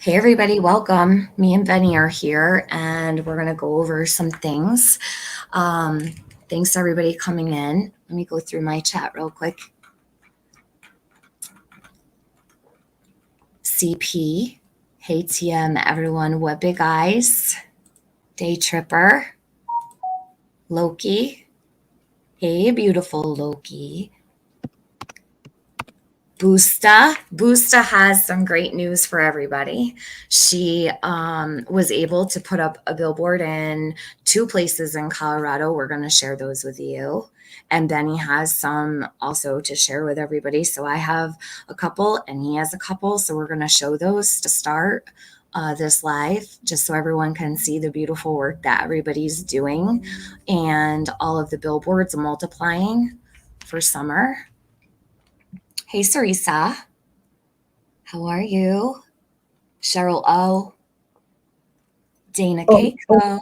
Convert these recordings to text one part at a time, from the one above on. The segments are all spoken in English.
Hey everybody, welcome. Me and Benny are here and we're going to go over some things. Um, Thanks to everybody coming in. Let me go through my chat real quick. CP, hey TM, everyone, what big eyes? Day Tripper, Loki, hey beautiful Loki. Busta has some great news for everybody. She was able to put up a billboard in two places in Colorado. We're going to share those with you. And Benny has some also to share with everybody. So I have a couple and he has a couple. So we're going to show those to start this live, just so everyone can see the beautiful work that everybody's doing and all of the billboards multiplying for summer. Hey, Sarisa. How are you? Cheryl O. Dana Keiko.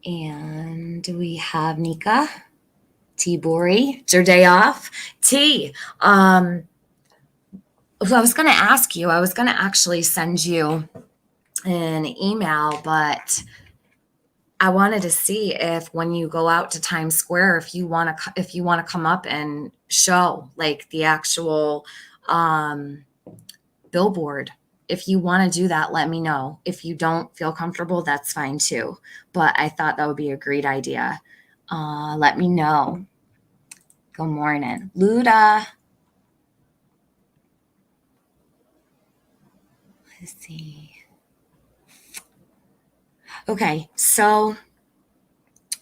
And we have Nika. T. Bori. It's your day off. T. I was going to ask you, I was going to actually send you an email, but I wanted to see if when you go out to Times Square, if you want to come up and show like the actual billboard. If you want to do that, let me know. If you don't feel comfortable, that's fine too. But I thought that would be a great idea. Let me know. Good morning, Luda. Let's see. Okay, so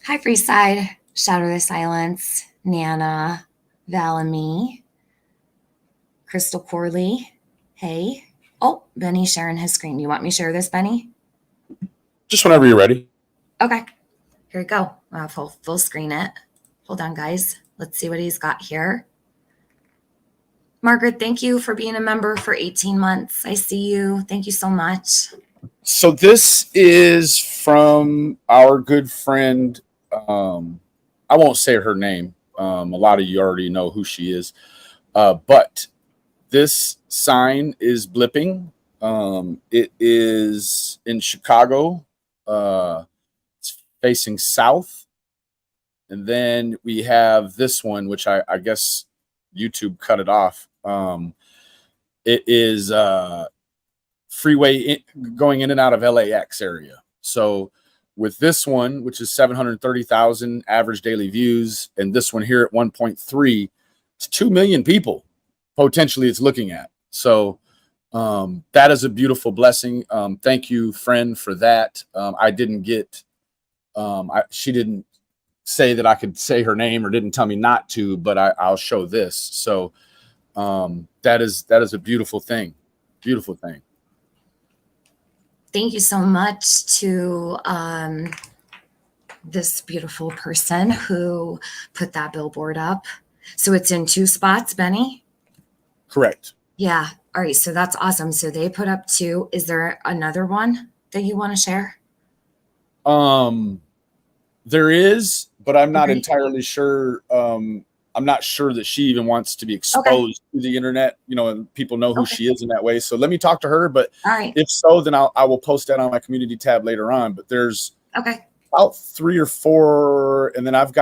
hi, Freeside, Shadow the Silence, Nana, Val and me, Crystal Corley. Hey. Oh, Benny sharing his screen. You want me to share this, Benny? Just whenever you're ready. Okay. Here we go. I'll full screen it. Hold on, guys. Let's see what he's got here. Margaret, thank you for being a member for 18 months. I see you. Thank you so much. So this is from our good friend. I won't say her name. A lot of you already know who she is. But this sign is blipping. It is in Chicago. It's facing south. And then we have this one, which I guess YouTube cut it off. It is freeway going in and out of LAX area. So with this one, which is 730,000 average daily views, and this one here at 1.3, it's 2 million people potentially it's looking at. So that is a beautiful blessing. Thank you, friend, for that. I didn't get, she didn't say that I could say her name or didn't tell me not to, but I'll show this. So that is a beautiful thing. Beautiful thing. Thank you so much to this beautiful person who put that billboard up. So it's in two spots, Benny? Correct. Yeah. All right. So that's awesome. So they put up two. Is there another one that you want to share? There is, but I'm not entirely sure. I'm not sure that she even wants to be exposed to the internet, and people know who she is in that way. So let me talk to her. But if so, then I will post that on my community tab later on. But there's about 3 or 4, and then I've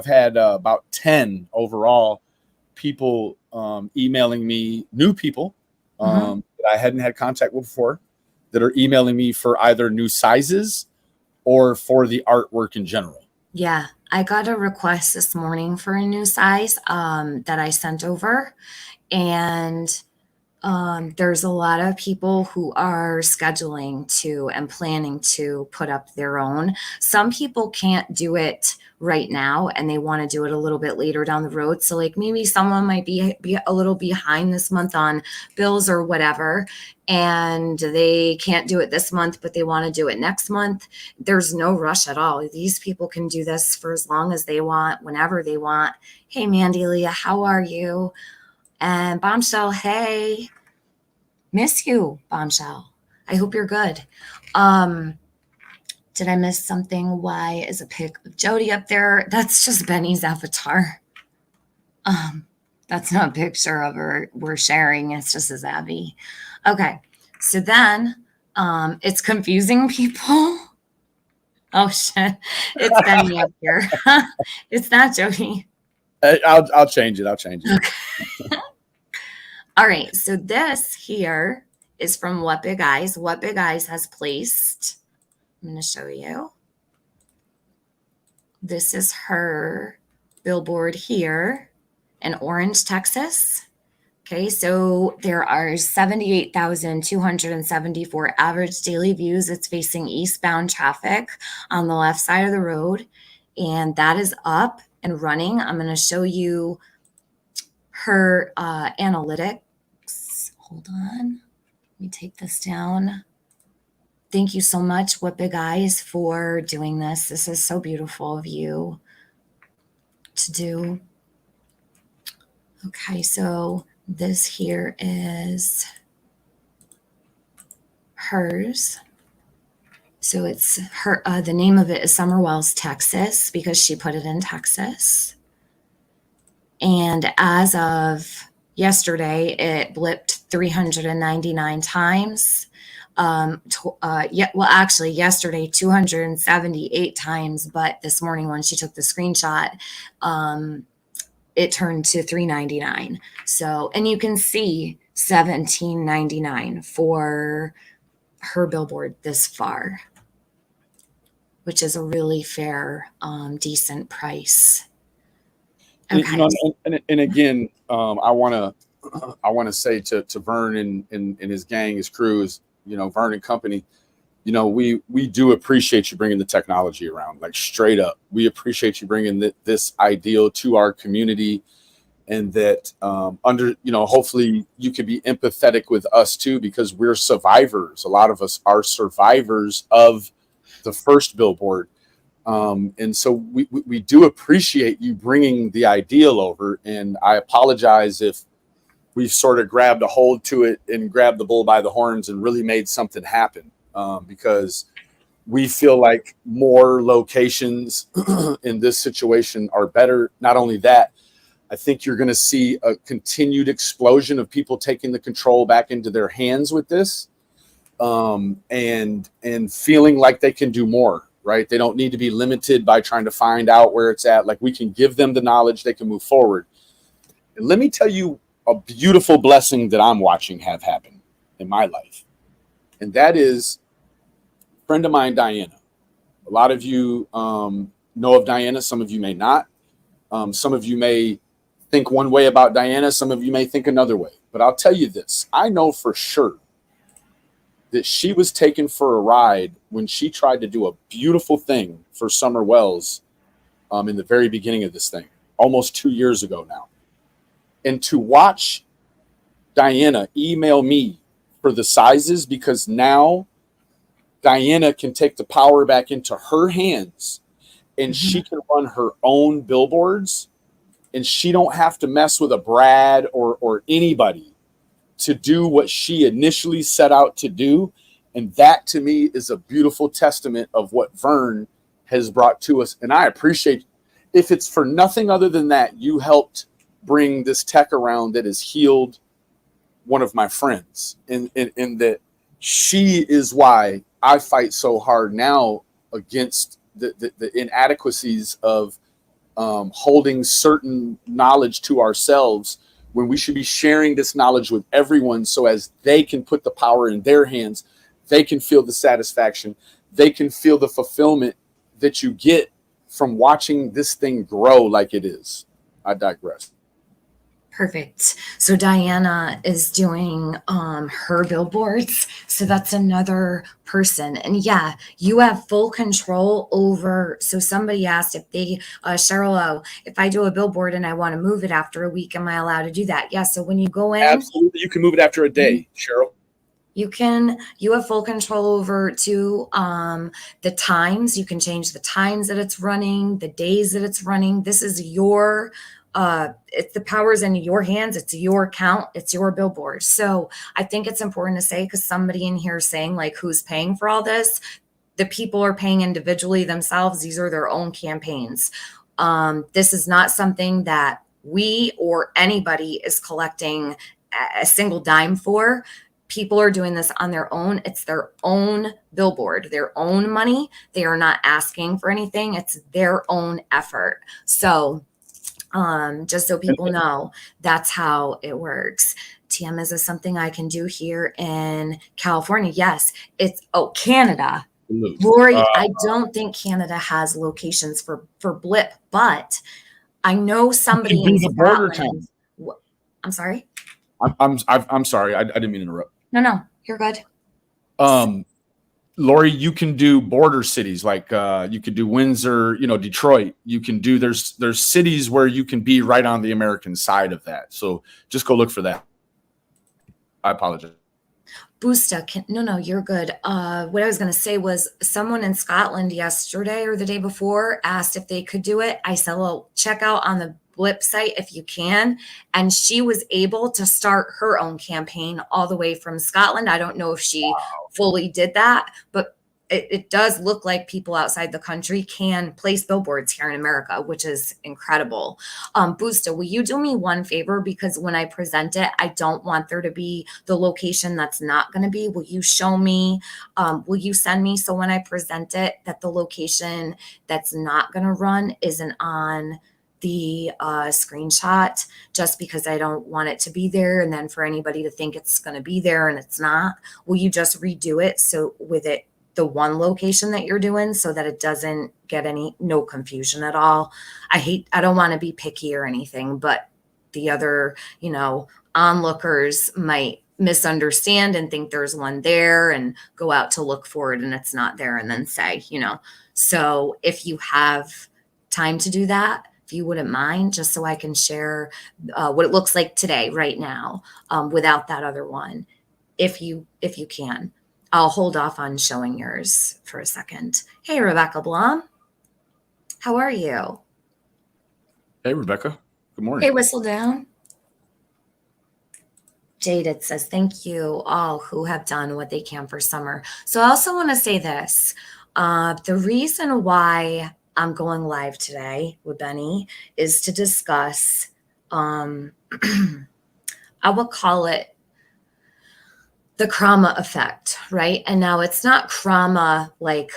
had about 10 overall people emailing me, new people that I hadn't had contact with before, that are emailing me for either new sizes or for the artwork in general. Yeah, I got a request this morning for a new size that I sent over, and there's a lot of people who are scheduling to and planning to put up their own. Some people can't do it right now and they want to do it a little bit later down the road. So like maybe someone might be a little behind this month on bills or whatever, and they can't do it this month, but they want to do it next month. There's no rush at all. These people can do this for as long as they want, whenever they want. Hey, Mandy Leah, how are you? And Bombshell, hey, miss you, Bombshell. I hope you're good. Did I miss something? Why is a pic of Jody up there? That's just Benny's avatar. That's not a picture of her we're sharing. It's just as Abby. Okay. So then it's confusing people. Oh shit. It's Benny up here. It's not Jody. I'll change it. I'll change it. Okay. All right. So this here is from What Big Eyes. What Big Eyes has placed. I'm going to show you. This is her billboard here in Orange, Texas. Okay, so there are 78,274 average daily views. It's facing eastbound traffic on the left side of the road, and that is up and running. I'm going to show you her analytics. Hold on. Let me take this down. Thank you so much, What Big Eyes, for doing this. This is so beautiful of you to do. Okay, so this here is hers. So it's her, the name of it is Summer Wells, Texas, because she put it in Texas. And as of yesterday, it blipped 399 times. Actually, yesterday 278 times, but this morning when she took the screenshot, it turned to 399. So, and you can see 17.99 for her billboard this far, which is a really fair, decent price. Okay. And again, I want to say to Vern and his gang, his crew, is, Vern and company, we do appreciate you bringing the technology around, like straight up. We appreciate you bringing this ideal to our community, and that hopefully you can be empathetic with us too, because we're survivors. A lot of us are survivors of the first billboard. And so we do appreciate you bringing the ideal over. And I apologize if we've sort of grabbed a hold to it and grabbed the bull by the horns and really made something happen, because we feel like more locations in this situation are better. Not only that, I think you're going to see a continued explosion of people taking the control back into their hands with this, and feeling like they can do more. Right? They don't need to be limited by trying to find out where it's at. Like, we can give them the knowledge, they can move forward. And let me tell you a beautiful blessing that I'm watching have happen in my life. And that is a friend of mine, Diana. A lot of you know of Diana. Some of you may not. Some of you may think one way about Diana. Some of you may think another way. But I'll tell you this. I know for sure that she was taken for a ride when she tried to do a beautiful thing for Summer Wells in the very beginning of this thing, almost 2 years ago now. And to watch Diana email me for the sizes, because now Diana can take the power back into her hands, and she can run her own billboards, and she don't have to mess with a Brad or anybody to do what she initially set out to do. And that to me is a beautiful testament of what Vern has brought to us. And I appreciate, if it's for nothing other than that, you helped bring this tech around that has healed one of my friends. And that she is why I fight so hard now against the inadequacies of holding certain knowledge to ourselves, when we should be sharing this knowledge with everyone, so as they can put the power in their hands, they can feel the satisfaction, they can feel the fulfillment that you get from watching this thing grow like it is. I digress. Perfect. So Diana is doing her billboards. So that's another person. And yeah, you have full control over. So somebody asked if they, Cheryl, if I do a billboard and I want to move it after a week, am I allowed to do that? Yeah. So when you go in. Absolutely. You can move it after a day, Cheryl. You have full control over the times. You can change the times that it's running, the days that it's running. This is your it's the power's in your hands. It's your account. It's your billboard. So I think it's important to say, because somebody in here is saying, like, who's paying for all this? The people are paying individually themselves. These are their own campaigns. This is not something that we or anybody is collecting a single dime for. People are doing this on their own. It's their own billboard, their own money. They are not asking for anything. It's their own effort. So just so people know, that's how it works. TM, is this something I can do here in California? Yes. It's Canada. Lori, I don't think Canada has locations for Blip, but I know somebody in Scotland. I'm sorry. I'm sorry. I didn't mean to interrupt. No, you're good. Lori, you can do border cities like you could do Windsor, Detroit. You can do there's cities where you can be right on the American side of that. So just go look for that. I apologize. Boosta, no, you're good. What I was going to say was someone in Scotland yesterday or the day before asked if they could do it. I said, well, check out on the Blip site if you can. And she was able to start her own campaign all the way from Scotland. I don't know if she fully did that, but it does look like people outside the country can place billboards here in America, which is incredible. Boosta, will you do me one favor? Because when I present it, I don't want there to be the location that's not going to be. Will you show me, will you send me, so when I present it, that the location that's not going to run isn't on the screenshot, just because I don't want it to be there and then for anybody to think it's going to be there and it's not. Will you just redo it so with it the one location that you're doing, so that it doesn't get no confusion at all? I don't want to be picky or anything, but the other, onlookers might misunderstand and think there's one there and go out to look for it and it's not there and then say, so if you have time to do that, if you wouldn't mind, just so I can share what it looks like today, right now, without that other one, if you can. I'll hold off on showing yours for a second. Hey, Rebecca Blum. How are you? Hey, Rebecca. Good morning. Hey, Whistle Down. Jaded says, thank you all who have done what they can for summer. So I also want to say this. The reason why I'm going live today with Benny is to discuss, I will call it the Krama effect, right? And now it's not Krama like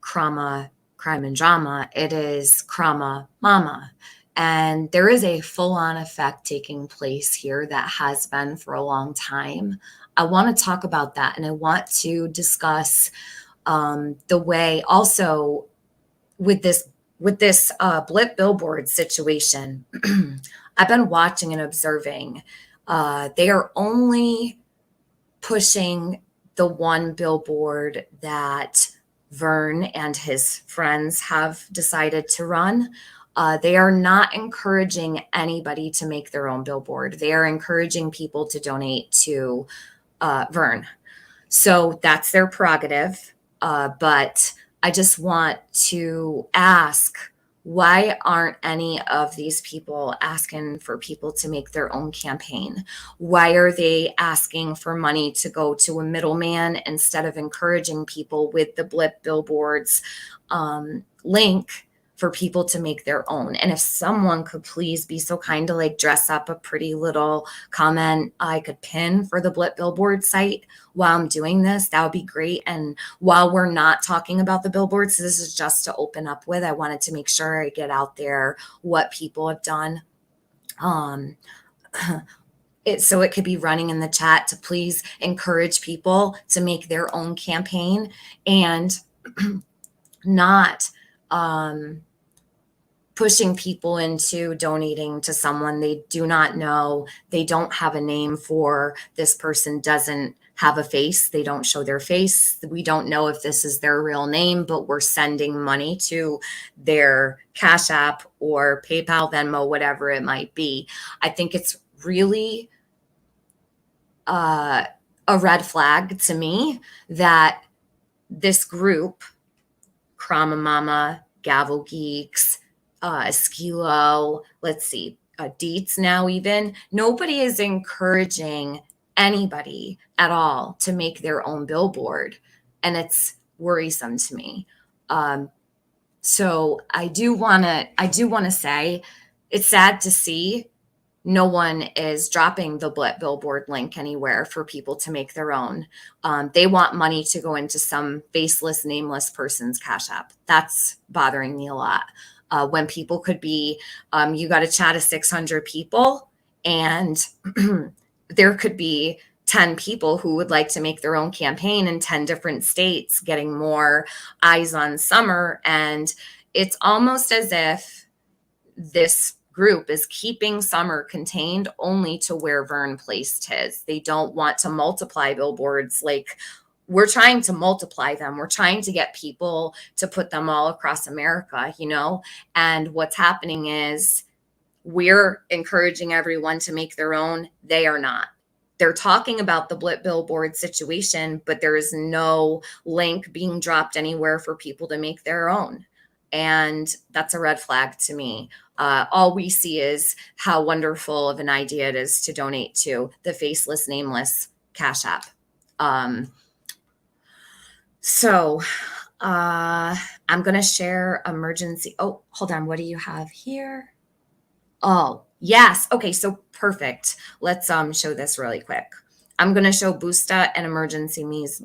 Krama, crime and drama. It is Krama mama. And there is a full-on effect taking place here that has been for a long time. I want to talk about that. And I want to discuss the way also with this Blip billboard situation. I've been watching and observing. They are only pushing the one billboard that Vern and his friends have decided to run. They are not encouraging anybody to make their own billboard. They are encouraging people to donate to Vern. So that's their prerogative. But I just want to ask, why aren't any of these people asking for people to make their own campaign? Why are they asking for money to go to a middleman instead of encouraging people with the Blip billboards link for people to make their own? And if someone could please be so kind to dress up a pretty little comment I could pin for the Blip billboard site while I'm doing this, that would be great. And while we're not talking about the billboards, this is just to open up with, I wanted to make sure I get out there what people have done. So it could be running in the chat to please encourage people to make their own campaign and not pushing people into donating to someone they do not know. They don't have a name for. This person doesn't have a face. They don't show their face. We don't know if this is their real name, but we're sending money to their Cash App or PayPal, Venmo, whatever it might be. I think it's really a red flag to me that this group, Krama Mama, Gavel Geeks, Skilo, let's see, Deets now even, nobody is encouraging anybody at all to make their own billboard. And it's worrisome to me. So I do want to say it's sad to see no one is dropping the billboard link anywhere for people to make their own. They want money to go into some faceless, nameless person's Cash App. That's bothering me a lot. When people could be, you got a chat of 600 people, and there could be 10 people who would like to make their own campaign in 10 different states, getting more eyes on Summer. And it's almost as if this group is keeping Summer contained only to where Vern placed his. They don't want to multiply billboards. Like, we're trying to multiply them. We're trying to get people to put them all across America, you know? And what's happening is we're encouraging everyone to make their own. They are not. They're talking about the billboard situation, but there is no link being dropped anywhere for people to make their own. And that's a red flag to me. All we see is how wonderful of an idea it is to donate to the faceless, nameless Cash App. So I'm going to share emergency. Oh, hold on. What do you have here? Oh, yes. Okay, so perfect. Let's show this really quick. I'm going to show Boosta and Emergency Me's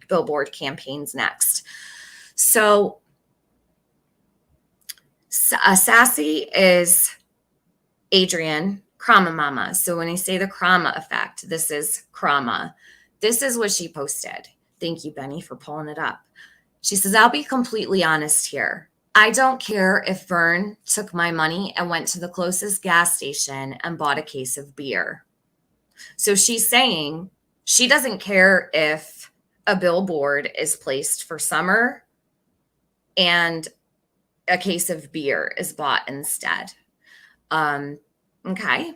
billboard campaigns next. So Sassy is Adrienne, Krama Mama. So when I say the Krama effect, this is Krama. This is what she posted. Thank you, Benny, for pulling it up. She says, I'll be completely honest here. I don't care if Vern took my money and went to the closest gas station and bought a case of beer. So she's saying she doesn't care if a billboard is placed for Summer and a case of beer is bought instead. Okay.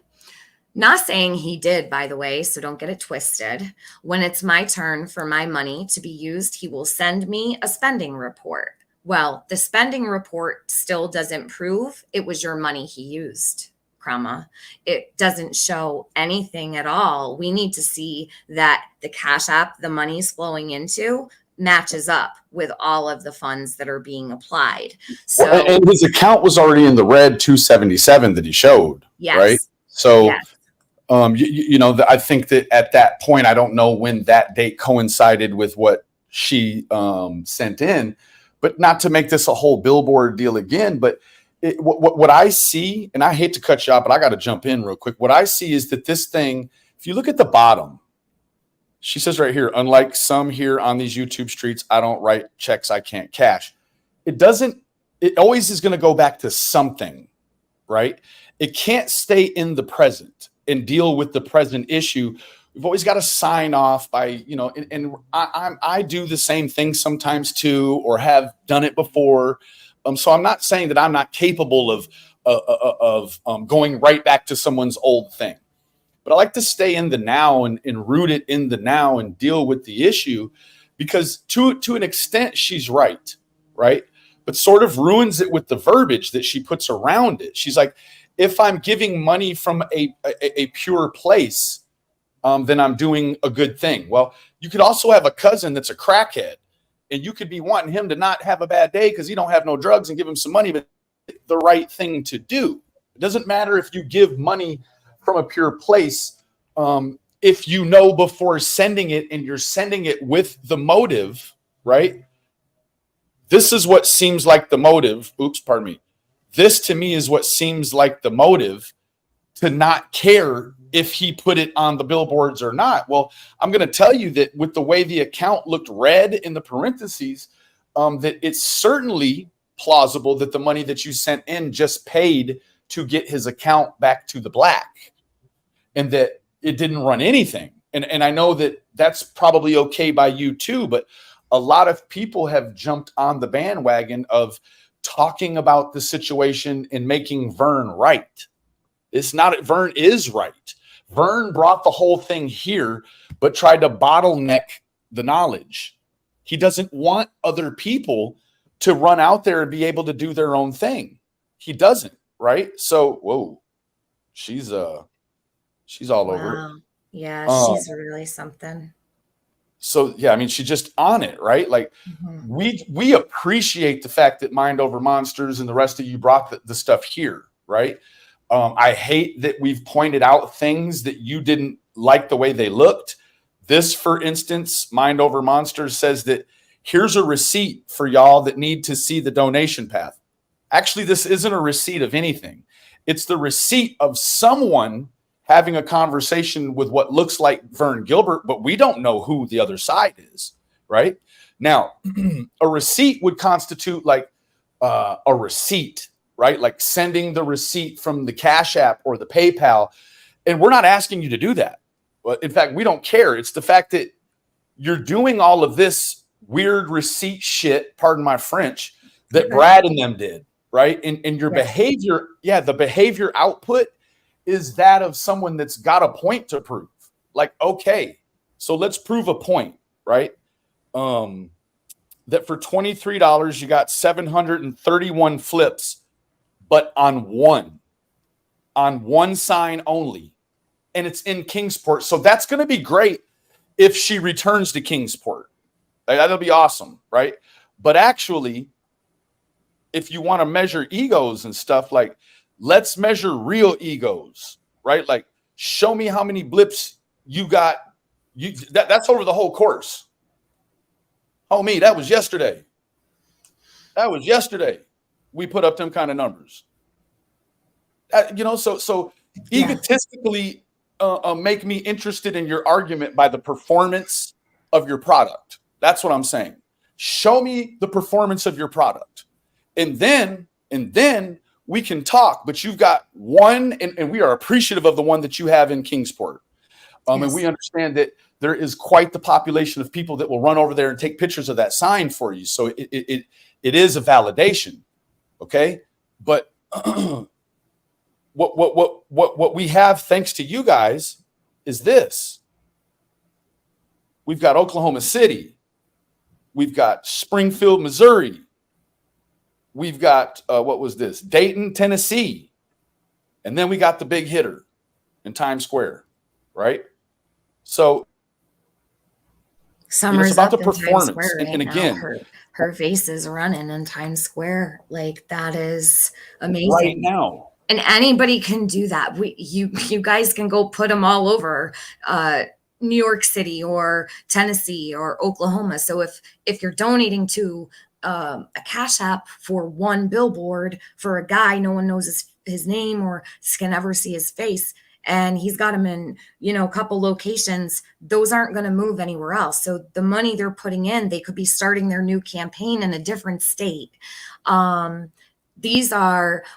Not saying he did, by the way, so don't get it twisted. When it's my turn for my money to be used, he will send me a spending report. Well, the spending report still doesn't prove it was your money he used, Krama. It doesn't show anything at all. We need to see that the Cash App the money's flowing into matches up with all of the funds that are being applied. So, and his account was already in the red 277 that he showed, yes. Right? So, yes. I think that at that point, I don't know when that date coincided with what she sent in, but not to make this a whole billboard deal again. But what I see, and I hate to cut you off, but I got to jump in real quick. What I see is that this thing, if you look at the bottom, she says right here, unlike some here on these YouTube streets, I don't write checks I can't cash. It always is going to go back to something, right? It can't stay in the present and deal with the present issue. We've always got to sign off by, and I do the same thing sometimes too, or have done it before. So I'm not saying that I'm not capable of going right back to someone's old thing. But I like to stay in the now and root it in the now and deal with the issue, because to an extent, she's right? But sort of ruins it with the verbiage that she puts around it. She's like, if I'm giving money from a pure place, then I'm doing a good thing. Well, you could also have a cousin that's a crackhead, and you could be wanting him to not have a bad day because he don't have no drugs, and give him some money, but the right thing to do. It doesn't matter if you give money from a pure place, if you know before sending it and you're sending it with the motive, right? This is what seems like the motive. Oops, pardon me. This to me is what seems like the motive, to not care if he put it on the billboards or not. Well, I'm going to tell you that with the way the account looked red in the parentheses, that it's certainly plausible that the money that you sent in just paid to get his account back to the black, and that it didn't run anything. And I know that that's probably okay by you too, but a lot of people have jumped on the bandwagon of talking about the situation and making Vern right. It's not, Vern is right. Vern brought the whole thing here, but tried to bottleneck the knowledge. He doesn't want other people to run out there and be able to do their own thing. He doesn't, right? So, whoa, she's all over it. Yeah, she's really something. So yeah, I mean, she's just on it, right? Like we appreciate the fact that Mind Over Monsters and the rest of you brought the stuff here, right? I hate that we've pointed out things that you didn't like the way they looked. This, for instance, Mind Over Monsters says that here's a receipt for y'all that need to see the donation path. Actually, this isn't a receipt of anything. It's the receipt of someone having a conversation with what looks like Vern Gilbert, but we don't know who the other side is, right? Now, a receipt would constitute like a receipt, right? Like sending the receipt from the Cash App or the PayPal. And we're not asking you to do that. But in fact, we don't care. It's the fact that you're doing all of this weird receipt shit, pardon my French, that Brad and them did, right? And your behavior, the behavior output is that of someone that's got a point to prove. Like, okay, so let's prove a point, right? That for $23, you got 731 flips, but on one sign only. And it's in Kingsport. So that's going to be great if she returns to Kingsport. That'll be awesome, right? But actually, if you want to measure egos and stuff, like, let's measure real egos, right? Like, show me how many blips you got. That's over the whole course. Oh, me, that was yesterday. We put up them kind of numbers. So egotistically make me interested in your argument by the performance of your product. That's what I'm saying. Show me the performance of your product. And then we can talk, but you've got one, and we are appreciative of the one that you have in Kingsport. And we understand that there is quite the population of people that will run over there and take pictures of that sign for you. So it is a validation. Okay. But what we have, thanks to you guys, is this. We've got Oklahoma City. We've got Springfield, Missouri. We've got, Dayton, Tennessee. And then we got the big hitter in Times Square, right? So Summer's it's about the up in performance. Times Square right and again, now. Her face is running in Times Square. Like, that is amazing. Right now. And anybody can do that. You guys can go put them all over New York City or Tennessee or Oklahoma. So if you're donating to a Cash App for one billboard for a guy, no one knows his name or can ever see his face, and he's got them in, a couple locations, those aren't going to move anywhere else. So the money they're putting in, they could be starting their new campaign in a different state.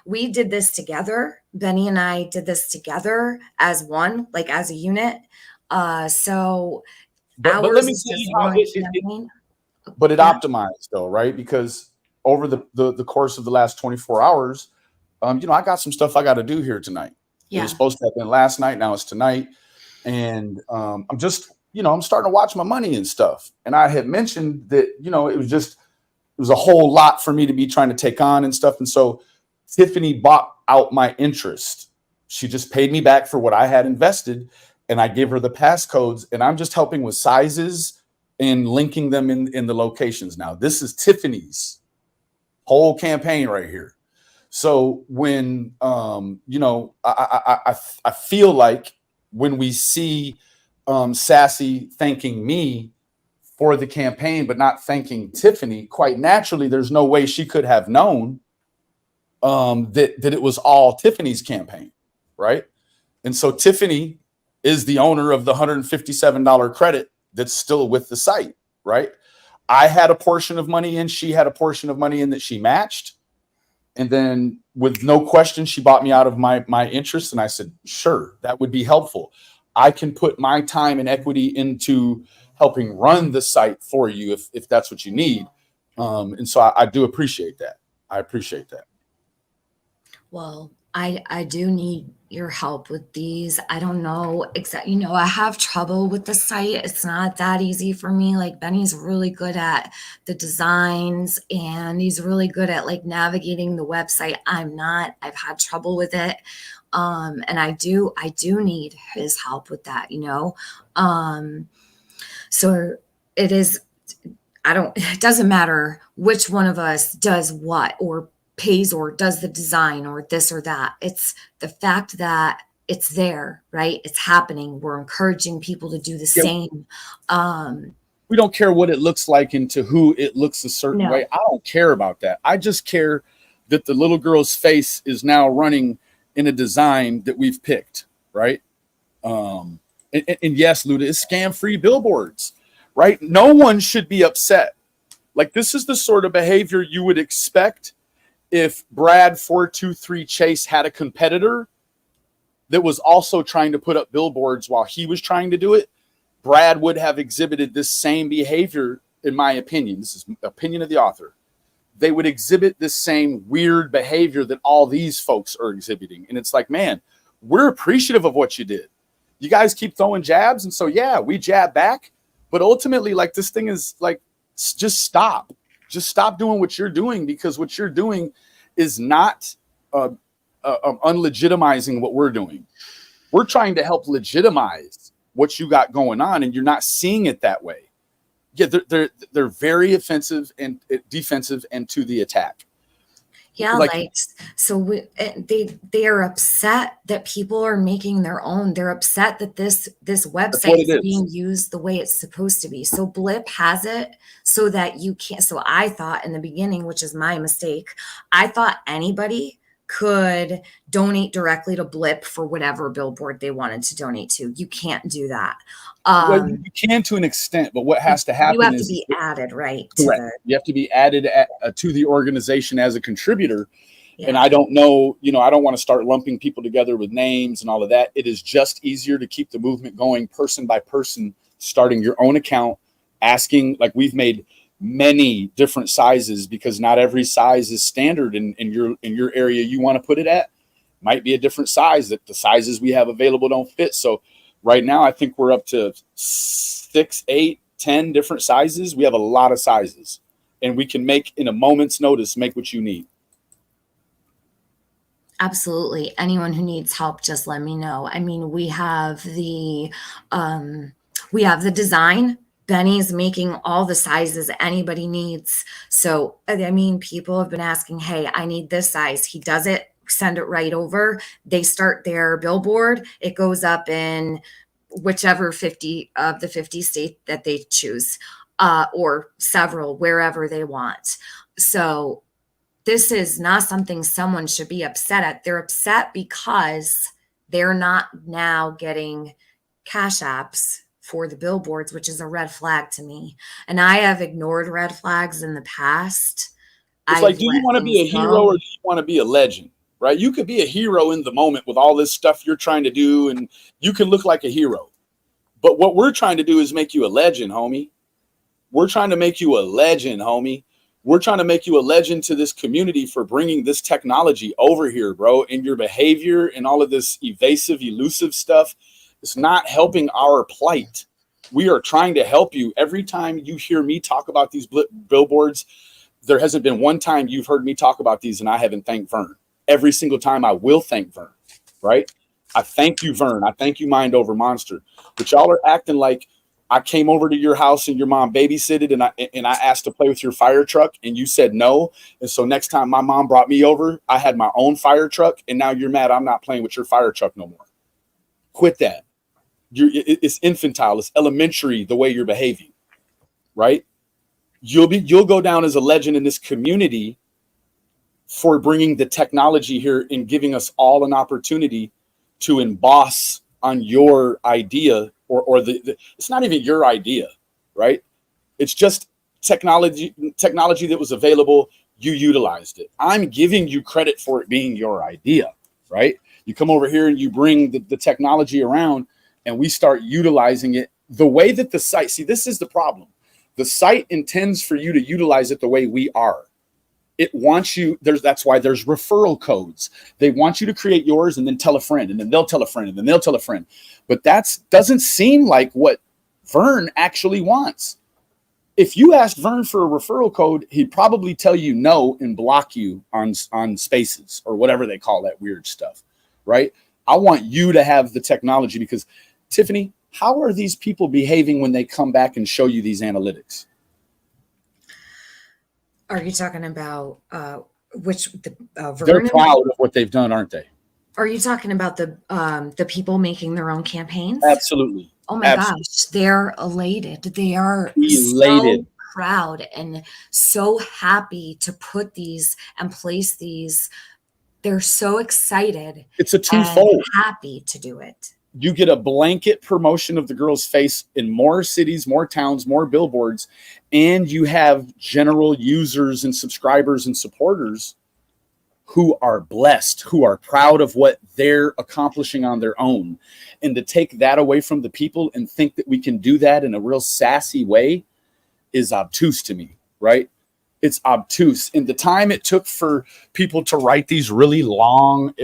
We did this together. Benny and I did this together as one, like as a unit. So but let me see how but it optimized though, right? Because over the course of the last 24 hours, I got some stuff I got to do here tonight. It was supposed to have been last night. Now it's tonight. And I'm just, I'm starting to watch my money and stuff. And I had mentioned that, it was a whole lot for me to be trying to take on and stuff. And so Tiffany bought out my interest. She just paid me back for what I had invested, and I gave her the passcodes, and I'm just helping with sizes and linking them in the locations now. This is Tiffany's whole campaign right here. So when, I feel like when we see Sassy thanking me for the campaign, but not thanking Tiffany, quite naturally, there's no way she could have known that it was all Tiffany's campaign, right? And so Tiffany is the owner of the $157 credit that's still with the site, right? I had a portion of money in, she had a portion of money in that she matched. And then with no question, she bought me out of my interest. And I said, sure, that would be helpful. I can put my time and equity into helping run the site for you if that's what you need. And so I do appreciate that. I appreciate that. Well, I do need your help with these. I don't know exactly, I have trouble with the site. It's not that easy for me. Like, Benny's really good at the designs and he's really good at like navigating the website. I'm not. I've had trouble with it. And I do need his help with that, So it is, it doesn't matter which one of us does what or pays or does the design or this or that. It's the fact that it's there, right? It's happening. We're encouraging people to do the same. We don't care what it looks like and to who it looks a certain way. No. I don't care about that. I just care that the little girl's face is now running in a design that we've picked, right? And yes, Luda, it's scam-free billboards, right? No one should be upset. Like, this is the sort of behavior you would expect if Brad 423 Chase had a competitor that was also trying to put up billboards while he was trying to do it. Brad would have exhibited this same behavior, in my opinion. This is the opinion of the author. They would exhibit this same weird behavior that all these folks are exhibiting. And it's like, man, we're appreciative of what you did. You guys keep throwing jabs. And so, yeah, we jab back. But ultimately, like, this thing is like, just stop. Just stop doing what you're doing, because what you're doing is not unlegitimizing what we're doing. We're trying to help legitimize what you got going on, and you're not seeing it that way. Yeah, they're very offensive and defensive and to the attack. Yeah, so they are upset that people are making their own. They're upset that this website is being used the way it's supposed to be. So Blip has it so that you can't. So I thought in the beginning, which is my mistake, I thought anybody could donate directly to Blip for whatever billboard they wanted to donate to. You can't do that. Well, you can to an extent, but what has to happen is you have to be added, right? Correct. You have to be added to the organization as a contributor. Yeah. And I don't know, I don't want to start lumping people together with names and all of that. It is just easier to keep the movement going person by person, starting your own account, asking, like, we've made many different sizes because not every size is standard in your area you want to put it at. Might be a different size that the sizes we have available don't fit. So right now, I think we're up to 6, 8, 10 different sizes. We have a lot of sizes, and we can make, in a moment's notice, make what you need. Absolutely. Anyone who needs help, just let me know. I mean, we have the design. Benny's making all the sizes anybody needs. So, I mean, people have been asking, hey, I need this size. He does it, send it right over. They start their billboard. It goes up in whichever 50 of the 50 states that they choose, or several, wherever they want. So this is not something someone should be upset at. They're upset because they're not now getting cash apps for the billboards, which is a red flag to me. And I have ignored red flags in the past. It's like, do you want to be a hero or do you want to be a legend? Right? You could be a hero in the moment with all this stuff you're trying to do, and you can look like a hero. But what we're trying to do is make you a legend, homie. We're trying to make you a legend, homie. We're trying to make you a legend to this community for bringing this technology over here, bro. And your behavior and all of this evasive, elusive stuff is not helping our plight. We are trying to help you. Every time you hear me talk about these billboards, there hasn't been one time you've heard me talk about these and I haven't thanked Vern. Every single time I will thank Vern, right? I thank you, Vern. I thank you, Mind Over Monster. But y'all are acting like I came over to your house and your mom babysitted and I asked to play with your fire truck and you said no. And so next time my mom brought me over, I had my own fire truck and now you're mad I'm not playing with your fire truck no more. Quit that. It's infantile. It's elementary the way you're behaving, right? You'll go down as a legend in this community for bringing the technology here and giving us all an opportunity to emboss on your idea or the it's not even your idea, right? It's just technology that was available. You utilized it. I'm giving you credit for it being your idea, right? You come over here and you bring the technology around and we start utilizing it the way that the site, see, this is the problem. The site intends for you to utilize it the way we are. It wants you, that's why there's referral codes. They want you to create yours and then tell a friend and then they'll tell a friend and then they'll tell a friend. But that doesn't seem like what Vern actually wants. If you asked Vern for a referral code, he'd probably tell you no and block you on Spaces or whatever they call that weird stuff, right? I want you to have the technology because, Tiffany, how are these people behaving when they come back and show you these analytics? Are you talking about They're proud of what they've done, aren't they? Are you talking about the people making their own campaigns? Absolutely. Oh my gosh, they're elated. They are elated, so proud and so happy to put these and place these. They're so excited. It's a twofold. Happy to do it. You get a blanket promotion of the girl's face in more cities, more towns, more billboards, and you have general users and subscribers and supporters who are blessed, who are proud of what they're accomplishing on their own. And to take that away from the people and think that we can do that in a real sassy way is obtuse to me, right? It's obtuse. And the time it took for people to write these really long,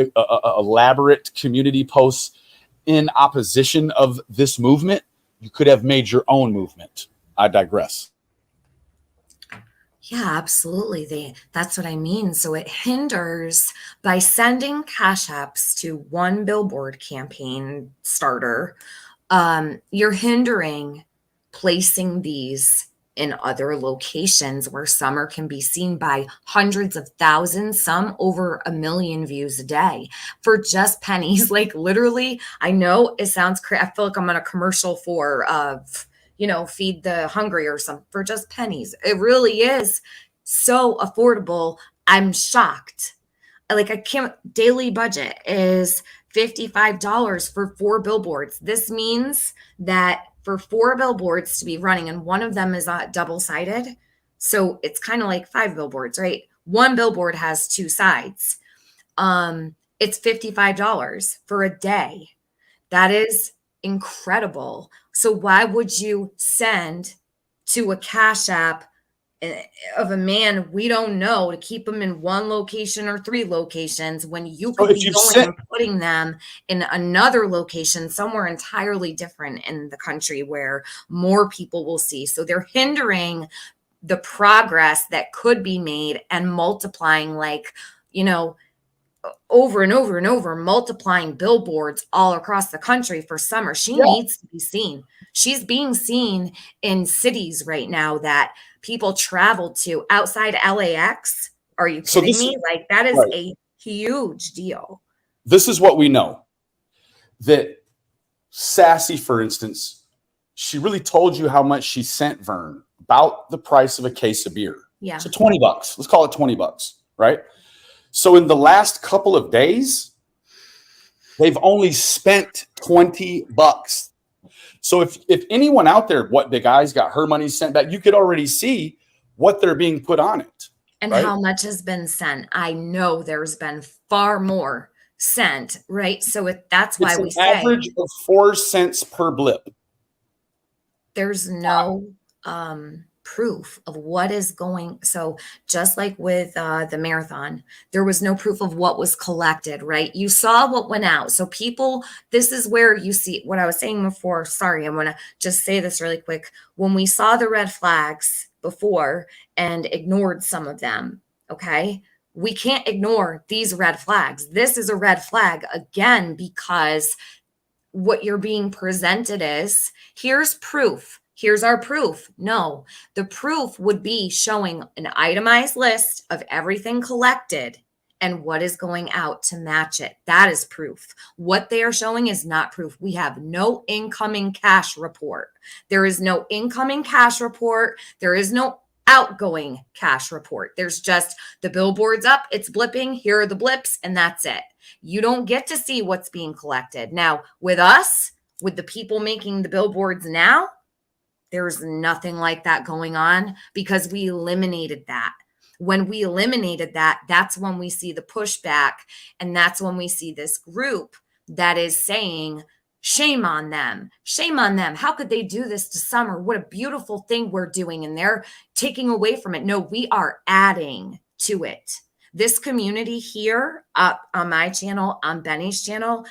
elaborate community posts in opposition of this movement, you could have made your own movement. I digress. Yeah, absolutely. That's what I mean. So it hinders by sending cash apps to one billboard campaign starter. You're hindering placing these in other locations where summer can be seen by hundreds of thousands, some over 1 million views a day for just pennies. Like literally, I know it sounds crazy. I feel like I'm on a commercial for feed the hungry or something for just pennies. It really is so affordable. I'm shocked. Like I can't, daily budget is $55 for 4 billboards. This means that for 4 billboards to be running, and one of them is double-sided. So it's kind of like 5 billboards, right? One billboard has 2 sides. It's $55 for a day. That is incredible. So why would you send to a cash app of a man we don't know to keep them in one location or 3 locations when you could be going and putting them in another location somewhere entirely different in the country where more people will see? So they're hindering the progress that could be made and multiplying over and over and over, multiplying billboards all across the country for summer. She needs to be seen. She's being seen in cities right now that people travel to outside LAX. Are you kidding me? Like that is a huge deal. This is what we know. That Sassy, for instance, she really told you how much she sent Vern about the price of a case of beer. Yeah. So $20. Let's call it $20, right? So in the last couple of days, they've only spent $20. So if anyone out there, what the guys got her money sent back, you could already see what they're being put on it. And how much has been sent. I know there's been far more sent, right? So that's why we say average of 4 cents per blip. There's no proof of what is going. So just like with the marathon, there was no proof of what was collected, right? You saw what went out. So people, this is where you see what I was saying before. Sorry, I'm going to just say this really quick. When we saw the red flags before and ignored some of them, okay, we can't ignore these red flags. This is a red flag again, because what you're being presented is, here's proof. Here's our proof. No, the proof would be showing an itemized list of everything collected and what is going out to match it. That is proof. What they are showing is not proof. We have no incoming cash report. There is no incoming cash report. There is no outgoing cash report. There's just the billboard's up, it's blipping, here are the blips, and that's it. You don't get to see what's being collected. Now, with us, with the people making the billboards now, there's nothing like that going on because we eliminated that. When we eliminated that, that's when we see the pushback. And that's when we see this group that is saying, shame on them. Shame on them. How could they do this to summer? What a beautiful thing we're doing. And they're taking away from it. No, we are adding to it. This community here up on my channel, on Benny's channel,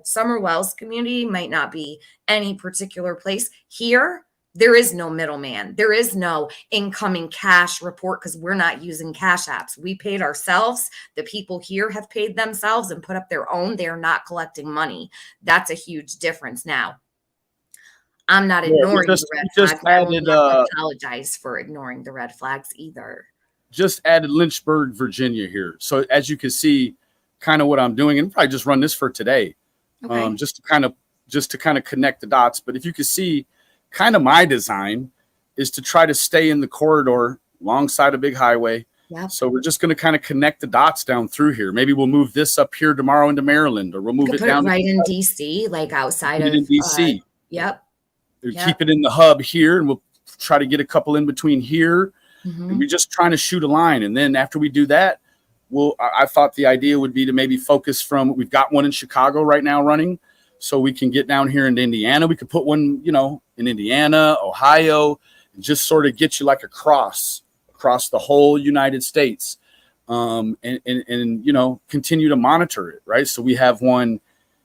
Summer Wells community might not be any particular place. Here, there is no middleman. There is no incoming cash report because we're not using cash apps. We paid ourselves. The people here have paid themselves and put up their own. They are not collecting money. That's a huge difference now. I'm not ignoring the red flags. I will Added, never apologize for ignoring the red flags either. Just added Lynchburg, Virginia here. So as you can see, kind of what I'm doing, and probably just run this for today, okay. just to kind of connect the dots. But if you can see, kind of my design is to try to stay in the corridor alongside a big highway. Yep. So we're just going to kind of connect the dots down through here. Maybe we'll move this up here tomorrow into Maryland, or we'll move it down right in DC, like outside of DC. Yep. Keep it in the hub here, and we'll try to get a couple in between here. And we're just trying to shoot a line. And then after we do that, I thought the idea would be to maybe focus we've got one in Chicago right now running, so we can get down here into Indiana. We could put one, in Indiana, Ohio, and just sort of get you like across the whole United States, and continue to monitor it, right? So we have one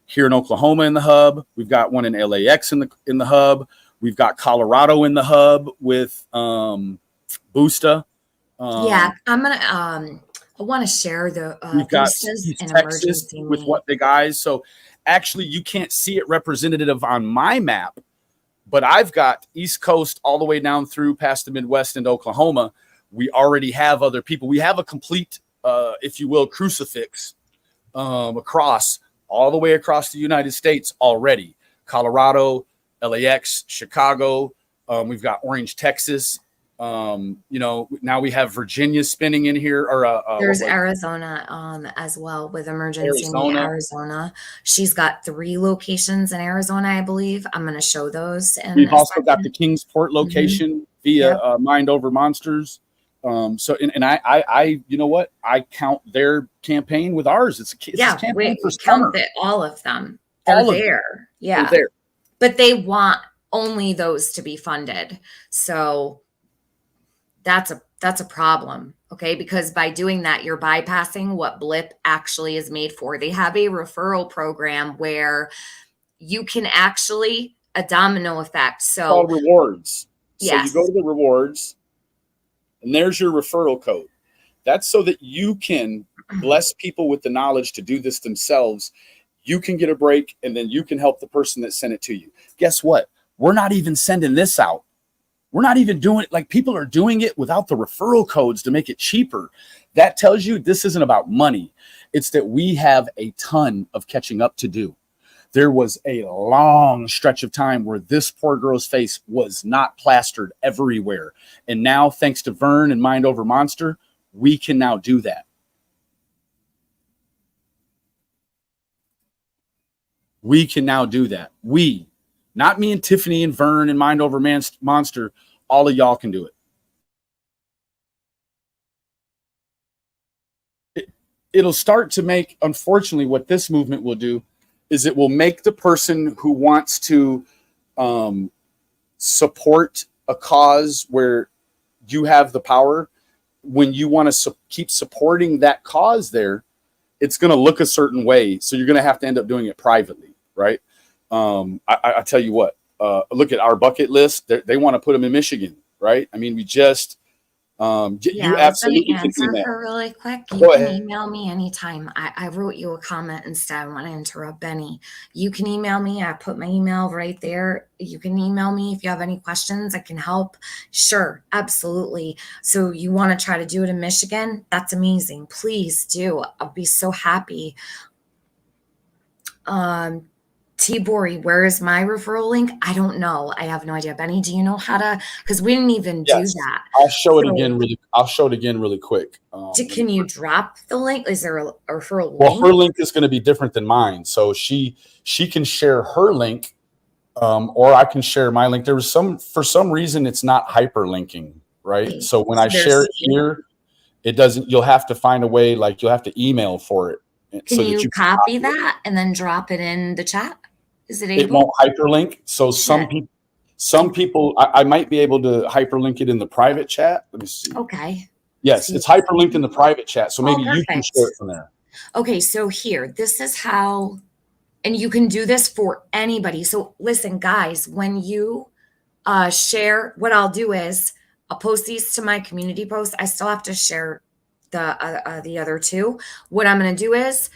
here in Oklahoma in the hub. We've got one in LAX in the hub. We've got Colorado in the hub with Boosta. Yeah, I'm gonna. I want to share the we've got Texas with what the guys. So actually, you can't see it representative on my map, but I've got East Coast all the way down through past the Midwest into Oklahoma. We already have other people. We have a complete, if you will, crucifix across all the way across the United States already. Colorado, LAX, Chicago. We've got Orange, Texas. Now we have Virginia spinning in here, or there's Arizona as well with Emergency Arizona. She's got 3 locations in Arizona, I believe. I'm going to show those. And we've also got the Kingsport location via Mind Over Monsters. So I you know what? I count their campaign with ours. It's a campaign we for count all of them. They're there. Yeah. They're there. But they want only those to be funded. So that's a problem, okay? Because by doing that, you're bypassing what Blip actually is made for. They have a referral program where you can actually a domino effect. So called rewards. Yes. So you go to the rewards, and there's your referral code. That's so that you can bless people with the knowledge to do this themselves. You can get a break, and then you can help the person that sent it to you. Guess what? We're not even sending this out. We're not even doing it. Like, people are doing it without the referral codes to make it cheaper. That tells you this isn't about money. It's that we have a ton of catching up to do. There was a long stretch of time where this poor girl's face was not plastered everywhere. And now, thanks to Vern and Mind Over Monster, we can now do that. We can now do that. We, not me and Tiffany and Vern and Mind Over Monster, all of y'all can do it. It'll start to make, unfortunately, what this movement will do is it will make the person who wants to support a cause where you have the power, when you want to keep supporting that cause there, it's going to look a certain way. So you're going to have to end up doing it privately, right? I tell you what, look at our bucket list. They want to put them in Michigan, right? I mean, we just, you absolutely can email her really quick. You can email me anytime. I wrote you a comment instead. I want to interrupt Benny. You can email me. I put my email right there. You can email me if you have any questions. I can help. Sure, absolutely. So you want to try to do it in Michigan? That's amazing. Please do. I'll be so happy. T-Bori, where is my referral link? I don't know. I have no idea. Benny, do you know how to? Because we didn't even do that. I'll show it again. I'll show it again really quick. Can you drop the link? Is there a referral link? Well, her link is going to be different than mine, so she can share her link, or I can share my link. There was for some reason it's not hyperlinking, right? Okay. So when I share it here, it doesn't. You'll have to find a way. Like, you'll have to email for it. Can you copy that and then drop it in the chat? Is it able? It won't hyperlink. So some people, I might be able to hyperlink it in the private chat. Let me see. Okay. Yes, it's hyperlinked in the private chat. So maybe you can share it from there. Okay, so here, this is how, and you can do this for anybody. So listen, guys, when you share, what I'll do is I'll post these to my community post. I still have to share the other two. What I'm going to do is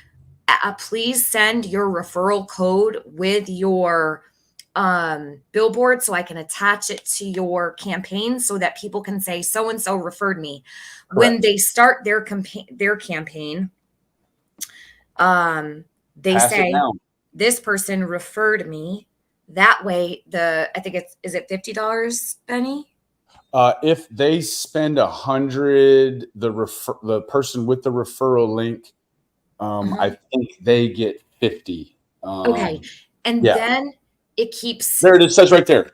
please send your referral code with your billboard so I can attach it to your campaign so that people can say so-and-so referred me. Correct. When they start their campaign, they Pass say this person referred me. That way, I think is it $50, Benny? If they spend 100, the person with the referral link, I think they get 50. Okay, and then it keeps. There it says right there.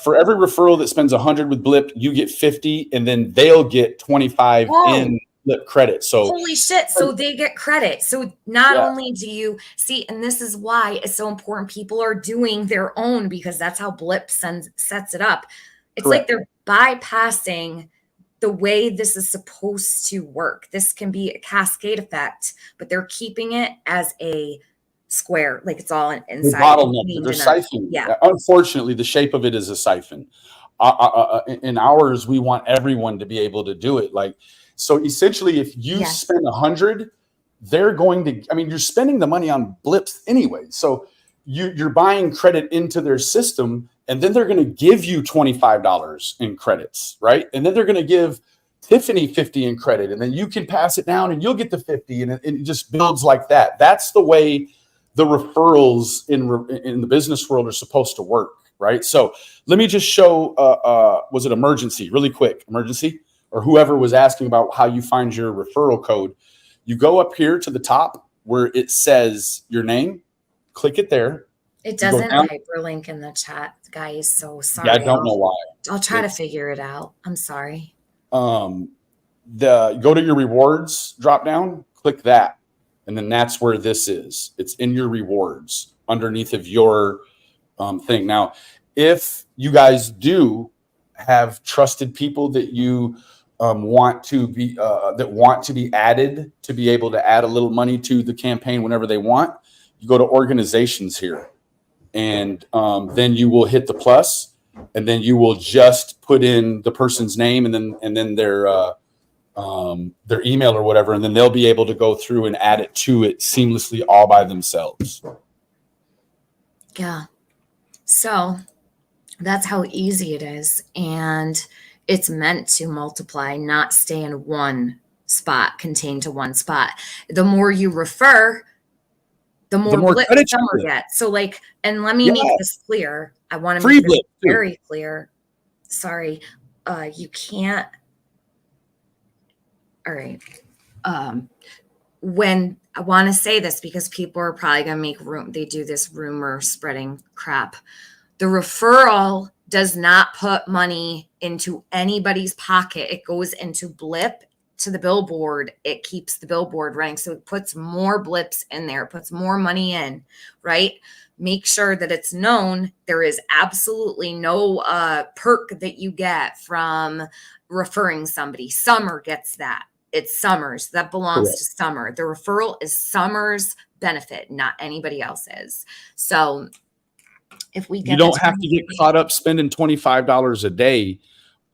For every referral that spends 100 with Blip, you get 50, and then they'll get 25 in Blip credit. So holy shit! So they get credit. So not only do you see, and this is why it's so important. People are doing their own because that's how Blip sets it up. It's Correct. Like they're bypassing the way this is supposed to work. This can be a cascade effect, but they're keeping it as a square, like it's all inside. Bottleneck. They're siphoning. Yeah. Unfortunately, the shape of it is a siphon. In ours, we want everyone to be able to do it. Like, so essentially, if you spend 100, they're going to. I mean, you're spending the money on Blips anyway. So you're buying credit into their system, and then they're going to give you $25 in credits, right? And then they're going to give Tiffany 50 in credit, and then you can pass it down, and you'll get the 50, and it just builds like that. That's the way the referrals in the business world are supposed to work, right? So let me just show, was it emergency, really quick, emergency, or whoever was asking about how you find your referral code. You go up here to the top where it says your name, click it there. It doesn't hyperlink in the chat, guys, so sorry. Yeah, I don't know why. I'll try to figure it out. I'm sorry. Go to your rewards drop down, click that. And then that's where this is. It's in your rewards underneath of your thing. Now, if you guys do have trusted people that you want to be added to be able to add a little money to the campaign whenever they want, you go to organizations here, and then you will hit the plus, and then you will just put in the person's name and then their email or whatever, and then they'll be able to go through and add it to it seamlessly all by themselves. Yeah. So that's how easy it is. And it's meant to multiply, not stay in one spot, contained to one spot. The more you refer, the more credit you get. So like, and let me make this clear. I want to make this very clear. Sorry. You can't. All right. When I want to say this because people are probably going to make room. They do this rumor spreading crap. The referral does not put money into anybody's pocket. It goes into Blip to the billboard. It keeps the billboard running. So it puts more Blips in there, puts more money in, right? Make sure that it's known there is absolutely no perk that you get from referring somebody. Summer gets that. It's Summer's. That belongs to Summer. The referral is Summer's benefit, not anybody else's. So if we get you don't have to get caught up spending $25 a day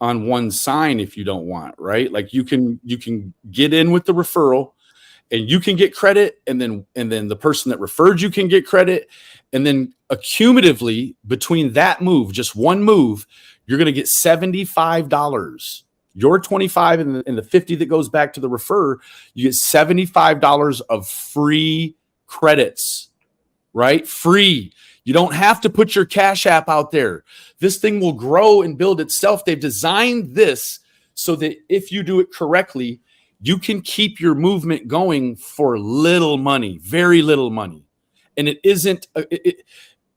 on one sign if you don't want, right? Like you can get in with the referral and you can get credit, and then the person that referred you can get credit, and then accumulatively between that move, just one move, you're going to get $75. Your 25 and the 50 that goes back to the referrer, you get $75 of free credits, right? Free. You don't have to put your Cash App out there. This thing will grow and build itself. They've designed this so that if you do it correctly, you can keep your movement going for little money, very little money. And it isn't,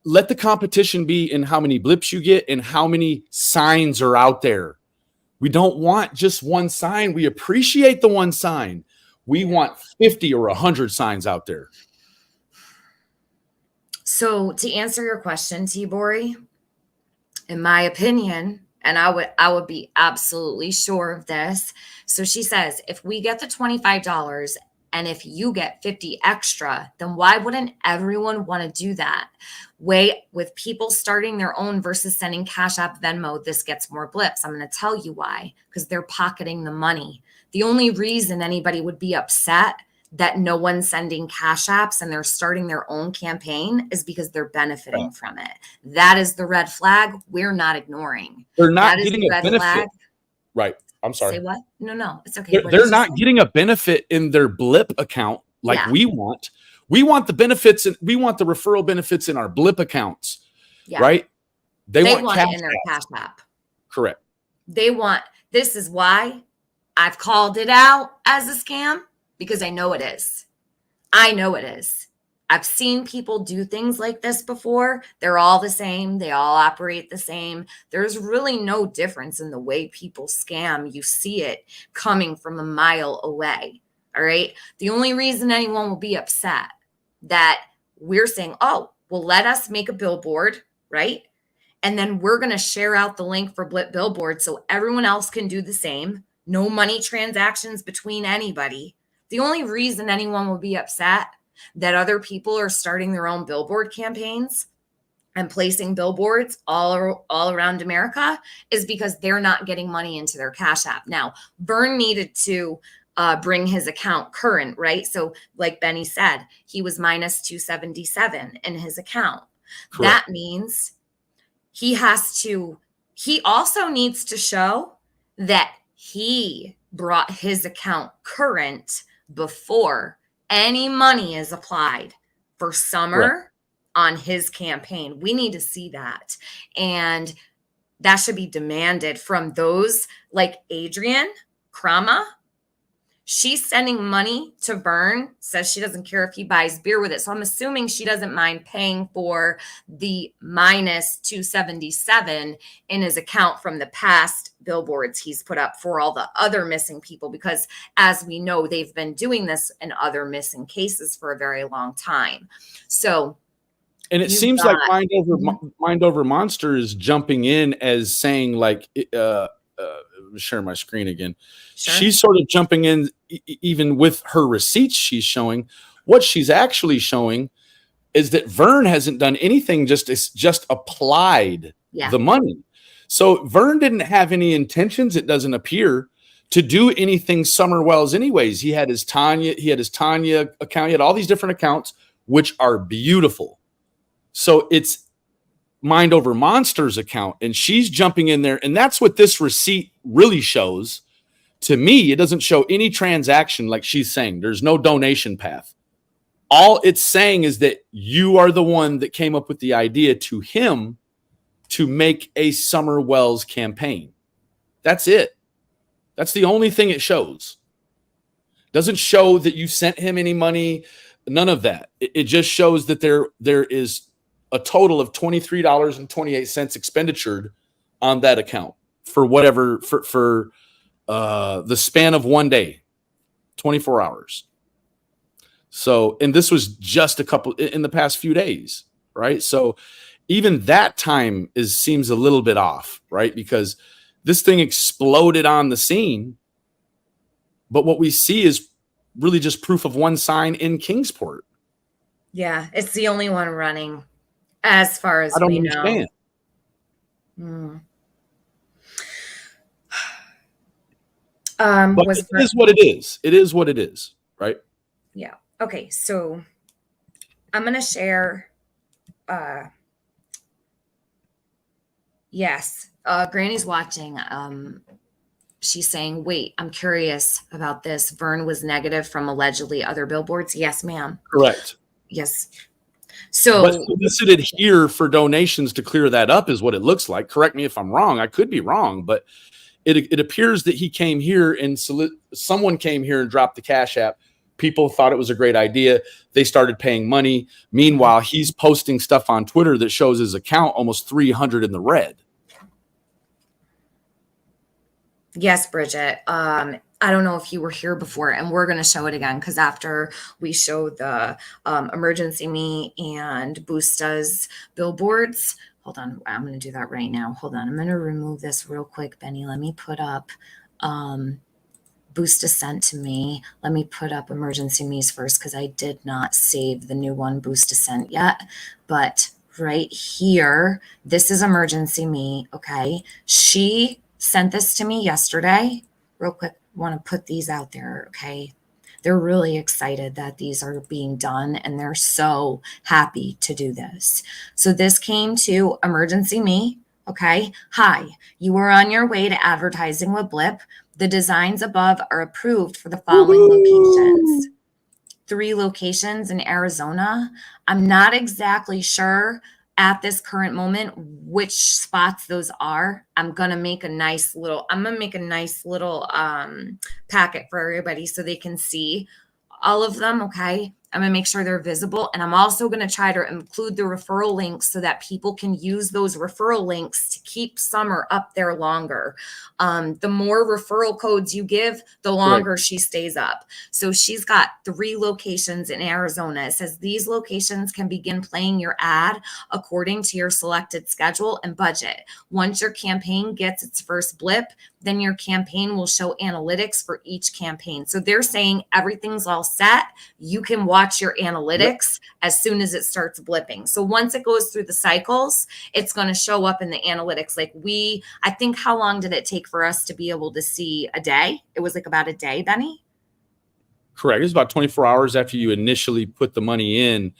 let the competition be in how many Blips you get and how many signs are out there. We don't want just one sign. We appreciate the one sign. We want 50 or 100 signs out there. So to answer your question, Tibori, in my opinion, and I would be absolutely sure of this. So she says, if we get the $25 and if you get 50 extra, then why wouldn't everyone want to do that? With people starting their own versus sending Cash App, Venmo, this gets more Blips. I'm going to tell you why, because they're pocketing the money. The only reason anybody would be upset that no one's sending cash apps and they're starting their own campaign is because they're benefiting from it. That is the red flag we're not ignoring. They're not that getting is the a red benefit. Flag. Right. I'm sorry. Say what? No, it's okay. They're not getting a benefit in their Blip account like we want. We want the benefits and we want the referral benefits in our Blip accounts. Yeah. Right? They want it in their cash app. Correct. This is why I've called it out as a scam, because I know it is. I've seen people do things like this before. They're all the same. They all operate the same. There's really no difference in the way people scam. You see it coming from a mile away. All right. The only reason anyone will be upset that we're saying, oh, well, let us make a billboard, right? And then we're going to share out the link for Billboards so everyone else can do the same. No money transactions between anybody. The only reason anyone will be upset that other people are starting their own billboard campaigns and placing billboards all around America is because they're not getting money into their Cash App. Now, Vern needed to bring his account current, right? So like Benny said, he was minus 277 in his account. Correct. That means he also needs to show that he brought his account current before any money is applied for summer on his campaign. We need to see that. And that should be demanded from those like Adrienne Krama. She's sending money to Vern, says she doesn't care if he buys beer with it. So I'm assuming she doesn't mind paying for the minus 277 in his account from the past billboards he's put up for all the other missing people, because as we know, they've been doing this in other missing cases for a very long time. So, and it seems like Mind Over Monster is jumping in as saying like, share my screen again. Sure. She's sort of jumping in even with her receipts she's showing. What she's actually showing is that Vern hasn't done anything, just applied the money. So Vern didn't have any intentions, it doesn't appear, to do anything Summer Wells anyways. He had his Tanya account, he had all these different accounts, which are beautiful. So it's Mind Over Monster's account, and she's jumping in there, and that's what this receipt really shows. To me, it doesn't show any transaction like she's saying. There's no donation path. All it's saying is that you are the one that came up with the idea to him to make a Summer Wells campaign. That's it. That's the only thing it shows. Doesn't show that you sent him any money, none of that. It just shows that there is a total of $23.28 expenditured on that account for whatever, for the span of one day, 24 hours. So, and this was just in the past few days, right? So even that time seems a little bit off, right? Because this thing exploded on the scene, but what we see is really just proof of one sign in Kingsport. Yeah, it's the only one running. As far as we know. But it is what it is. It is what it is, right? Yeah. Okay. So I'm going to share. Yes. Granny's watching. She's saying, wait, I'm curious about this. Vern was negative from allegedly other billboards. Yes, ma'am. Correct. Yes. So, but solicited here for donations to clear that up is what it looks like. Correct me if I'm wrong. I could be wrong, but it appears that he came here and someone came here and dropped the Cash App. People thought it was a great idea. They started paying money. Meanwhile, he's posting stuff on Twitter that shows his account almost 300 in the red. Yes, Bridget. I don't know if you were here before, and we're going to show it again because after we show the Emergency Me and Boosta's billboards, hold on, I'm going to do that right now. Hold on, I'm going to remove this real quick, Benny. Let me put up Boosta sent to me. Let me put up Emergency Me's first because I did not save the new one Boosta sent yet, but right here, this is Emergency Me, okay? She sent this to me yesterday. Real quick, want to put these out there, okay? they're really excited that these are being done, and they're so happy to do this. So this came to Emergency Me. Okay. Hi, you are on your way to advertising with Blip. The designs above are approved for the following locations. 3 locations in Arizona. I'm not exactly sure at this current moment which spots those are. I'm gonna make a nice little packet for everybody so they can see all of them. Okay. I'm going to make sure they're visible. And I'm also going to try to include the referral links so that people can use those referral links to keep summer up there longer. The more referral codes you give, the longer she stays up. So she's got 3 locations in Arizona. It says these locations can begin playing your ad according to your selected schedule and budget. Once your campaign gets its first blip, then your campaign will show analytics for each campaign. So they're saying everything's all set. You can watch your analytics as soon as it starts blipping. So once it goes through the cycles, it's going to show up in the analytics. I think, how long did it take for us to be able to see a day? It was like about a day, Benny? Correct. It's about 24 hours after you initially put the money in.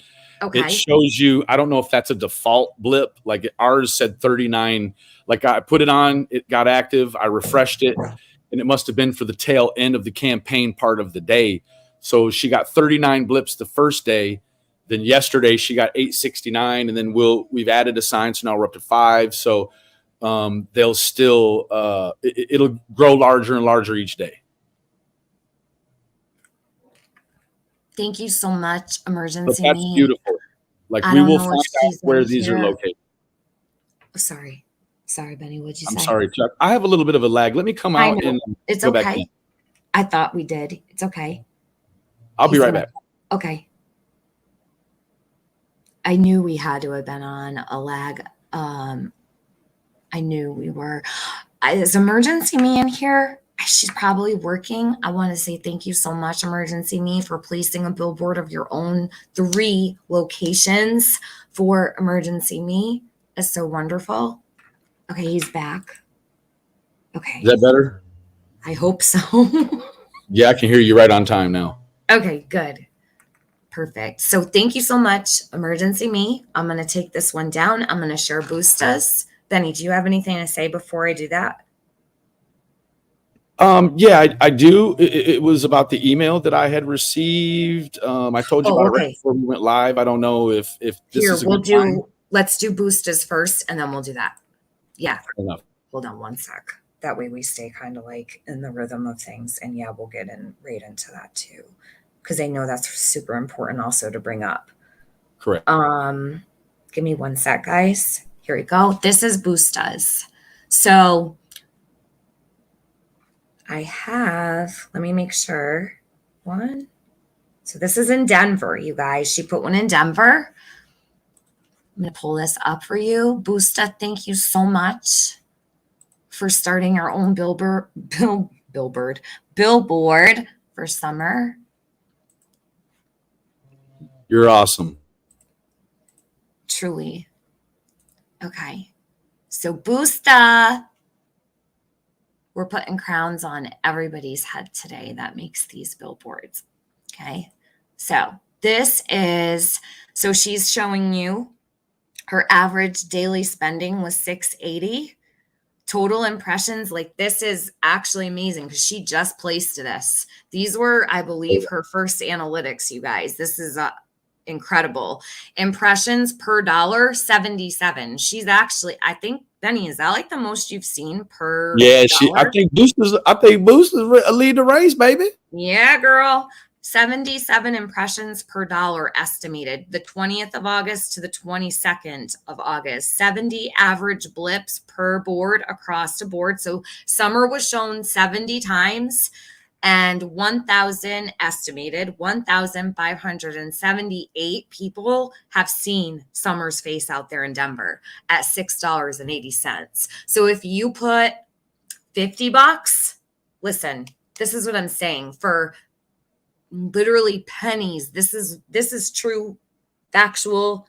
Okay. It shows you, I don't know if that's a default blip. Like ours said 39. Like I put it on, it got active. I refreshed it, and it must have been for the tail end of the campaign part of the day. So she got 39 blips the first day. Then yesterday she got 869, and then we've added a sign, so now we're up to 5. So they'll still it'll grow larger and larger each day. Thank you so much, Emergency Me. That's beautiful. Like we will find out where these are located. Oh, sorry, Benny. What'd you say? I'm sorry, Chuck. I have a little bit of a lag. Let me come out and it's go okay. Back in. I thought we did. It's okay. I'll be right back. Okay. I knew we had to have been on a lag. I knew we were. Is Emergency Me in here? She's probably working. I want to say thank you so much, Emergency Me, for placing a billboard of your own 3 locations for Emergency Me. It's so wonderful. Okay, he's back. Okay. Is that better? I hope so. Yeah, I can hear you right on time now. Okay, good. Perfect. So thank you so much, Emergency Me. I'm going to take this one down. I'm going to share Boostas. Benny, do you have anything to say before I do that? Yeah, I do. It was about the email that I had received. I told you about it right before we went live. I don't know if this is a good time. Let's do Boostas first, and then we'll do that. Yeah. Hold on one sec. That way we stay kind of like in the rhythm of things. And yeah, we'll get right into that too, because I know that's super important also to bring up. Correct. Give me one sec, guys. Here we go. This is Boostas. So I have, let me make sure. One. So this is in Denver, you guys. She put one in Denver. I'm going to pull this up for you. Boosta, thank you so much for starting your own billboard for summer. You're awesome. Truly. Okay. So Boosta. We're putting crowns on everybody's head today that makes these billboards. Okay. So she's showing you her average daily spending was 680. Total impressions, like this is actually amazing because she just placed this. These were, I believe, her first analytics, you guys. This is incredible. Impressions per dollar, 77. She's actually, I think, Benny, is that like the most you've seen per dollar? I think Boost is lead the race, baby. Yeah, girl. 77 impressions per dollar estimated, the 20th of August to the 22nd of August. 70 average blips per board across the board. So summer was shown 70 times, and 1,578 people have seen Summer's face out there in Denver at $6.80. So if you put $50, listen, this is what I'm saying, for literally pennies. This is true, factual,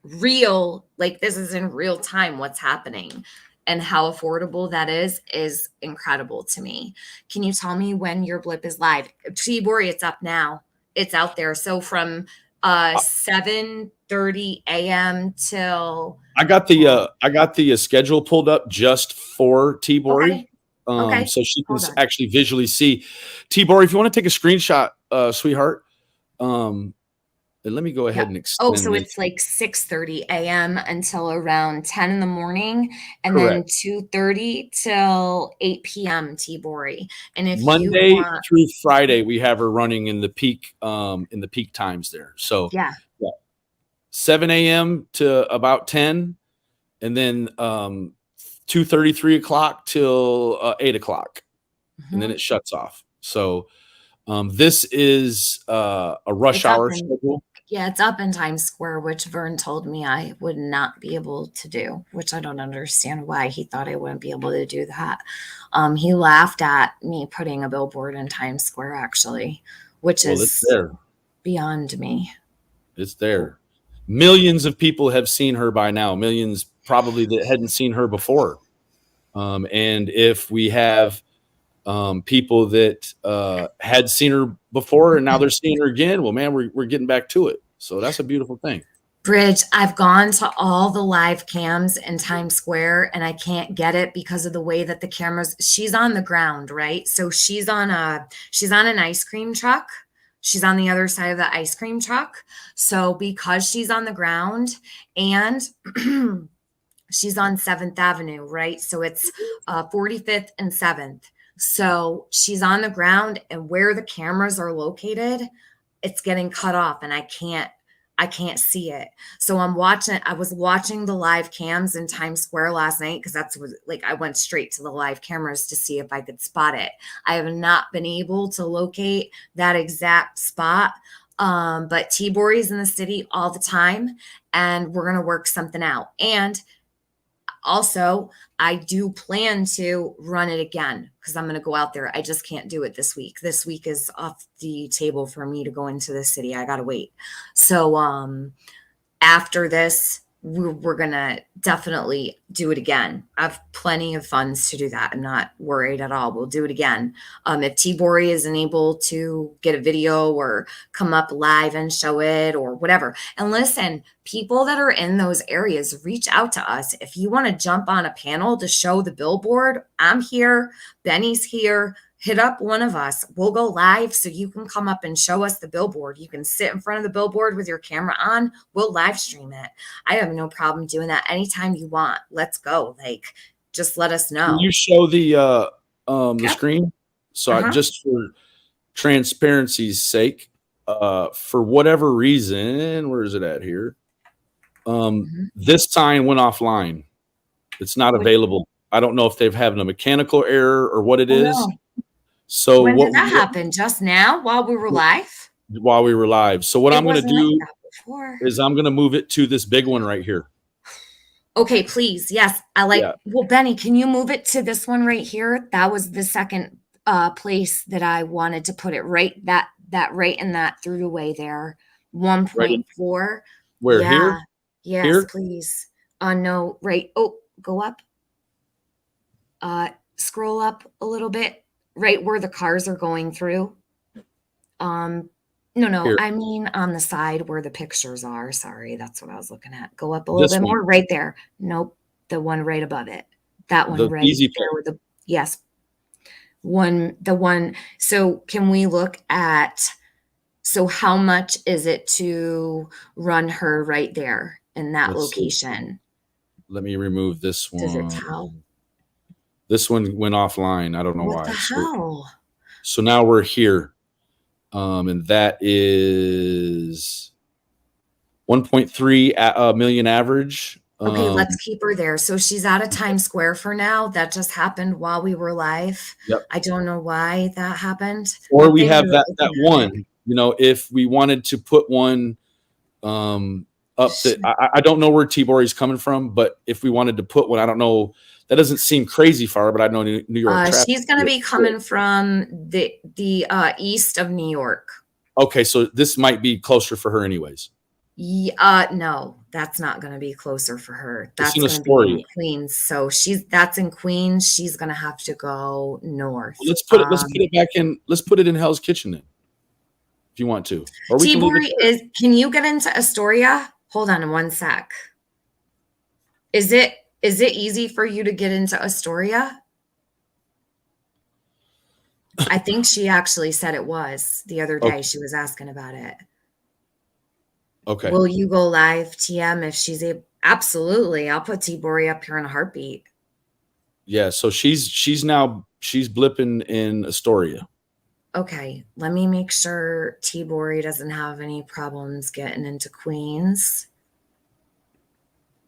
real, like this is in real time what's happening. and how affordable that is incredible to me. Can you tell me when your blip is live? Tibori, it's up now. It's out there. So from 7:30 a.m. till I got the schedule pulled up just for Tibori. Okay. So she can actually visually see. Tibori, if you want to take a screenshot, sweetheart, and let me go ahead and extend. Oh, so it's like 6:30 a.m. until around 10 in the morning, and Correct. then 2:30 till 8 p.m. Tibori. And if Monday you want, through Friday, we have her running in the peak times there. So yeah. 7 a.m. to about 10, and then 2:30, 3 o'clock till 8 o'clock, and then it shuts off. So this is a rush hour schedule. Yeah, it's up in Times Square, which Vern told me I would not be able to do, which I don't understand why he thought I wouldn't be able to do that. He laughed at me putting a billboard in Times Square, actually, which is beyond me. It's there. Millions of people have seen her by now. Millions probably that hadn't seen her before. And if we have people that had seen her before and now they're seeing her again, well, man, we're getting back to it. So that's a beautiful thing. Bridge, I've gone to all the live cams in Times Square and I can't get it because of the way that the cameras, she's on the ground, right? So she's on an ice cream truck. She's on the other side of the ice cream truck. So because she's on the ground and she's on 7th Avenue, right? So it's 45th and 7th. So she's on the ground and where the cameras are located, it's getting cut off and I can't see it. So I was watching the live cams in Times Square last night because that's what, like, I went straight to the live cameras to see if I could spot it. I have not been able to locate that exact spot. But Tibori is in the city all the time and we're going to work something out. And also, I do plan to run it again because I'm going to go out there. I just can't do it this week. This week is off the table for me to go into the city. I got to wait. So after this, we're going to definitely do it again. I have plenty of funds to do that. I'm not worried at all. We'll do it again. If Tibori isn't able to get a video or come up live and show it or whatever. And listen, people that are in those areas, reach out to us. If you want to jump on a panel to show the billboard, I'm here. Benny's here. Hit up one of us. We'll go live so you can come up and show us the billboard. You can sit in front of the billboard with your camera on. We'll live stream it. I have no problem doing that anytime you want. Let's go. Like, just let us know. Can you show the screen? So just for transparency's sake, for whatever reason, where is it at here? This sign went offline. It's not available. I don't know if they've had a mechanical error or what it is. No. So when did that happen? Just now while we were live? While we were live. So what I'm going to do is I'm going to move it to this big one right here. Okay, please. Yes. Well, Benny, can you move it to this one right here? That was the second place that I wanted to put it, right? That right in that throughway there. 1.4. Where, here? Yes, here? Please. No, right. Oh, go up. Scroll up a little bit. Right where the cars are going through. No, here. I mean on the side where the pictures are. Sorry, that's what I was looking at. Go up a little bit more. Right there. Nope, the one right above it. That one right there with the the one. So can we look at? So how much is it to run her right there in that location? Let me remove this one. Does it tell? This one went offline. I don't know why. What the hell? So now we're here. And that is 1.3 million average. Okay, let's keep her there. So she's out of Times Square for now. That just happened while we were live. Yep. I don't know why that happened. Or we have that one, you know, if we wanted to put one up that I don't know where Tibori's coming from, but if we wanted to put one, I don't know. That doesn't seem crazy far, but I know New York. She's going to be coming from the east of New York. Okay, so this might be closer for her anyways. No, that's not going to be closer for her. It's That's in going to be Astoria. in Queens. So that's in Queens. She's going to have to go Well, north. let's put it back in. Let's put it in Hell's Kitchen then, if you want to, or we can leave it Tibori there. can you get into Astoria? Hold on one sec. Is it easy for you to get into Astoria? I think she actually said it was the other day. Okay. She was asking about it. Okay. Will you go live, TM, if she's able? Absolutely. I'll put Tibori up here in a heartbeat. Yeah. So she's blipping in Astoria. Okay. Let me make sure Tibori doesn't have any problems getting into Queens.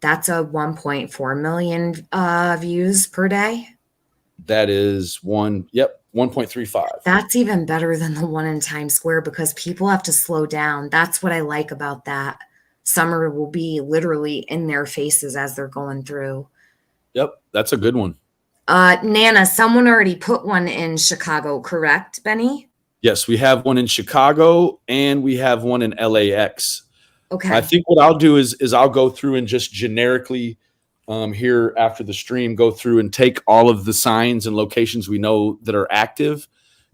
That's a 1.4 million views per day. That is 1.35. That's even better than the one in Times Square because people have to slow down. That's what I like about that. Summer will be literally in their faces as they're going through. Yep, that's a good one. Nana, someone already put one in Chicago, correct, Benny? Yes, we have one in Chicago and we have one in LAX. Okay. I think what I'll do is I'll go through and just generically here after the stream go through and take all of the signs and locations we know that are active,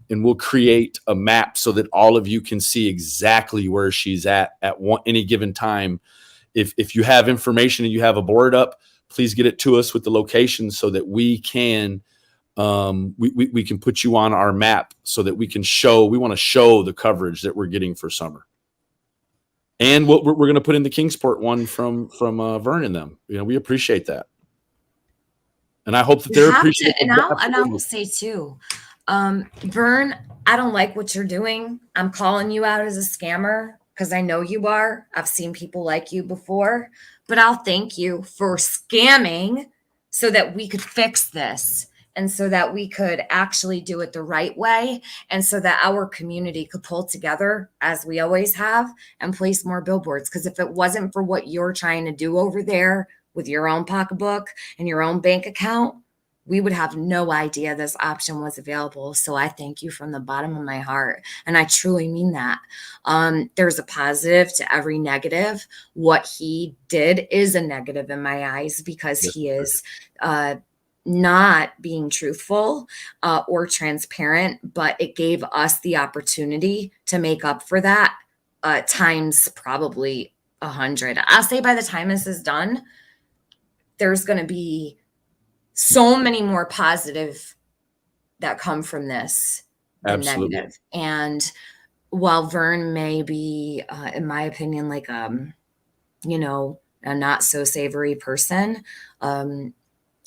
and we'll create a map so that all of you can see exactly where she's at any given time. If you have information and you have a board up, please get it to us with the location so that we can we can put you on our map so that we want to show the coverage that we're getting for summer. And what we're going to put in the Kingsport one from Vern and them. We appreciate that, and I hope that they're appreciative. And I will say too, Vern, I don't like what you're doing. I'm calling you out as a scammer because I know you are. I've seen people like you before, but I'll thank you for scamming so that we could fix this. And so that we could actually do it the right way. And so that our community could pull together as we always have and place more billboards. Because if it wasn't for what you're trying to do over there with your own pocketbook and your own bank account, we would have no idea this option was available. So I thank you from the bottom of my heart. And I truly mean that. There's a positive to every negative. What he did is a negative in my eyes because he is not being truthful or transparent, but it gave us the opportunity to make up for that times probably 100. I'll say by the time this is done, there's going to be so many more positive that come from this than negative. And while Vern may be, in my opinion, like, a not so savory person,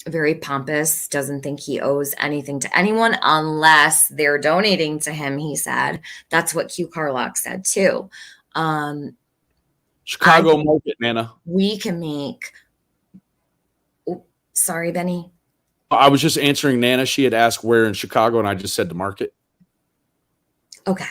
very pompous, doesn't think he owes anything to anyone unless they're donating to him, he said. That's what Q Carlock said too. Chicago market, Nana. We can make... sorry, Benny. I was just answering Nana. She had asked where in Chicago, and I just said the market. Okay.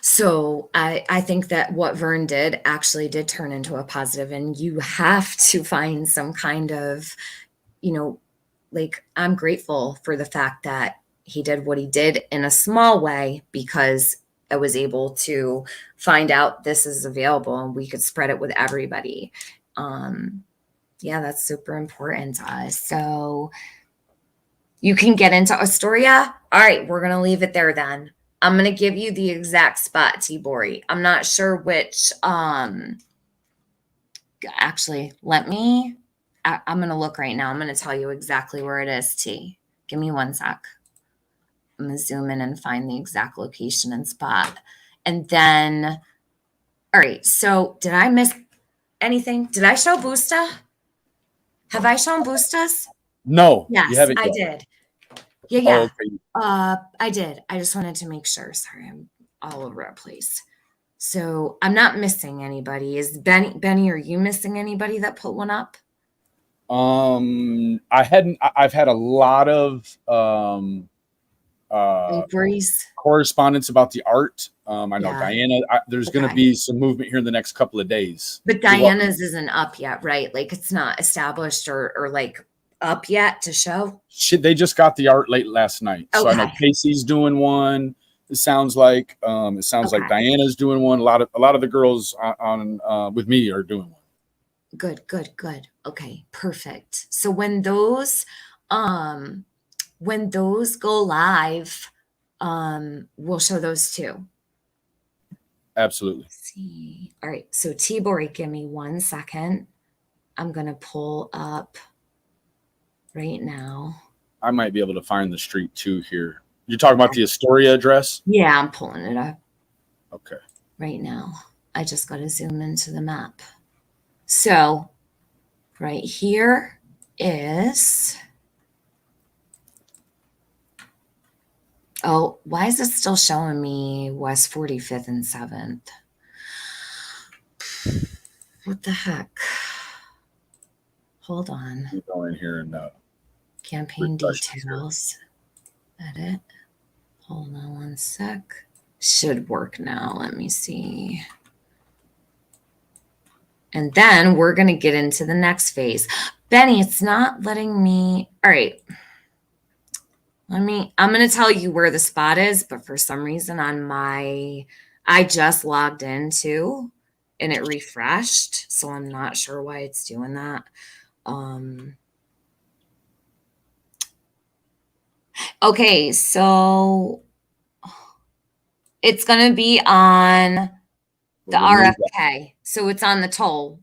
So I think that what Vern did actually did turn into a positive, and you have to find some kind of, like, I'm grateful for the fact that he did what he did in a small way because I was able to find out this is available and we could spread it with everybody. Yeah, that's super important to us. So you can get into Astoria. All right, we're going to leave it there then. I'm going to give you the exact spot, Tibori. I'm not sure which, actually, I'm going to look right now. I'm going to tell you exactly where it is, T. Give me one sec. I'm going to zoom in and find the exact location and spot. And then, all right, so did I miss anything? Did I show Boosta? Have I shown Boostas? No. Yes, I did. Yeah. Oh, okay. I did. I just wanted to make sure. Sorry, I'm all over the place. So I'm not missing anybody. Is Benny, are you missing anybody that put one up? I've had a lot of inquiries, correspondence about the art. I know Diana, there's going to be some movement here in the next couple of days. But Diana's isn't up yet, right? Like, it's not established or like up yet to show. They just got the art late last night. Okay. So I know Casey's doing one. It sounds like Diana's doing one. A lot of the girls on with me are doing one. Good. Okay, perfect. So when those go live, we'll show those too. Absolutely. Let's see. All right. So T-Bori, give me 1 second. I'm gonna pull up right now. I might be able to find the street too here. You're talking about the Astoria address? Yeah, I'm pulling it up. Okay. Right now. I just got to zoom into the map. So right here is, oh, why is it still showing me West 45th and 7th? What the heck? Hold on. Go in here and campaign details. Edit. Hold on 1 sec. Should work now. Let me see. And then we're going to get into the next phase. Benny, it's not letting me. All right. I'm going to tell you where the spot is, but for some reason I just logged in too and it refreshed. So I'm not sure why it's doing that. Okay. So it's going to be on the RFK. So it's on the toll.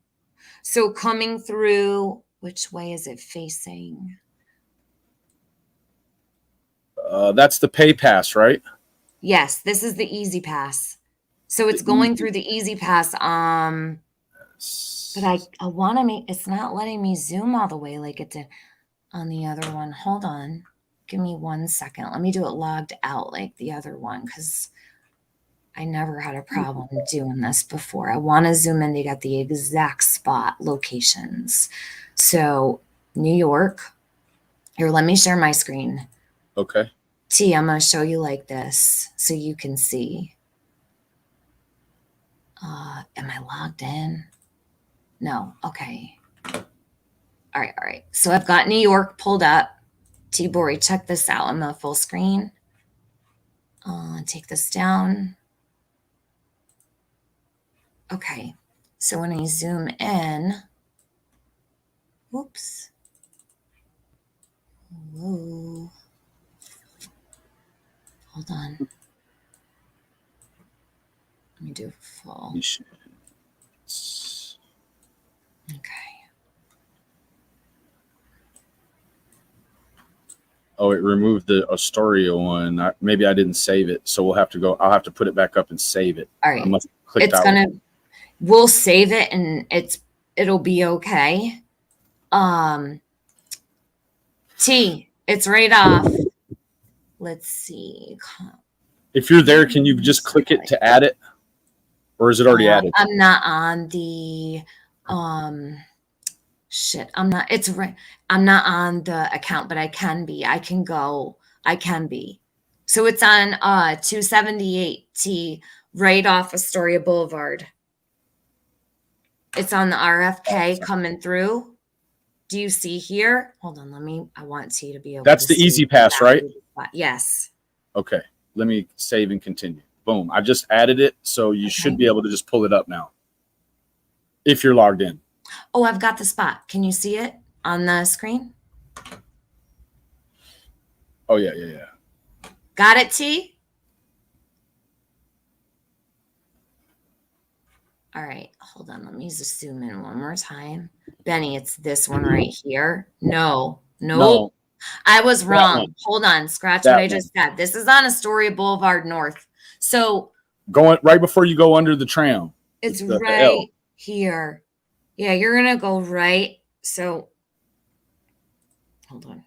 So coming through, which way is it facing? That's the pay pass, right? Yes, this is the easy pass. So it's going through the easy pass. But I want to make, it's not letting me zoom all the way like it did on the other one. Hold on. Give me 1 second. Let me do it logged out like the other one because I never had a problem doing this before. I want to zoom in to get the exact spot locations. So New York. Here, let me share my screen. Okay. T, I'm going to show you like this so you can see. Am I logged in? No. Okay. All right. So I've got New York pulled up. T-Bori, check this out. I'm on full screen. Take this down. Okay. So when I zoom in, whoops. Whoa. Hold on. Let me do full. Okay. Oh, it removed the Astoria one. Maybe I didn't save it, so we'll have to go. I'll have to put it back up and save it. All right. We'll save it and it'll be okay. T, it's right off. Let's see. If you're there, can you just click it to add it? Or is it already added? I'm not on the shit. I'm not on the account, but I can be. I can be. So it's on 278 T right off Astoria Boulevard. It's on the RFK coming through. Do you see here? Hold on, I want T to be able That's the easy pass, right? Yes. Okay. Let me save and continue. Boom. I just added it, so you should be able to just pull it up now. If you're logged in. Oh, I've got the spot. Can you see it on the screen? Oh, yeah. Got it, T? All right. Hold on. Let me just zoom in one more time. Benny, it's this one right here. No. I was wrong. Hold on. Scratch what I just said. This is on Astoria Boulevard North. So going right before you go under the tram. It's right here. Yeah, you're going to go right. So hold on.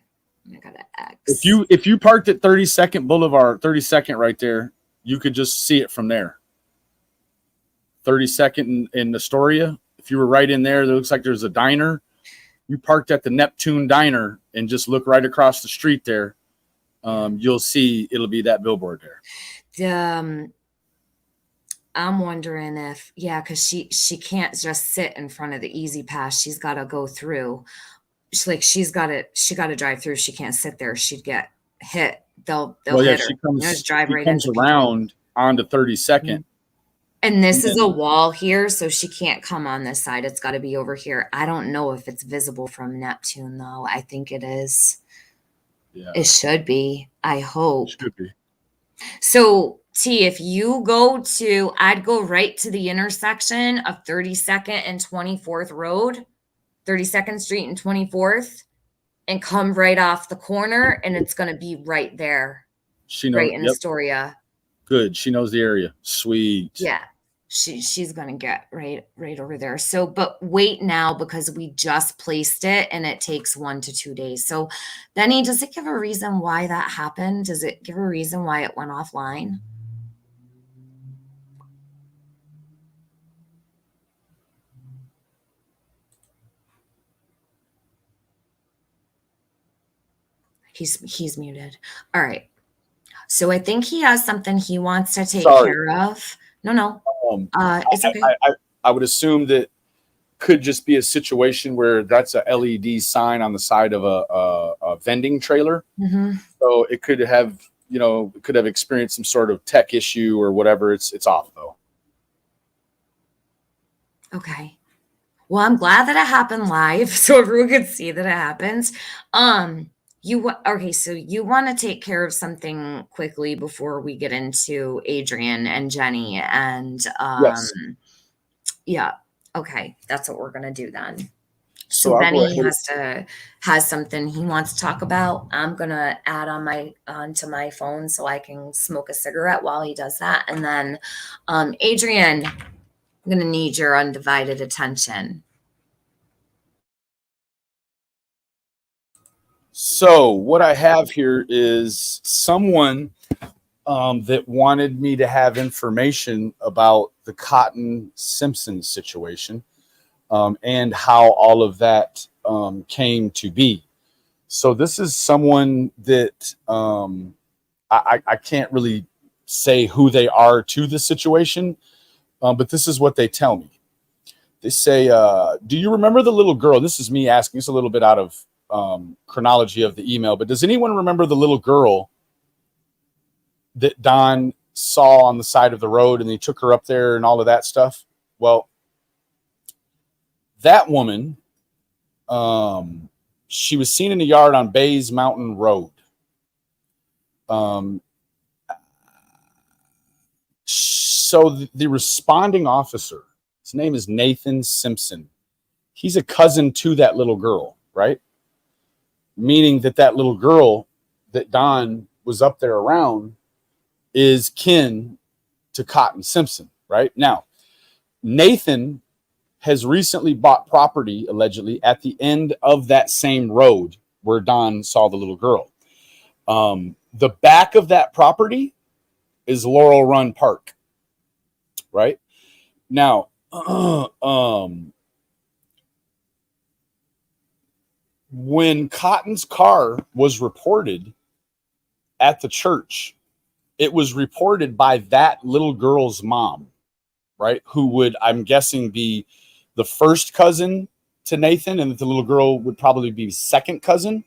I got an X. If you parked at 32nd Boulevard, 32nd right there, you could just see it from there. 32nd in Astoria. If you were right in there, it looks like there's a diner. You parked at the Neptune Diner and just look right across the street there. You'll see it'll be that billboard there. I'm wondering if, because she can't just sit in front of the easy pass. She's got to go through. She got to drive through. She can't sit there. She'd get hit they'll Well, yeah, hit her. Just drive right comes into people. around onto 32nd. And this is a wall here, so she can't come on this side. It's got to be over here. I don't know if it's visible from Neptune, though. I think it is. Yeah. It should be. I hope. It should be. So, T, if you go to, I'd go right to the intersection of 32nd and 24th Road, 32nd Street and 24th, and come right off the corner, and it's going to be right there. She knows. Right in Astoria. Good. She knows the area. Sweet. Yeah. She's going to get right over there. So, but wait now because we just placed it and it takes 1 to 2 days. So, Benny, does it give a reason why that happened? Does it give a reason why it went offline? He's muted. All right. So I think he has something he wants to take care of. No. It's okay. I would assume that could just be a situation where that's a LED sign on the side of a vending trailer. Mm-hmm. So it could have, it could have experienced some sort of tech issue or whatever. It's off though. Okay. Well, I'm glad that it happened live so everyone could see that it happens. Okay, so you want to take care of something quickly before we get into Adrian and Jenny and yes. Yeah. Okay, that's what we're gonna do then. So Benny has something he wants to talk about. I'm gonna add onto my phone so I can smoke a cigarette while he does that. And then Adrian, I'm gonna need your undivided attention. So what I have here is someone that wanted me to have information about the Cotton Simpson situation and how all of that came to be. So this is someone that I can't really say who they are to the situation, but this is what they tell me. They say, do you remember the little girl? This is me asking. It's a little bit out of chronology of the email, but does anyone remember the little girl that Don saw on the side of the road and he took her up there and all of that stuff? Well, that woman, she was seen in the yard on Bays Mountain Road. So the responding officer, his name is Nathan Simpson. He's a cousin to that little girl, right? Meaning that little girl that Don was up there around is kin to Cotton Simpson, right? Now, Nathan has recently bought property, allegedly, at the end of that same road where Don saw the little girl. The back of that property is Laurel Run Park, right? Now, when Cotton's car was reported at the church, it was reported by that little girl's mom, right? Who would, I'm guessing, be the first cousin to Nathan, and that the little girl would probably be second cousin,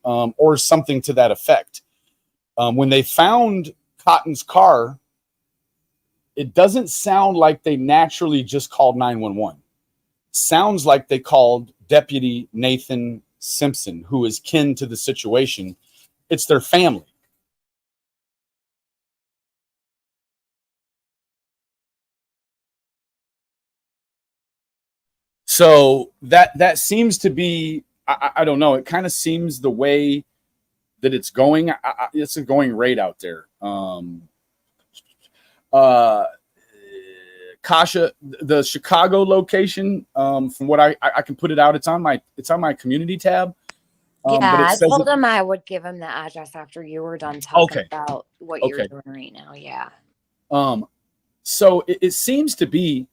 or something to that effect. When they found Cotton's car, it doesn't sound like they naturally just called 911. Sounds like they called Deputy Nathan Simpson, who is kin to the situation. It's their family. So that seems to be, I don't know, it kind of seems the way that it's going. It's a going rate out there. Kasha, the Chicago location, from what I can put it out, it's on my community tab. I told him I would give him the address after you were done talking about what you're doing right now. Yeah. So it seems to be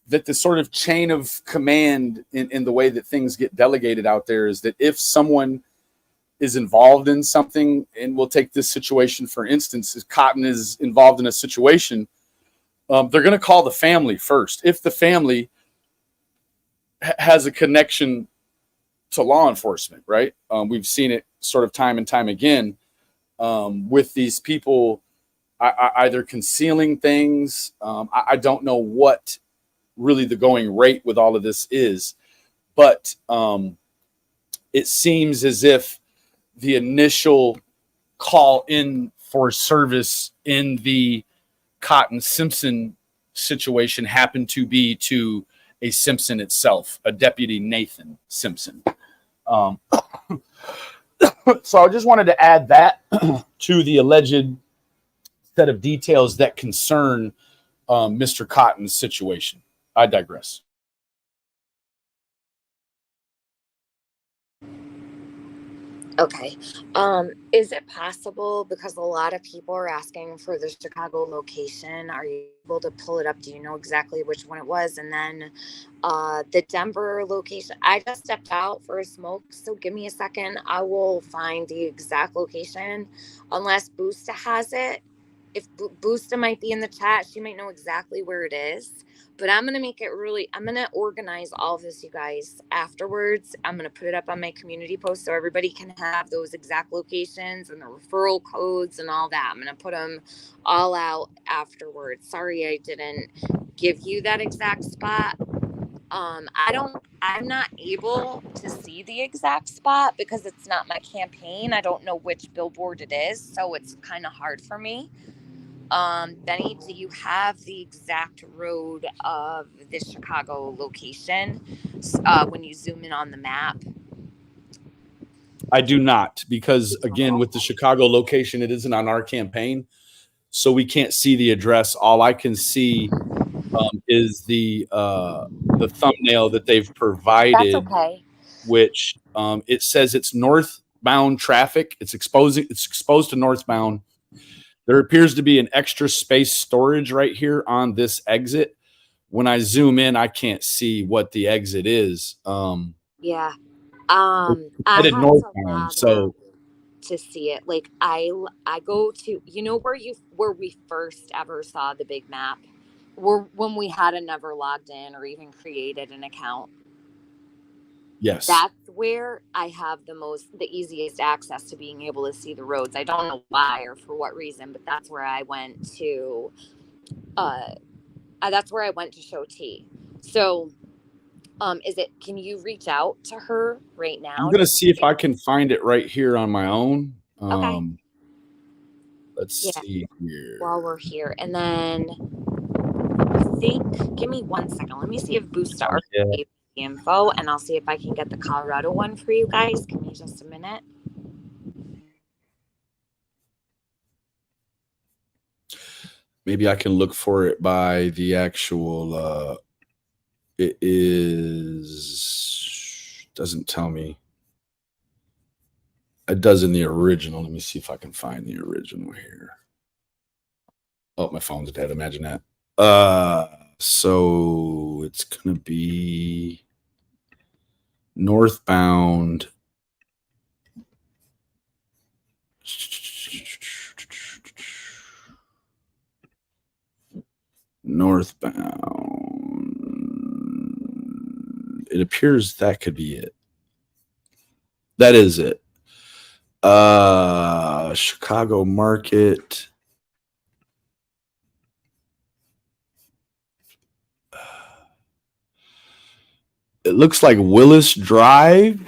that the sort of chain of command in the way that things get delegated out there is that if someone is involved in something, and we'll take this situation for instance, if Cotton is involved in a situation, they're going to call the family first. If the family has a connection to law enforcement, right? We've seen it sort of time and time again. with these people either concealing things. I don't know what really the going rate with all of this is, but it seems as if the initial call in for service in the Cotton Simpson situation happened to be to a Simpson itself, a Deputy Nathan Simpson. So I just wanted to add that to the alleged set of details that concern Mr. Cotton's situation. I digress. Okay. Is it possible, because a lot of people are asking for the Chicago location, are you able to pull it up? Do you know exactly which one it was? And then the Denver location, I just stepped out for a smoke, so give me a second. I will find the exact location, unless Boosta has it. If Boosta might be in the chat, she might know exactly where it is. But I'm gonna make it really. I'm gonna organize all of this, you guys. Afterwards, I'm gonna put it up on my community post so everybody can have those exact locations and the referral codes and all that. I'm gonna put them all out afterwards. Sorry, I didn't give you that exact spot. I'm not able to see the exact spot because it's not my campaign. I don't know which billboard it is, so it's kind of hard for me. Benny, do you have the exact road of the Chicago location when you zoom in on the map? I do not, because again, with the Chicago location, it isn't on our campaign, so we can't see the address. All I can see is the thumbnail that they've provided. That's okay. Which it says it's northbound traffic. It's exposed to northbound. There appears to be an extra space storage right here on this exit. When I zoom in, I can't see what the exit is. Yeah. I had northbound, so to see it, like I go to, where we first ever saw the big map, when we hadn't never logged in or even created an account. Yes. That's where I have the easiest access to being able to see the roads. I don't know why or for what reason, but that's where I went to show T. So can you reach out to her right now? I'm gonna see if I can find it right here on my own. Okay. Let's see here. While we're here. And then give me 1 second. Let me see if Boosta gave the info, and I'll see if I can get the Colorado one for you guys. Give me just a minute. Maybe I can look for it by the actual it doesn't tell me. It does in the original. Let me see if I can find the original here. Oh, my phone's dead. Imagine that. So it's gonna be northbound. Northbound. It appears that could be it. That is it. Chicago Market. It looks like Willis Drive,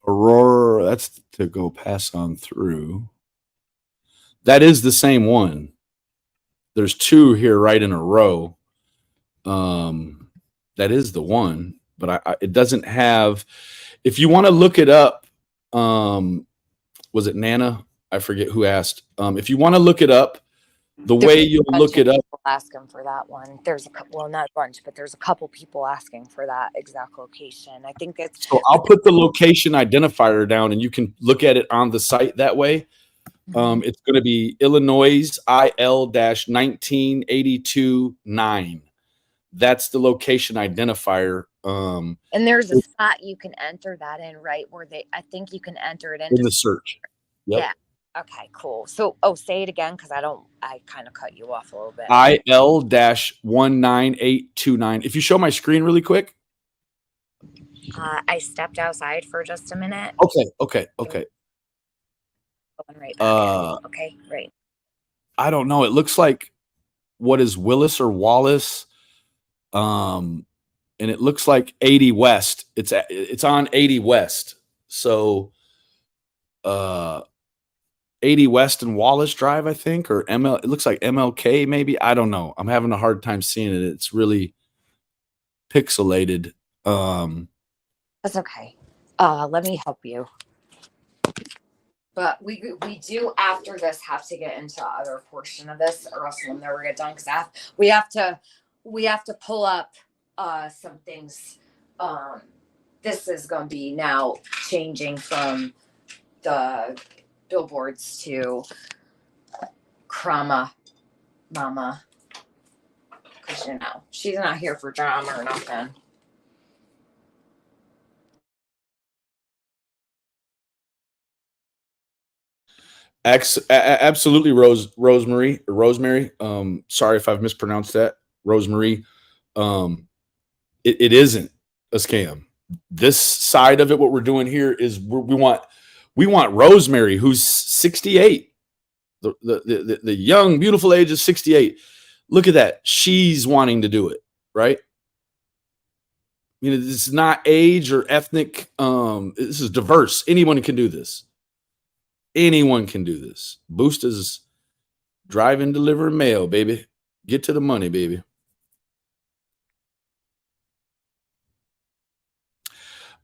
Aurora. That's to go pass on through. That is the same one. There's two here right in a row. That is the one, but it doesn't have. If you want to look it up, was it Nana? I forget who asked. If you want to look it up, way you'll look it up. Asking for that one. There's a couple, well, not a bunch, but there's a couple people asking for that exact location. I think it's. So I'll put the location identifier down, and you can look at it on the site that way. It's going to be Illinois IL-19829. That's the location identifier. And there's a spot you can enter that in, right? I think you can enter it in the search. Yep. Yeah. Okay, cool. So, say it again, because I kind of cut you off a little bit. IL-19829. If you show my screen really quick. I stepped outside for just a minute. Okay. Right back. Okay, right. I don't know. It looks like what is Willis or Wallace? And it looks like 80 West. It's on 80 West. So 80 West and Wallace Drive, I think, or it looks like MLK maybe. I don't know. I'm having a hard time seeing it. It's really pixelated. That's okay. Let me help you. But we do after this have to get into other portion of this, or else we'll never get done. Because we have to pull up some things. This is going to be now changing from the Billboards to Krama Mama, because she's not here for drama or nothing. Absolutely, Rosemary. Sorry if I've mispronounced that, Rosemary. It isn't a scam. This side of it, what we're doing here is we want Rosemary, who's 68, the young, beautiful age of 68. Look at that. She's wanting to do it, right? You know, this is not age or ethnic. This is diverse. Anyone can do this. Anyone can do this. Boost is drive and deliver mail, baby. Get to the money, baby.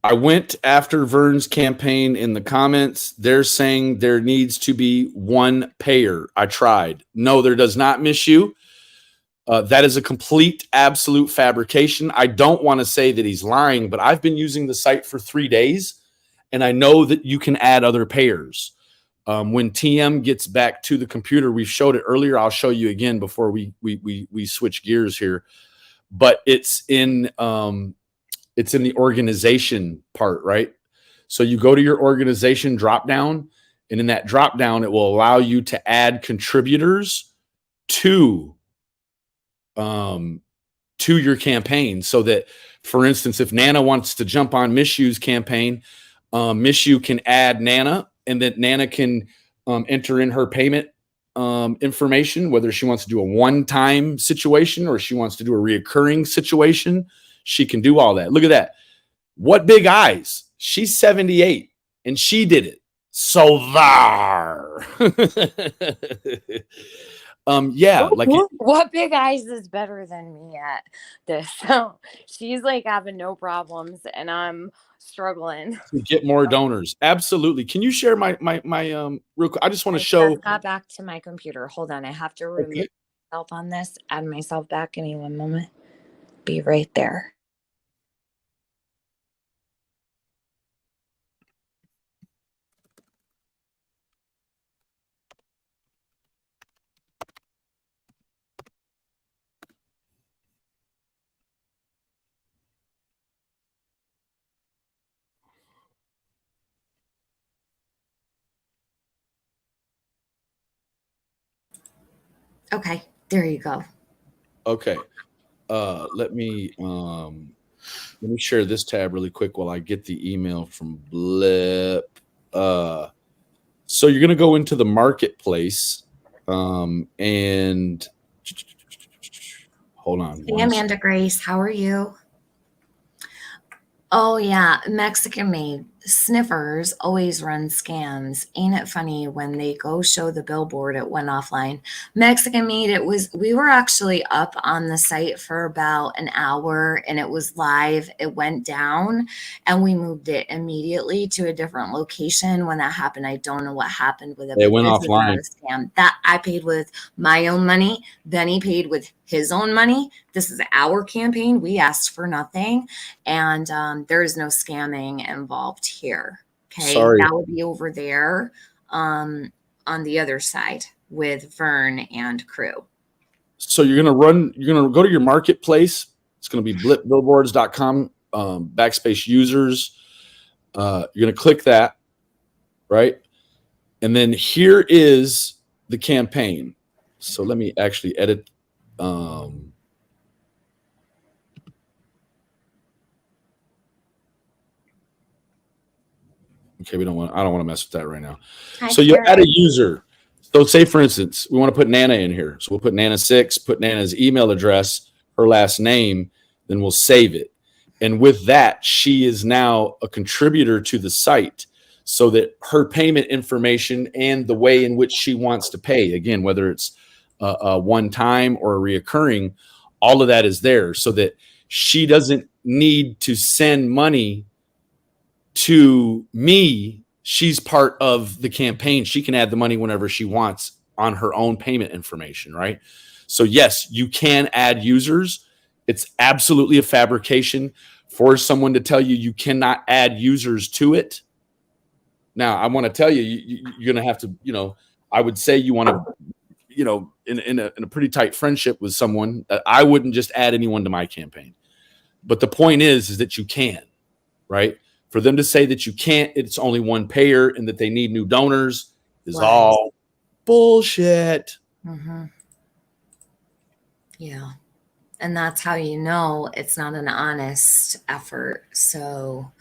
I went after Vern's campaign in the comments. They're saying there needs to be one payer. I tried. No, there does not, miss you. That is a complete, absolute fabrication. I don't want to say that he's lying, but I've been using the site for 3 days, and I know that you can add other payers. When TM gets back to the computer, we showed it earlier. I'll show you again before we switch gears here. But it's in the organization part, right? So you go to your organization drop down, and in that drop down, it will allow you to add contributors to your campaign. So that, for instance, if Nana wants to jump on Miss You's campaign, Miss You can add Nana, and then Nana can enter in her payment information, whether she wants to do a one-time situation or she wants to do a reoccurring situation. She can do all that. Look at that. What big eyes. She's 78 and she did it. So there. Yeah, like what big eyes is better than me at this? So she's like having no problems and I'm struggling to get more donors. Absolutely. Can you share my real quick? I just want to show. Got back to my computer. Hold on. I have to remove myself on this. Add myself back. Give me one moment. Be right there. Okay, there you go. Okay. Let me share this tab really quick while I get the email from Blip. So you're gonna go into the marketplace, and hold on. Hey, Amanda Grace, how are you? Oh yeah, Mexican made sniffers always run scams. Ain't it funny when they go show the billboard it went offline? Mexican made we were actually up on the site for about an hour and it was live. It went down and we moved it immediately to a different location when that happened. I don't know what happened with it. It went offline. Scam. That I paid with my own money. Then he paid with his own money. This is our campaign. We asked for nothing. And there is no scamming involved here. Okay. Sorry. That would be over there on the other side with Vern and crew. So you're going to go to your marketplace. It's going to be blipbillboards.com / users. You're going to click that, right? And then here is the campaign. So let me actually edit. Okay, I don't want to mess with that right now. Hi, so you add a user. So say, for instance, we want to put Nana in here. So we'll put Nana6, put Nana's email address, her last name, then we'll save it. And with that, she is now a contributor to the site so that her payment information and the way in which she wants to pay, again, whether it's a one time or a reoccurring, all of that is there so that she doesn't need to send money to me. She's part of the campaign. She can add the money whenever she wants on her own payment information, right? So yes, you can add users. It's absolutely a fabrication for someone to tell you you cannot add users to it. Now, I want to tell you, you're going to have to, I would say you want to, in a pretty tight friendship with someone, that I wouldn't just add anyone to my campaign. But the point is that you can, right? For them to say that you can't, it's only one payer and that they need new donors is all bullshit. Mm-hmm. Yeah. And that's how you know it's not an honest effort. So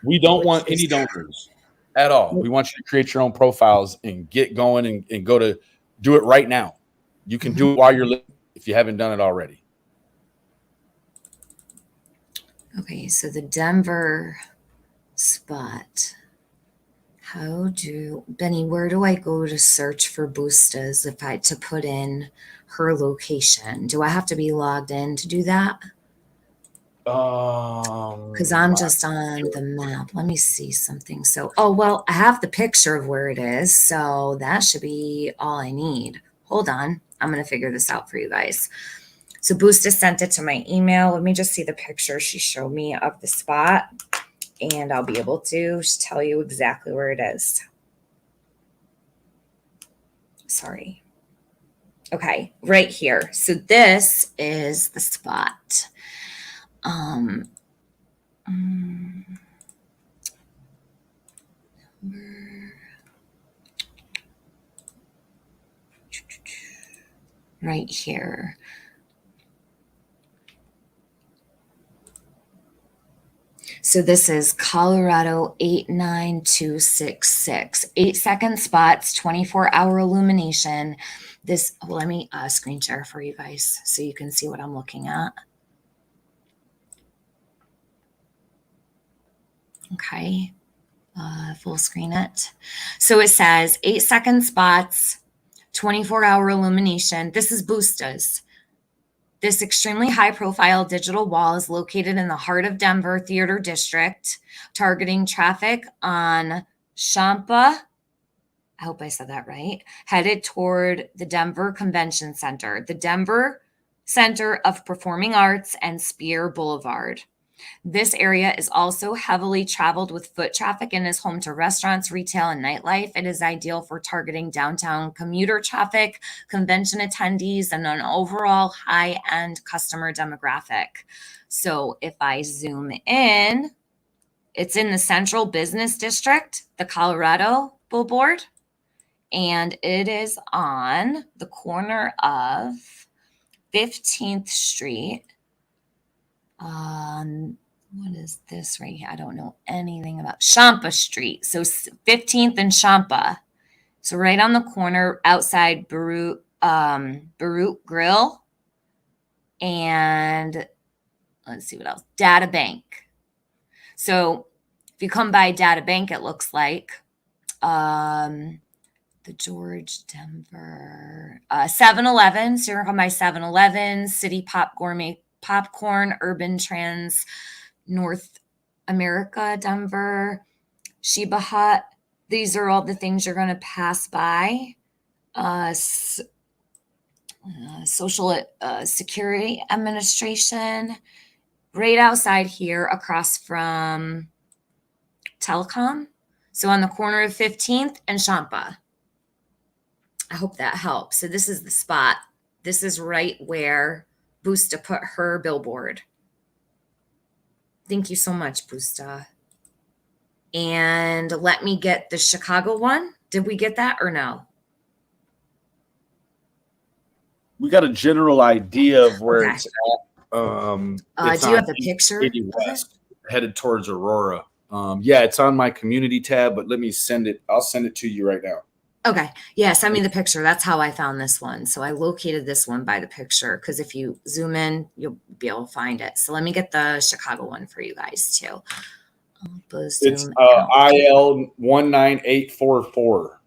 we don't want any donors at all. We want you to create your own profiles and get going and go to do it right now. You can do it while you're living if you haven't done it already. Okay, so the Denver spot. Benny, where do I go to search for boostas if I to put in her location? Do I have to be logged in to do that? Because I'm just on the map. Let me see something. So, well, I have the picture of where it is, so that should be all I need. Hold on. I'm going to figure this out for you guys. So Boosta sent it to my email. Let me just see the picture she showed me of the spot, and I'll be able to tell you exactly where it is. Sorry. Okay, right here. So this is the spot. Right here. So this is Colorado 89266. 8-second spots, 24-hour illumination. Let me screen share for you guys so you can see what I'm looking at. Okay, full screen it. So it says 8-second spots, 24-hour illumination. This is Boostas. This extremely high-profile digital wall is located in the heart of Denver Theater District, targeting traffic on Champa, I hope I said that right, headed toward the Denver Convention Center, the Denver Center of Performing Arts, and Spear Boulevard. This area is also heavily traveled with foot traffic and is home to restaurants, retail, and nightlife. It is ideal for targeting downtown commuter traffic, convention attendees, and an overall high-end customer demographic. So if I zoom in, it's in the Central Business District, the Colorado Billboard, and it is on the corner of 15th Street. What is this right here? I don't know anything about Champa Street. So 15th and Champa. So right on the corner outside Barut Grill. And let's see what else. Data Bank. So if you come by Data Bank, it looks like the George Denver 7-Eleven. So you're going to come by 7-Eleven, City Pop Gourmet Popcorn, Urban Trans, North America, Denver, Sheba Hut. These are all the things you're going to pass by. Social Security Administration, right outside here across from Telecom. So on the corner of 15th and Champa. I hope that helps. So this is the spot. This is right where Boosta put her billboard. Thank you so much, Boosta. And let me get the Chicago one. Did we get that or no? We got a general idea of where it's at. Do you have the picture? West, headed towards Aurora. Yeah, it's on my community tab, but let me send it. I'll send it to you right now. Okay. Yeah, send me the picture. That's how I found this one. So I located this one by the picture because if you zoom in, you'll be able to find it. So let me get the Chicago one for you guys too. It's Zoom IL 19844.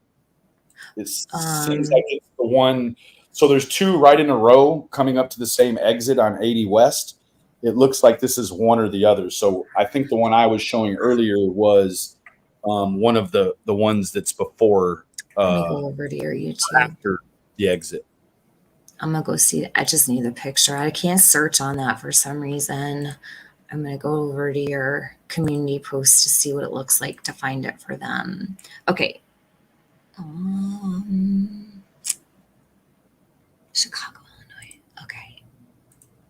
It seems like it's the one. So there's two right in a row coming up to the same exit on 80 West. It looks like this is one or the other. So I think the one I was showing earlier was one of the ones that's before. Let me go over to your YouTube. After the exit. I'm going to go see. I just need the picture. I can't search on that for some reason. I'm going to go over to your community post to see what it looks like to find it for them. Okay. Chicago, Illinois. Okay.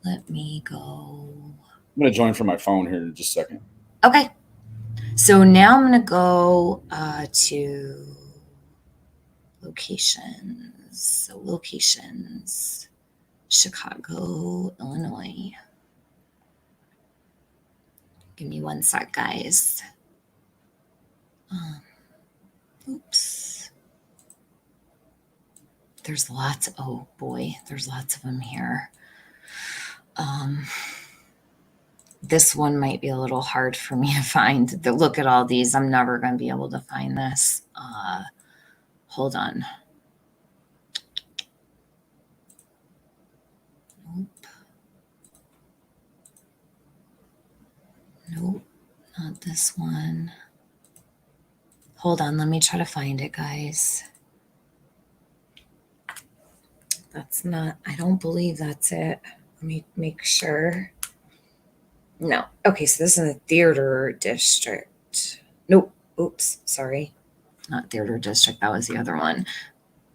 Let me go. I'm going to join from my phone here in just a second. Okay. So now I'm going to go to locations. So locations, Chicago, Illinois. Give me one sec, guys. Oops. There's lots. Oh boy, there's lots of them here. This one might be a little hard for me to find. Look at all these. I'm never going to be able to find this. Hold on. Nope, not this one. Hold on, let me try to find it, guys. That's not, I don't believe that's it. Let me make sure. No. Okay, so this is a theater district. Nope. Oops, sorry. Not theater district, that was the other one.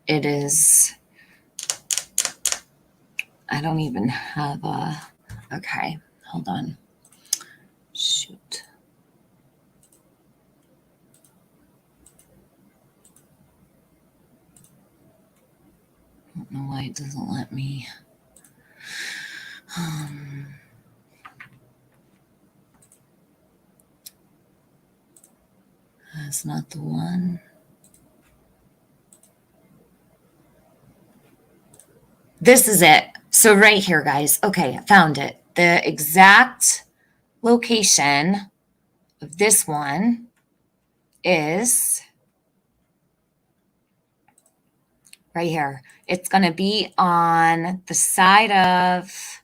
It is, I don't even have a, okay, hold on. Shoot. I don't know why it doesn't let me. That's not the one. This is it. So right here, guys. Okay, I found it. The exact location of this one is right here. It's going to be on the side of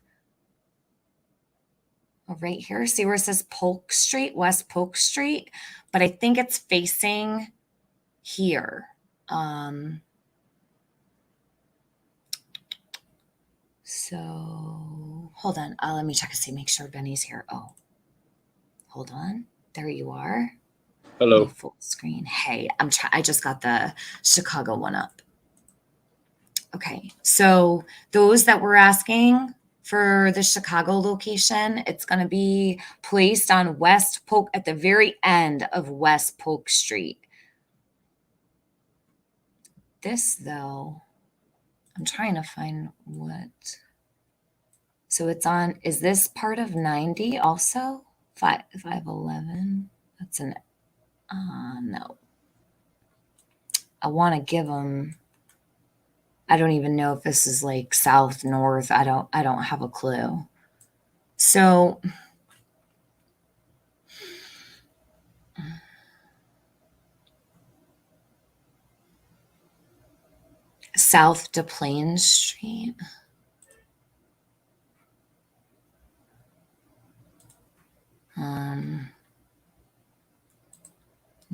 right here. See where it says Polk Street, West Polk Street? But I think it's facing here. So hold on. Let me check to see, make sure Benny's here. Oh, hold on. There you are. Hello. Full screen. Hey, I just got the Chicago one up. Okay, so those that were asking for the Chicago location, it's going to be placed on West Polk at the very end of West Polk Street. This though, I'm trying to find what. So it's on, is this part of 90 also? 511? That's an, no. I want to give them, I don't even know if this is like south, north. I don't have a clue. So South Des Plaines Street.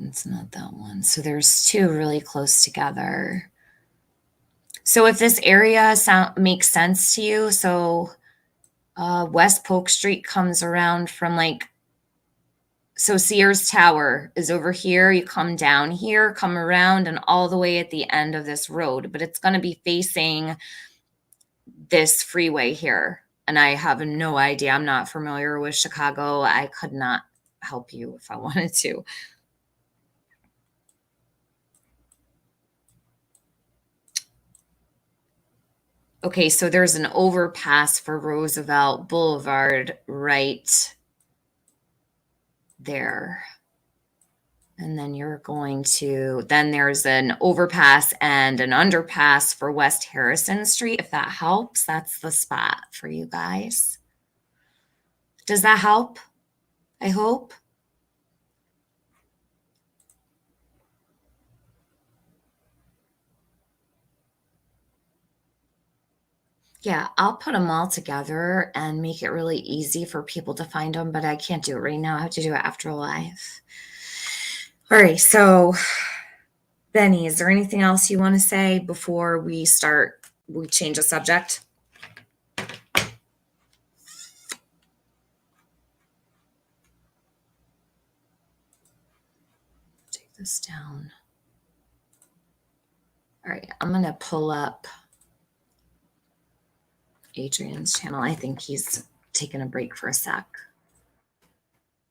It's not that one. So there's two really close together. So if this area makes sense to you, so West Polk Street comes around from like, so Sears Tower is over here. You come down here, come around, and all the way at the end of this road. But it's going to be facing this freeway here. And I have no idea. I'm not familiar with Chicago. I could not help you if I wanted to. Okay, so there's an overpass for Roosevelt Boulevard right there. And then then there's an overpass and an underpass for West Harrison Street. If that helps, that's the spot for you guys. Does that help? I hope. Yeah, I'll put them all together and make it really easy for people to find them, but I can't do it right now. I have to do it after live. All right, so Benny, is there anything else you want to say before we change the subject? Take this down. All right, I'm going to pull up Adrian's channel. I think he's taking a break for a sec.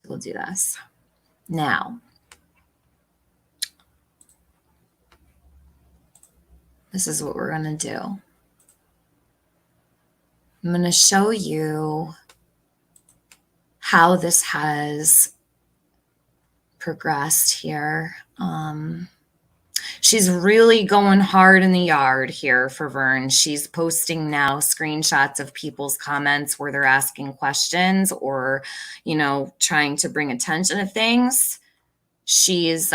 We'll do this. Now, this is what we're going to do. I'm going to show you how this has progressed here. She's really going hard in the yard here for Vern. She's posting now screenshots of people's comments where they're asking questions or, trying to bring attention to things. She's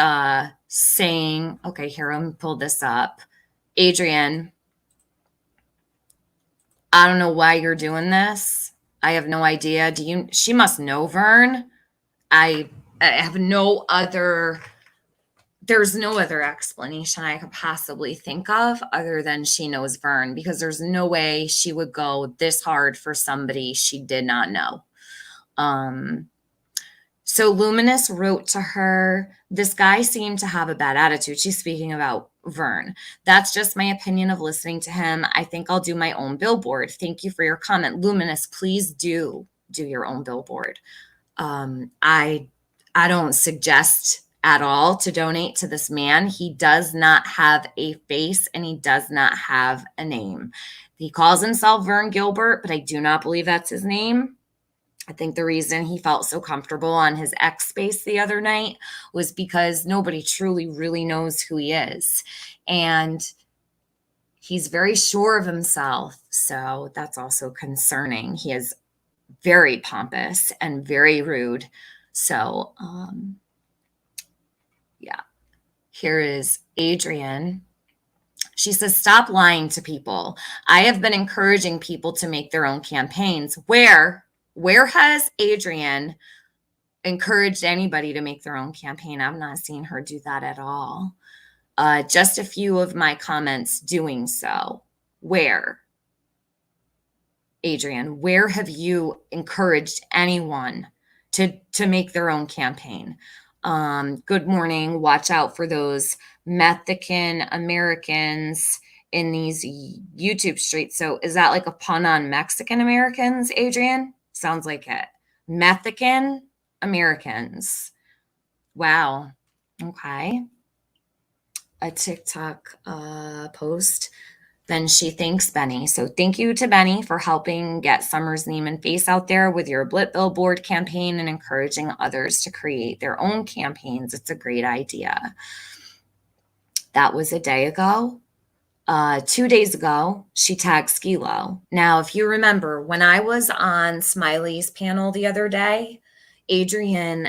saying, okay, here, I'm going to pull this up. Adrian, I don't know why you're doing this. I have no idea. She must know Vern. I have there's no other explanation I could possibly think of other than she knows Vern, because there's no way she would go this hard for somebody she did not know. So Luminous wrote to her, this guy seemed to have a bad attitude. She's speaking about Vern. That's just my opinion of listening to him. I think I'll do my own billboard. Thank you for your comment. Luminous, please do your own billboard. I don't suggest at all to donate to this man. He does not have a face and he does not have a name. He calls himself Vern Gilbert, but I do not believe that's his name. I think the reason he felt so comfortable on his X space the other night was because nobody truly really knows who he is. And he's very sure of himself. So that's also concerning. He is very pompous and very rude. So, yeah, here is Adrian. She says, stop lying to people. I have been encouraging people to make their own campaigns. Where has Adrian encouraged anybody to make their own campaign? I'm not seeing her do that at all. Just a few of my comments doing so. Where? Adrian, where have you encouraged anyone to make their own campaign? Good morning. Watch out for those Mexican Americans in these YouTube streets. So is that like a pun on Mexican Americans, Adrian? Sounds like it. Mexican Americans. Wow. Okay. A TikTok post. Then she thanks Benny. So thank you to Benny for helping get Summer's name and face out there with your Blit Billboard campaign and encouraging others to create their own campaigns. It's a great idea. That was a day ago. 2 days ago, she tagged Skilo. Now, if you remember, when I was on Smiley's panel the other day, Adrian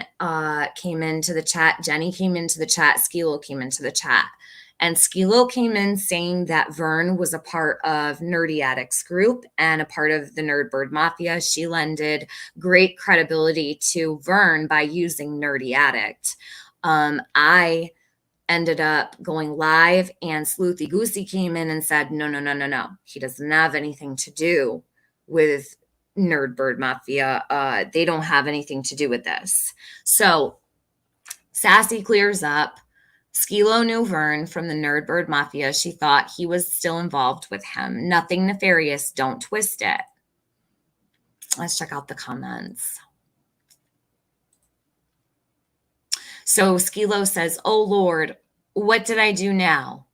came into the chat, Jenny came into the chat, Skilo came into the chat. And Skilo came in saying that Vern was a part of Nerdy Addicts group and a part of the Nerdbird Mafia. She lended great credibility to Vern by using Nerdy Addict. I ended up going live and Sleuthy Goosey came in and said, no. He doesn't have anything to do with Nerdbird Mafia. They don't have anything to do with this. So Sassy clears up. Skilo knew Vern from the Nerdbird Mafia. She thought he was still involved with him. Nothing nefarious. Don't twist it. Let's check out the comments. So Skilo says, oh, Lord, what did I do now?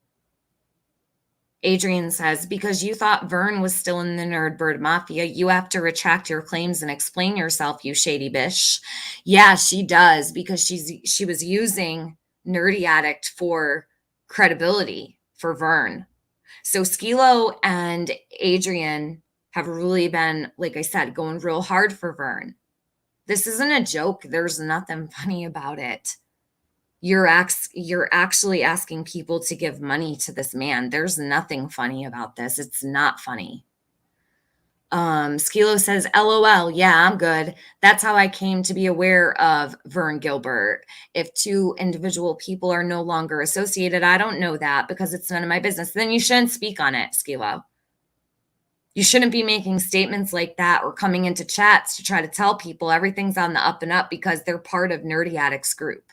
Adrian says, because you thought Vern was still in the Nerdbird Mafia, you have to retract your claims and explain yourself, you shady bitch. Yeah, she does, because she was using Nerdy Addict for credibility for Vern. So Skilo and Adrian have really been, like I said, going real hard for Vern. This isn't a joke. There's nothing funny about it. You're actually asking people to give money to this man. There's nothing funny about this. It's not funny. Skilo says, LOL, yeah, I'm good. That's how I came to be aware of Vern Gilbert. If two individual people are no longer associated, I don't know that because it's none of my business. Then you shouldn't speak on it, Skilo. You shouldn't be making statements like that or coming into chats to try to tell people everything's on the up and up because they're part of Nerdy Addicts group.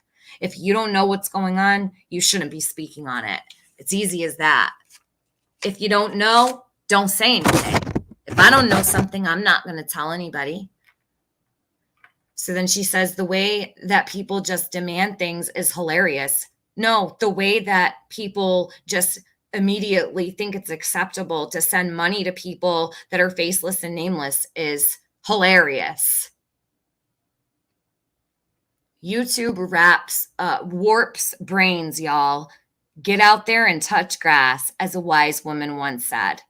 If you don't know what's going on, you shouldn't be speaking on it. It's easy as that. If you don't know, don't say anything. If I don't know something, I'm not going to tell anybody. So then she says the way that people just demand things is hilarious. No, the way that people just immediately think it's acceptable to send money to people that are faceless and nameless is hilarious. YouTube warps brains, y'all. Get out there and touch grass, as a wise woman once said.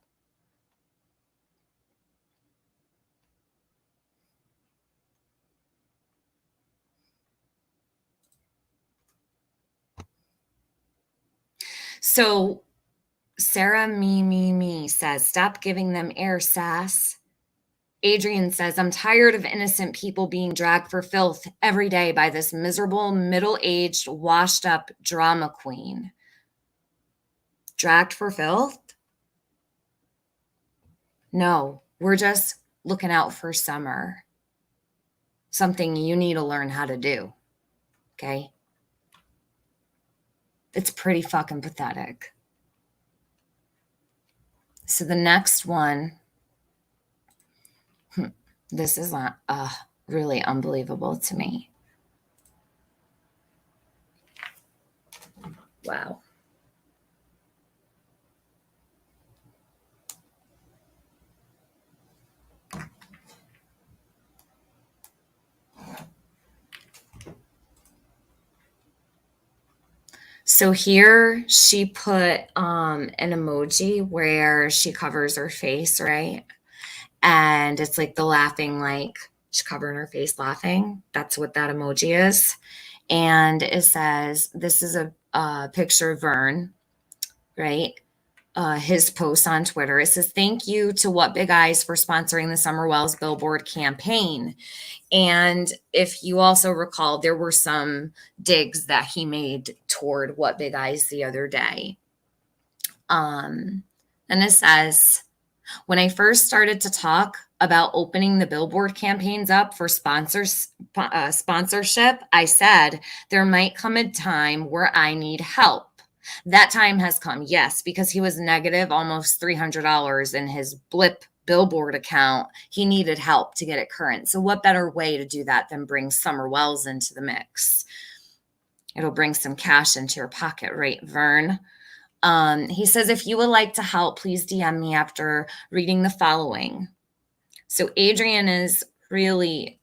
So Sarah me says, stop giving them air, sass. Adrian says, I'm tired of innocent people being dragged for filth every day by this miserable, middle-aged, washed-up drama queen. Dragged for filth? No, we're just looking out for summer. Something you need to learn how to do, okay? It's pretty fucking pathetic. So the next one, this is not really unbelievable to me. Wow. So here she put an emoji where she covers her face, right? And it's like the laughing, like she's covering her face laughing. That's what that emoji is. And it says, this is a picture of Vern, right? His post on Twitter. It says, thank you to What Big Eyes for sponsoring the Summer Wells Billboard campaign. And if you also recall, there were some digs that he made toward What Big Eyes the other day. And it says, when I first started to talk about opening the Billboard campaigns up for sponsorship, I said there might come a time where I need help. That time has come, yes, because he was negative almost $300 in his blip Billboard account. He needed help to get it current. So what better way to do that than bring Summer Wells into the mix? It'll bring some cash into your pocket, right, Vern? He says, if you would like to help, please DM me after reading the following. So Adrian is really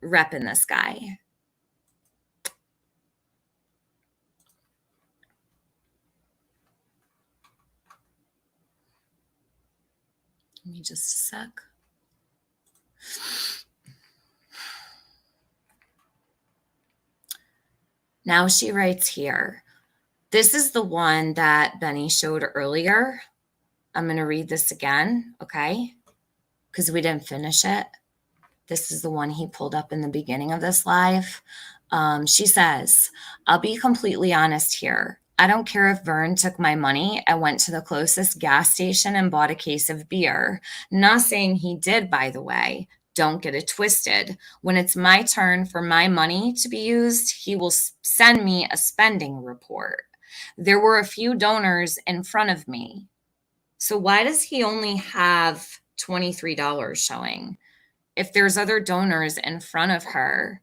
repping this guy. Give me just a sec. Now she writes here. This is the one that Benny showed earlier. I'm going to read this again, okay? Because we didn't finish it. This is the one he pulled up in the beginning of this live. She says, I'll be completely honest here. I don't care if Vern took my money. I went to the closest gas station and bought a case of beer. Not saying he did, by the way. Don't get it twisted. When it's my turn for my money to be used, he will send me a spending report. There were a few donors in front of me. So why does he only have $23 showing? If there's other donors in front of her,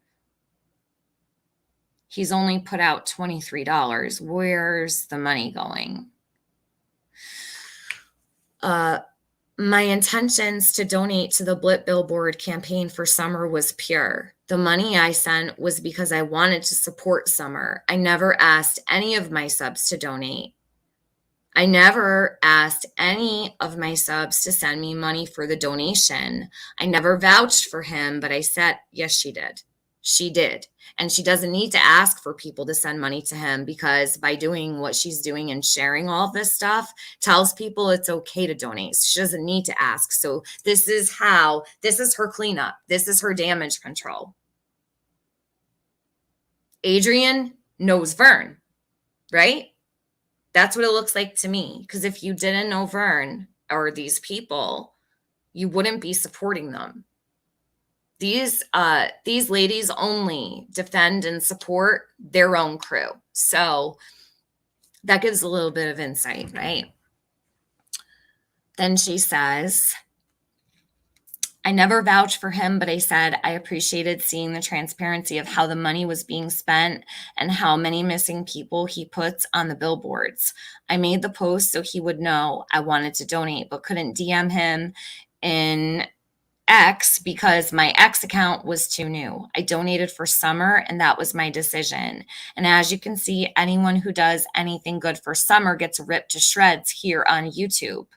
he's only put out $23. Where's the money going? My intentions to donate to the Billboard campaign for Summer was pure. The money I sent was because I wanted to support Summer. I never asked any of my subs to donate. I never asked any of my subs to send me money for the donation. I never vouched for him, but I said, yes, she did. She did. And she doesn't need to ask for people to send money to him, because by doing what she's doing and sharing all this stuff tells people it's okay to donate. She doesn't need to ask. So this is her cleanup. This is her damage control. Adrian knows Vern, right? That's what it looks like to me. Because if you didn't know Vern or these people, you wouldn't be supporting them. These ladies only defend and support their own crew. So that gives a little bit of insight, right? Then she says, I never vouched for him, but I said I appreciated seeing the transparency of how the money was being spent and how many missing people he puts on the billboards. I made the post so he would know I wanted to donate, but couldn't DM him in X because my X account was too new. I donated for Summer, and that was my decision. And as you can see, anyone who does anything good for Summer gets ripped to shreds here on YouTube.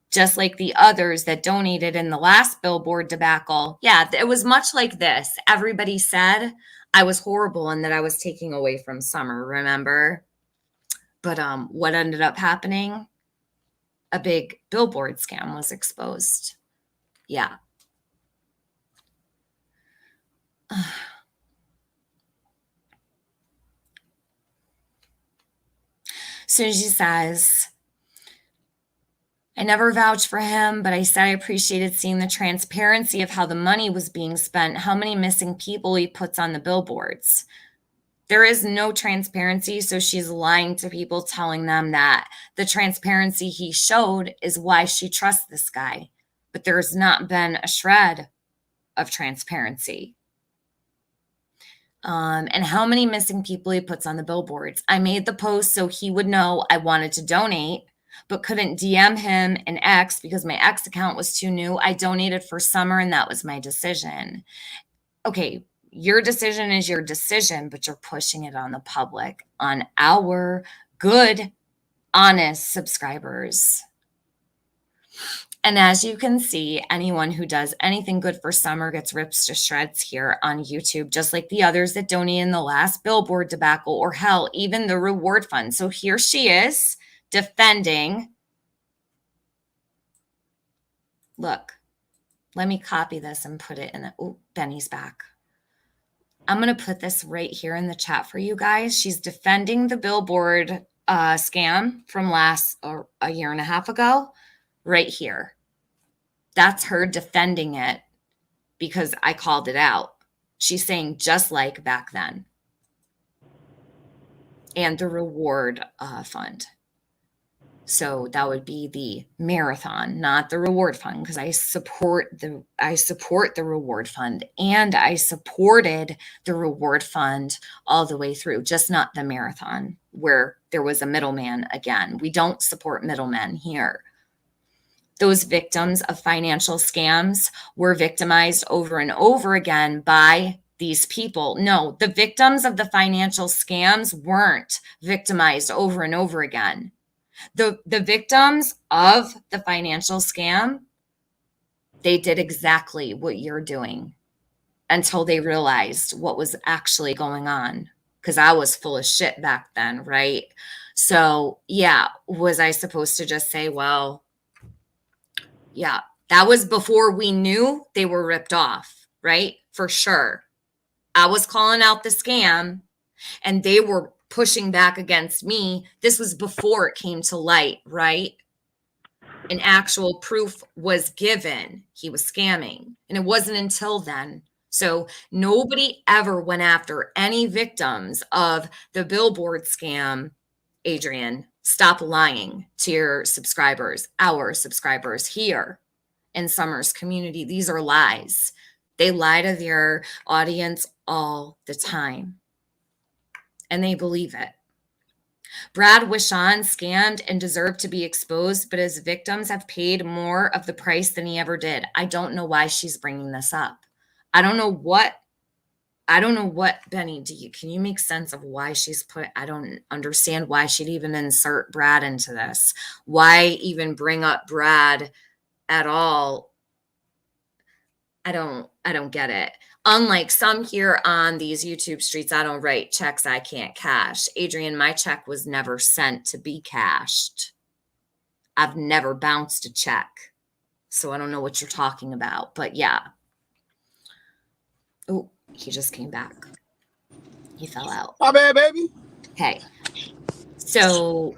Just like the others that donated in the last Billboard debacle. Yeah, it was much like this. Everybody said I was horrible and that I was taking away from Summer, remember? But what ended up happening? A big Billboard scam was exposed. Yeah. So she says, I never vouched for him, but I said I appreciated seeing the transparency of how the money was being spent, how many missing people he puts on the billboards. There is no transparency, so she's lying to people, telling them that the transparency he showed is why she trusts this guy. But there's not been a shred of transparency. And how many missing people he puts on the billboards. I made the post so he would know I wanted to donate, but couldn't DM him an X because my X account was too new. I donated for Summer, and that was my decision. Okay, your decision is your decision, but you're pushing it on the public, on our good, honest subscribers. And as you can see, anyone who does anything good for Summer gets ripped to shreds here on YouTube, just like the others that donate in the last Billboard debacle, or hell, even the reward fund. So here she is defending. Look, let me copy this and put it in the, oh, Benny's back. I'm going to put this right here in the chat for you guys. She's defending the Billboard scam from a year and a half ago, right here. That's her defending it because I called it out. She's saying just like back then. And the reward fund. So that would be the marathon, not the reward fund, because I support the reward fund, and I supported the reward fund all the way through, just not the marathon where there was a middleman again. We don't support middlemen here. Those victims of financial scams were victimized over and over again by these people. No, the victims of the financial scams weren't victimized over and over again. The victims of the financial scam, they did exactly what you're doing until they realized what was actually going on. Because I was full of shit back then, right? So, yeah, was I supposed to just say, well, yeah, that was before we knew they were ripped off, right? For sure. I was calling out the scam and they were pushing back against me. This was before it came to light, right? And actual proof was given. He was scamming. And it wasn't until then. So nobody ever went after any victims of the Billboard scam. Adrian, stop lying to your subscribers, our subscribers here in Summer's community. These are lies. They lie to their audience all the time. And they believe it. Brad Wishon scammed and deserved to be exposed, but his victims have paid more of the price than he ever did. I don't know why she's bringing this up. I don't know what, Benny, can you make sense of why I don't understand why she'd even insert Brad into this. Why even bring up Brad at all? I don't get it. Unlike some here on these YouTube streets, I don't write checks I can't cash. Adrian, my check was never sent to be cashed. I've never bounced a check. So I don't know what you're talking about, but yeah. Oh, he just came back. He fell out. My bad, baby. Okay. So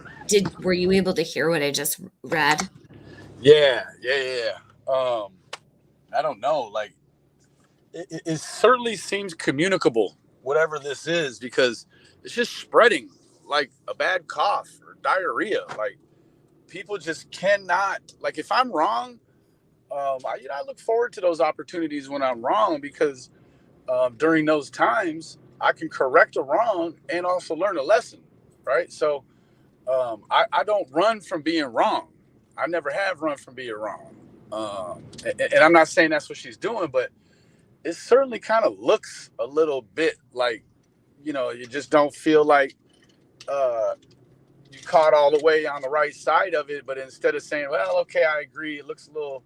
were you able to hear what I just read? Yeah. I don't know. Like, it certainly seems communicable, whatever this is, because it's just spreading like a bad cough or diarrhea. Like, people just cannot, like, if I'm wrong, I look forward to those opportunities when I'm wrong, because during those times I can correct a wrong and also learn a lesson, right? So I don't run from being wrong. I never have run from being wrong. And I'm not saying that's what she's doing, but it certainly kind of looks a little bit like, you just don't feel like you caught all the way on the right side of it. But instead of saying, well, okay, I agree, it looks a little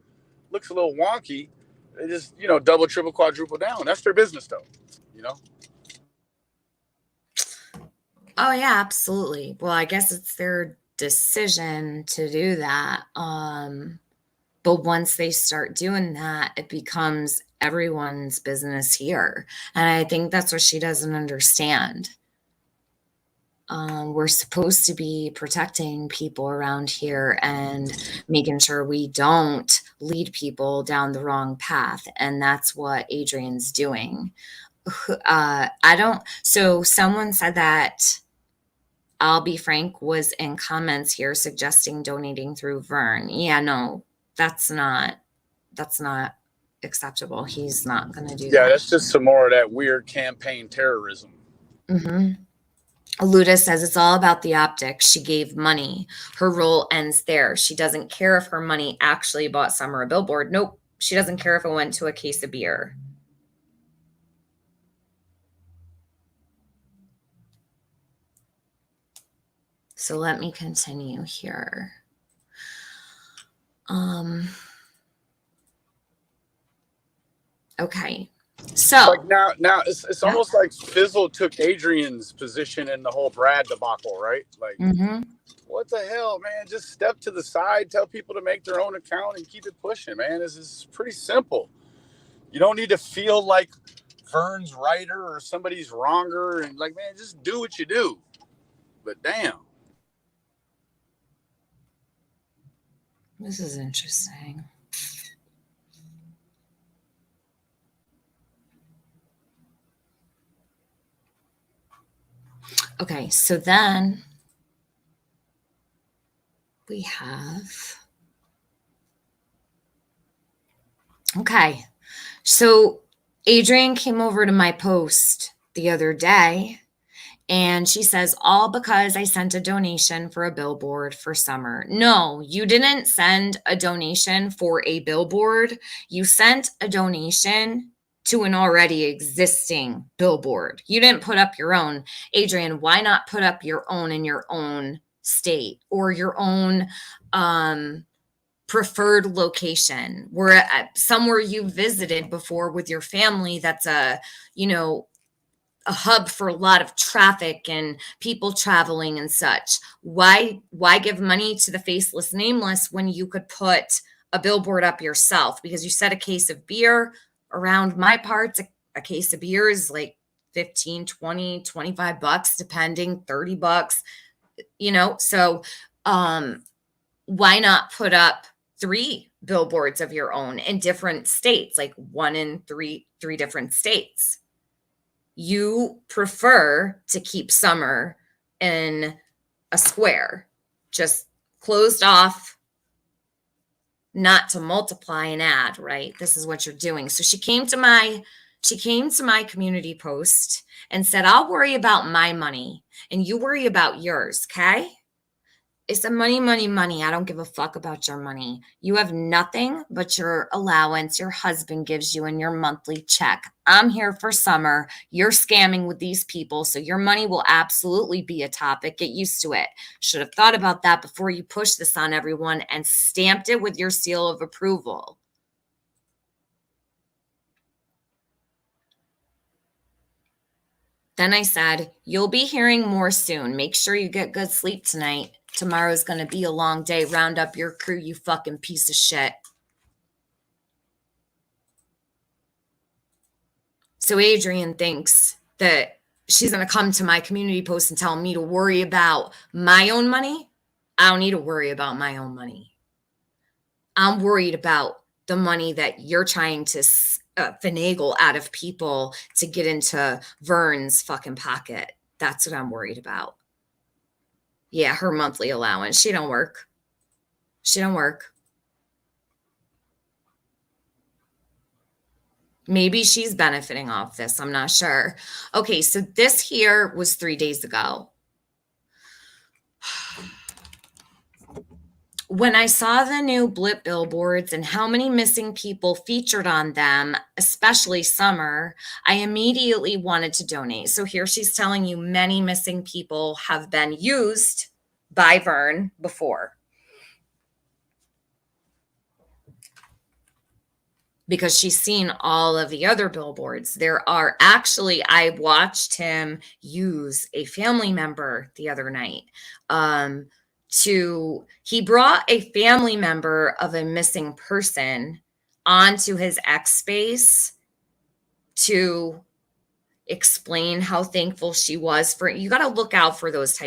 wonky, they just, double, triple, quadruple down. That's their business, though, Oh, yeah, absolutely. Well, I guess it's their decision to do that. But once they start doing that, it becomes everyone's business here. And I think that's what she doesn't understand. We're supposed to be protecting people around here and making sure we don't lead people down the wrong path. And that's what Adrian's doing. So someone said that I'll be frank was in comments here suggesting donating through Vern. Yeah, no, that's not acceptable. He's not going to do that. Yeah, that's just some more of that weird campaign terrorism. Mm-hmm. Luda says it's all about the optics. She gave money. Her role ends there. She doesn't care if her money actually bought Summer a billboard. Nope. She doesn't care if it went to a case of beer. So let me continue here. Okay. So like now it's almost like Fizzle took Adrian's position in the whole Brad debacle, right? Like, what the hell, man? Just step to the side, tell people to make their own account, and keep it pushing, man. This is pretty simple. You don't need to feel like Vern's righter or somebody's wronger, and like, man, just do what you do. But damn, this is interesting. Okay, so then we have, okay, so Adrian came over to my post the other day and she says, all because I sent a donation for a billboard for Summer. No, you didn't send a donation for a billboard. You sent a donation to an already existing billboard. You didn't put up your own. Adrian, why not put up your own in your own state or your own preferred location, where somewhere you visited before with your family that's a hub for a lot of traffic and people traveling and such. Why give money to the faceless, nameless when you could put a billboard up yourself? Because you said a case of beer around my parts, a case of beer is like 15, 20, 25 bucks, depending, 30 bucks, so why not put up 3 billboards of your own in different states, like one in three different states? You prefer to keep Summer in a square, just closed off, not to multiply and add, right? This is what you're doing. So she came to my She came to my community post and said, I'll worry about my money and you worry about yours, okay? It's a money, money, money. I don't give a fuck about your money. You have nothing but your allowance your husband gives you in your monthly check. I'm here for summer. You're scamming with these people, so your money will absolutely be a topic. Get used to it. Should have thought about that before you push this on everyone and stamped it with your seal of approval. Then I said, you'll be hearing more soon. Make sure you get good sleep tonight. Tomorrow's going to be a long day. Round up your crew, you fucking piece of shit. So Adrienne thinks that she's going to come to my community post and tell me to worry about my own money. I don't need to worry about my own money. I'm worried about the money that you're trying to finagle out of people to get into Vern's fucking pocket. That's what I'm worried about. Yeah, her monthly allowance. She don't work. Maybe she's benefiting off this. I'm not sure. Okay, so this here was 3 days ago. When I saw the new blip billboards and how many missing people featured on them, especially Summer, I immediately wanted to donate. So here she's telling you many missing people have been used by Vern before. Because she's seen all of the other billboards. There are actually, I watched him use a family member the other night. He brought a family member of a missing person onto his X space to explain how thankful she was for it. You got to look out for those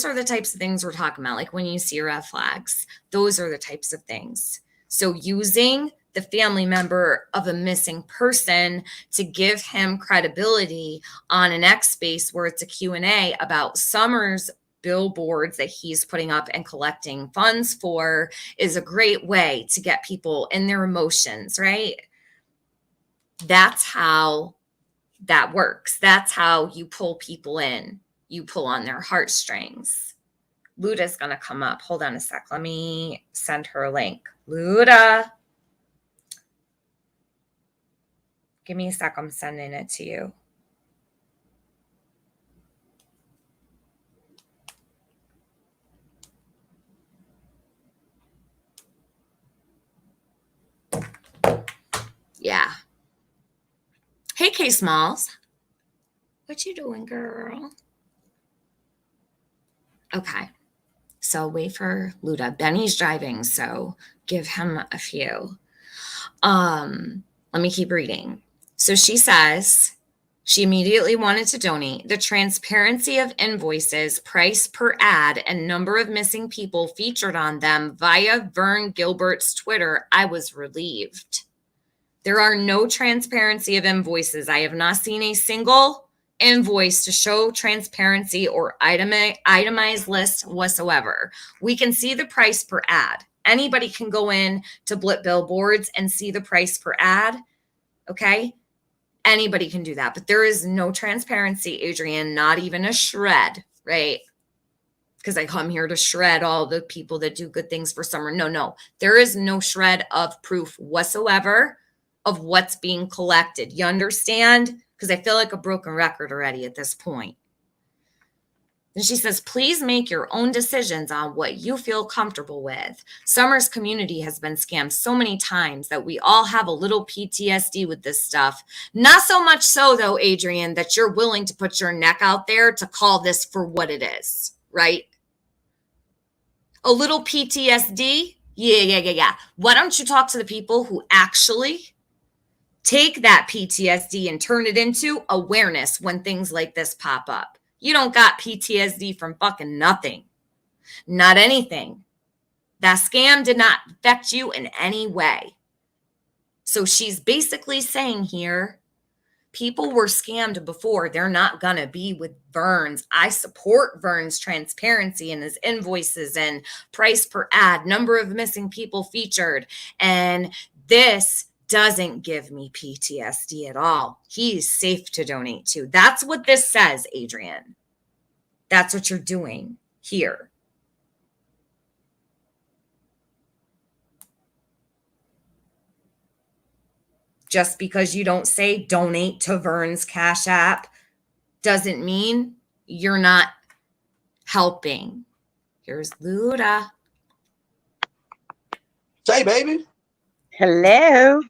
are the types of things we're talking about. Like when you see red flags, those are the types of things. So using the family member of a missing person to give him credibility on an X space where it's a Q&A about Summer's billboards that he's putting up and collecting funds for is a great way to get people in their emotions, right? That's how that works. That's how you pull people in. You pull on their heartstrings. Luda's going to come up. Hold on a sec. Let me send her a link. Luda. Give me a sec. I'm sending it to you. Yeah. Hey, K Smalls. What you doing, girl? Okay. So wait for Luda. Benny's driving, so give him a few. Let me keep reading. So she says she immediately wanted to donate. The transparency of invoices, price per ad, and number of missing people featured on them via Vern Gilbert's Twitter, I was relieved. There are no transparency of invoices. I have not seen a single invoice to show transparency or itemized list whatsoever. We can see the price per ad. Anybody can go in to Blip Billboards and see the price per ad. Okay? Anybody can do that. But there is no transparency, Adrienne, not even a shred, right? Because I come here to shred all the people that do good things for Summer. No. There is no shred of proof whatsoever of what's being collected. You understand? Because I feel like a broken record already at this point. And she says, please make your own decisions on what you feel comfortable with. Summer's community has been scammed so many times that we all have a little PTSD with this stuff. Not so much so, though, Adrienne, that you're willing to put your neck out there to call this for what it is, right? A little PTSD? Yeah. Why don't you talk to the people who actually take that PTSD and turn it into awareness when things like this pop up? You don't got PTSD from fucking nothing. Not anything. That scam did not affect you in any way. So she's basically saying here, people were scammed before. They're not going to be with Vern's. I support Vern's transparency and his invoices and price per ad, number of missing people featured. And this doesn't give me PTSD at all. He's safe to donate to. That's what this says, Adrian. That's what you're doing here. Just because you don't say donate to Vern's Cash App doesn't mean you're not helping. Here's Luda. Say, baby. Hello.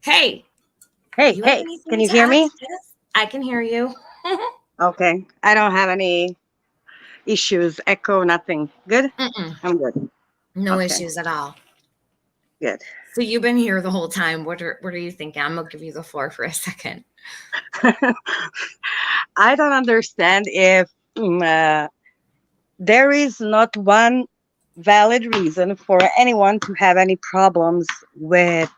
Hey. Hey, can you hear me? I can hear you. Okay. I don't have any issues, echo, nothing. Good? I'm good. No issues at all. Good. So you've been here the whole time. What are you thinking? I'm going to give you the floor for a second. I don't understand if there is not one valid reason for anyone to have any problems with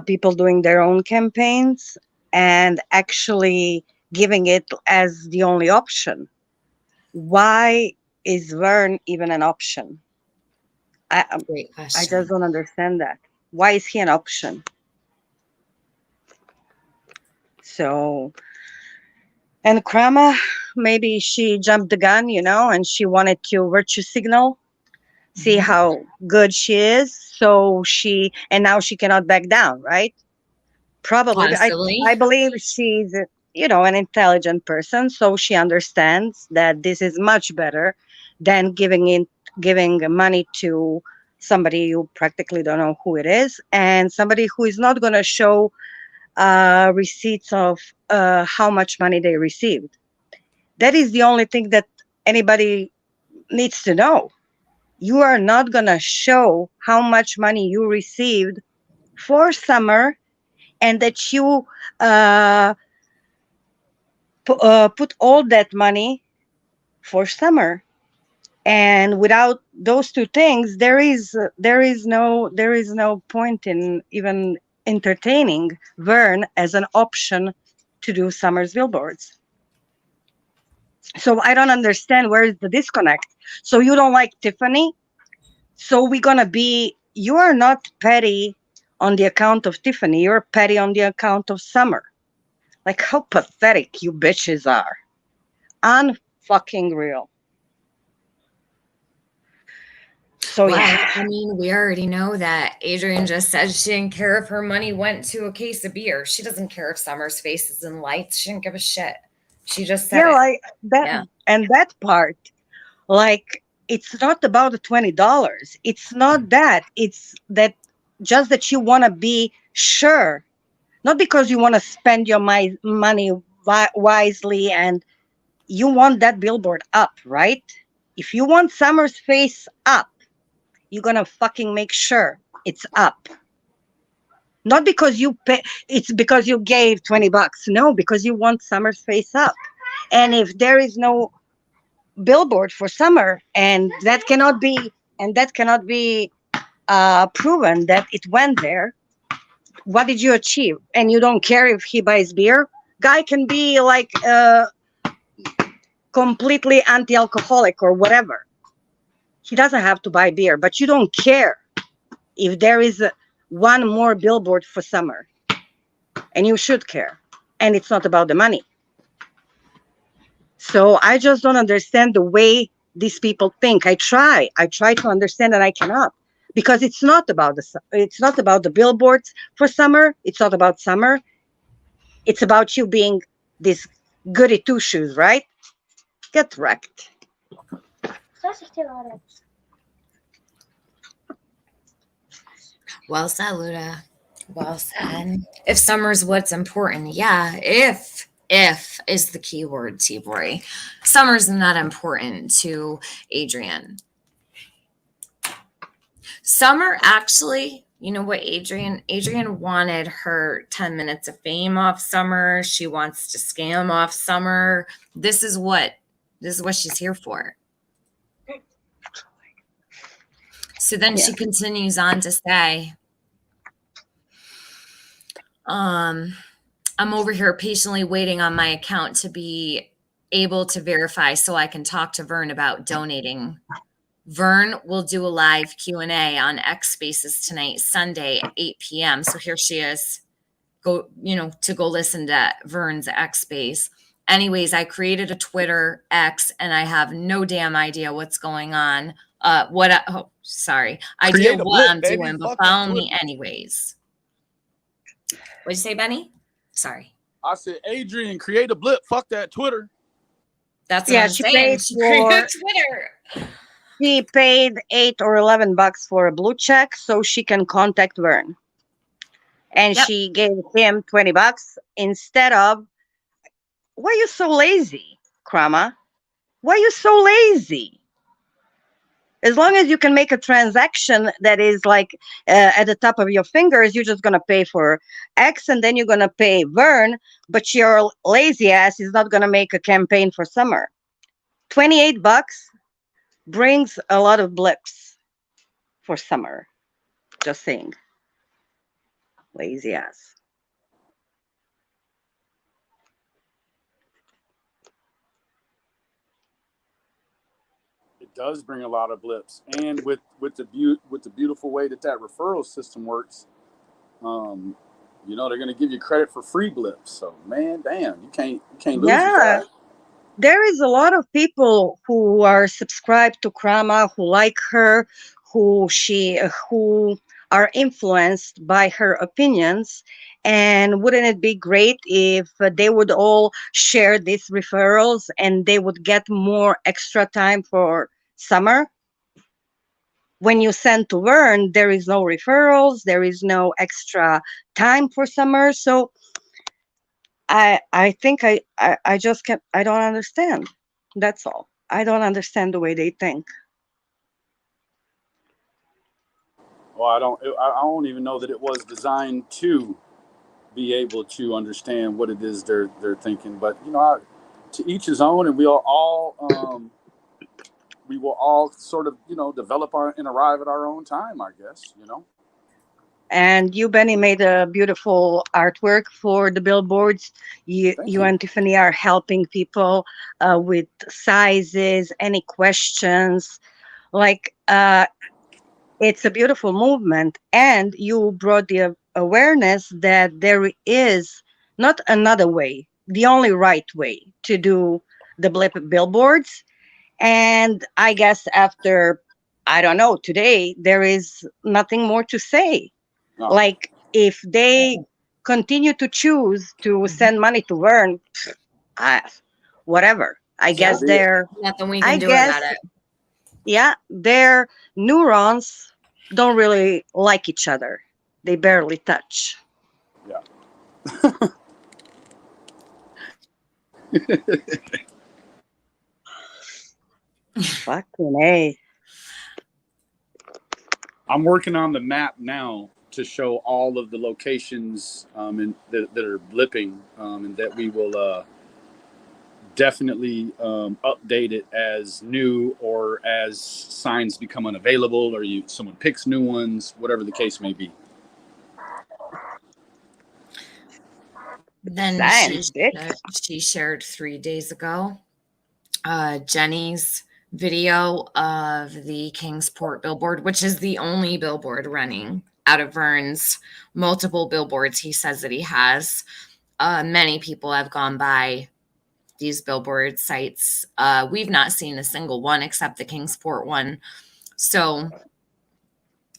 people doing their own campaigns and actually giving it as the only option. Why is Vern even an option? Great question. I just don't understand that. Why is he an option? So, and Krama, maybe she jumped the gun, and she wanted to virtue signal, see how good she is. So and now she cannot back down, right? Probably. I believe she's, an intelligent person. So she understands that this is much better than giving money to somebody you practically don't know who it is, and somebody who is not going to show receipts of how much money they received. That is the only thing that anybody needs to know. You are not going to show how much money you received for summer, and that you put all that money for summer. And without those two things, there is no point in even entertaining Vern as an option to do summer's billboards. So I don't understand where is the disconnect. So you don't like Tiffany? So you are not petty on the account of Tiffany. You're petty on the account of Summer. Like, how pathetic you bitches are. Unfucking real. So yeah. I mean, we already know that Adrian just said she didn't care if her money went to a case of beer. She doesn't care if Summer's face is in lights. She didn't give a shit. She just said it. Like that. Yeah. And that part, like, it's not about the $20. It's not that. It's that just that you want to be sure, not because you want to spend your money wisely, and you want that billboard up, right? If you want Summer's face up, you're going to fucking make sure it's up. Not because it's because you gave $20. No, because you want Summer's face up. And if there is no billboard for Summer, and that cannot be proven that it went there, what did you achieve? And you don't care if he buys beer? Guy can be like completely anti-alcoholic or whatever. He doesn't have to buy beer, but you don't care if there is one more billboard for Summer. And you should care. And it's not about the money. So I just don't understand the way these people think. I try to understand, and I cannot, because it's not about the billboards for Summer. It's not about Summer. It's about you being this goody two shoes, right? Get wrecked. Well said, Luda. Well said. If Summer's what's important, yeah. If is the key word, T-Boy. Summer's not important to Adrian. Summer actually, you know what, Adrian wanted her 10 minutes of fame off Summer. She wants to scam off Summer. This is what she's here for. So then she continues on to say, I'm over here patiently waiting on my account to be able to verify so I can talk to Vern about donating Vern will do a live Q&A on X Spaces tonight, Sunday at 8 p.m. So here she is. Go, to go listen to Vern's X Space. Anyways, I created a Twitter X and I have no damn idea what's going on. Idea what I'm doing, but follow me anyways. What'd you say, Benny? Sorry. I said, Adrian, create a blip. Fuck that Twitter. That's what I'm saying. She created Twitter. She paid $8 or $11 for a blue check so she can contact Vern. And she gave him $20 instead of, why are you so lazy, Krama? Why are you so lazy? As long as you can make a transaction that is like at the top of your fingers, you're just going to pay for X and then you're going to pay Vern, but your lazy ass is not going to make a campaign for summer. $28 brings a lot of blips for summer. Just saying. Lazy ass. It does bring a lot of blips, and with the beautiful way that referral system works, they're going to give you credit for free blips. So man, damn, you can't lose with that. There is a lot of people who are subscribed to Krama, who like her, who are influenced by her opinions. And wouldn't it be great if they would all share these referrals and they would get more extra time for summer? When you send to Vern, there is no referrals, there is no extra time for summer. So I think I don't understand. That's all. I don't understand the way they think. Well, I don't even know that it was designed to be able to understand what it is they're thinking. But to each his own, and we will all sort of develop and arrive at our own time, I guess. And you, Benny, made a beautiful artwork for the billboards. You and Tiffany are helping people with sizes, any questions. Like, it's a beautiful movement. And you brought the awareness that there is not another way, the only right way to do the billboards. And I guess after, I don't know, today, there is nothing more to say. No. Like, if they continue to choose to send money to Vern, whatever. I guess they're nothing we can do about it. Yeah, their neurons don't really like each other. They barely touch. Yeah. Fucking A. I'm working on the map now to show all of the locations that are blipping, and that we will definitely update it as new or as signs become unavailable or someone picks new ones, whatever the case may be. Then she shared 3 days ago Jenny's video of the Kingsport billboard, which is the only billboard running out of Vern's multiple billboards he says that he has. Many people have gone by these billboard sites. We've not seen a single one except the Kingsport one. So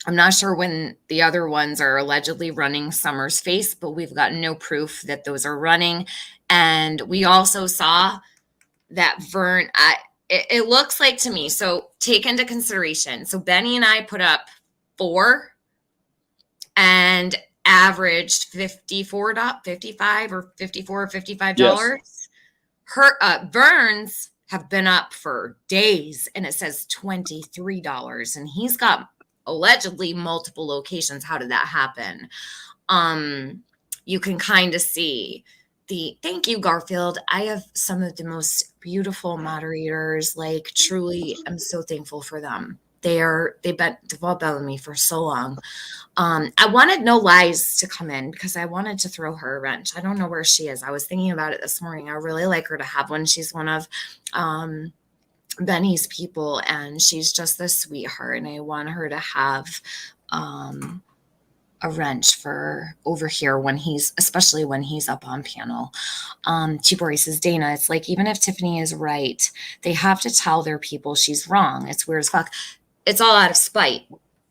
I'm not sure when the other ones are allegedly running Summer's face, but we've got no proof that those are running. And we also saw that Vern, it looks like to me, so take into consideration. So Benny and I put up 4 and averaged $55 or $55. Yes. Vern's have been up for days and it says $23 and he's got allegedly multiple locations. How did that happen? You can kind of see thank you, Garfield. I have some of the most beautiful moderators. Like, truly, I'm so thankful for them. They've been with me for so long. I wanted No Lies to come in because I wanted to throw her a wrench. I don't know where she is. I was thinking about it this morning. I really like her to have one. She's one of Benny's people, and she's just a sweetheart, and I want her to have a wrench for over here when especially when he's up on panel. Chibori says, Dana, it's like, even if Tiffany is right, they have to tell their people she's wrong. It's weird as fuck. It's all out of spite,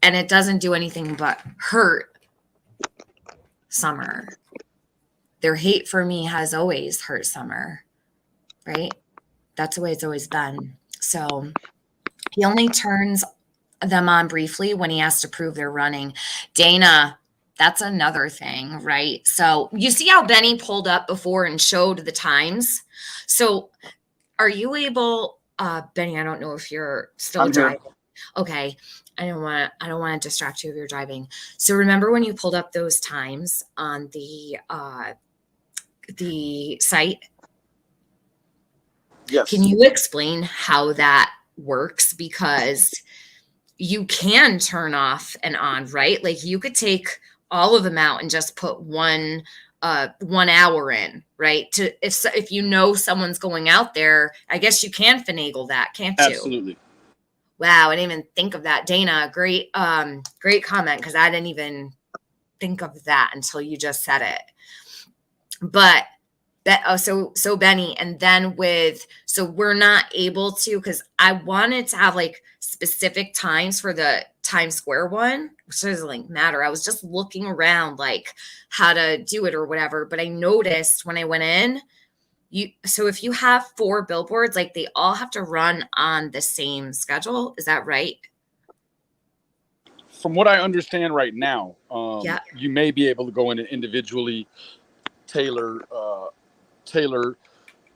and it doesn't do anything but hurt Summer. Their hate for me has always hurt Summer, right? That's the way it's always been. So he only turns them on briefly when he has to prove they're running. Dana, that's another thing, right? So you see how Benny pulled up before and showed the times. So are you able, Benny, I don't know if you're still driving. Okay. I don't want to distract you if you're driving. So remember when you pulled up those times on the site? Yes. Can you explain how that works? Because you can turn off and on, right? Like you could take all of them out and just put 1 hour in, right? If you know someone's going out there, I guess you can finagle that, can't you? Absolutely. Wow, I didn't even think of that. Dana, great comment, because I didn't even think of that until you just said it. But so Benny, and then so we're not able to, because I wanted to have like specific times for the Times Square one, which doesn't like matter. I was just looking around like how to do it or whatever, but I noticed when I went in, so if you have 4 billboards, like they all have to run on the same schedule. Is that right? From what I understand right now, Yeah. you may be able to go in and individually tailor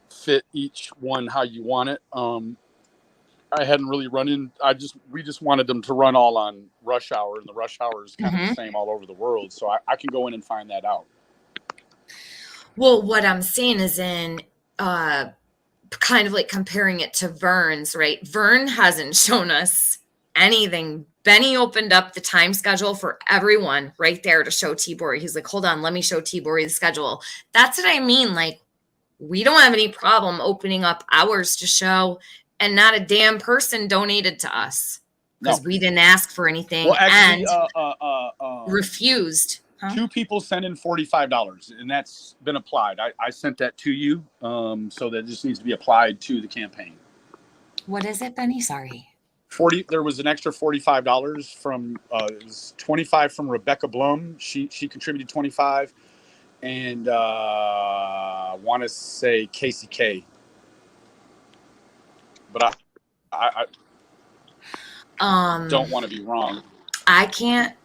fit each one how you want it. I hadn't really run in. We just wanted them to run all on rush hour, and the rush hour is kind of the same all over the world. So I can go in and find that out. Well, what I'm saying is in kind of like comparing it to Vern's, right? Vern hasn't shown us anything. Benny opened up the time schedule for everyone right there to show Tibori. He's like, hold on, let me show Tibori the schedule. That's what I mean. Like, we don't have any problem opening up ours to show, and not a damn person donated to us because we didn't ask for anything. Well, actually, and refused. Huh? 2 people sent in $45, and that's been applied. I sent that to you, so that just needs to be applied to the campaign. What is it, Benny? Sorry. There was an extra $45 from it was 25 from Rebecca Blum. She contributed 25, and I want to say Casey K. But I don't want to be wrong. I can't.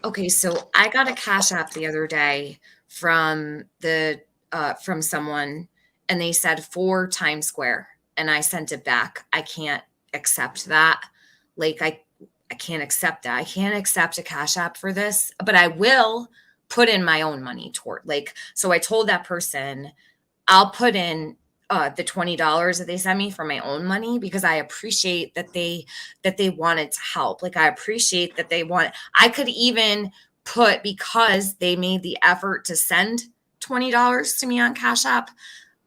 Okay, so I got a Cash App the other day from someone, and they said for Times Square, and I sent it back. I can't accept that. Like I can't accept that. I can't accept a Cash App for this, but I will put in my own money toward, like, so I told that person I'll put in the $20 that they sent me for my own money, because I appreciate that they wanted to help. Like, I appreciate that I could even put, because they made the effort to send $20 to me on Cash App,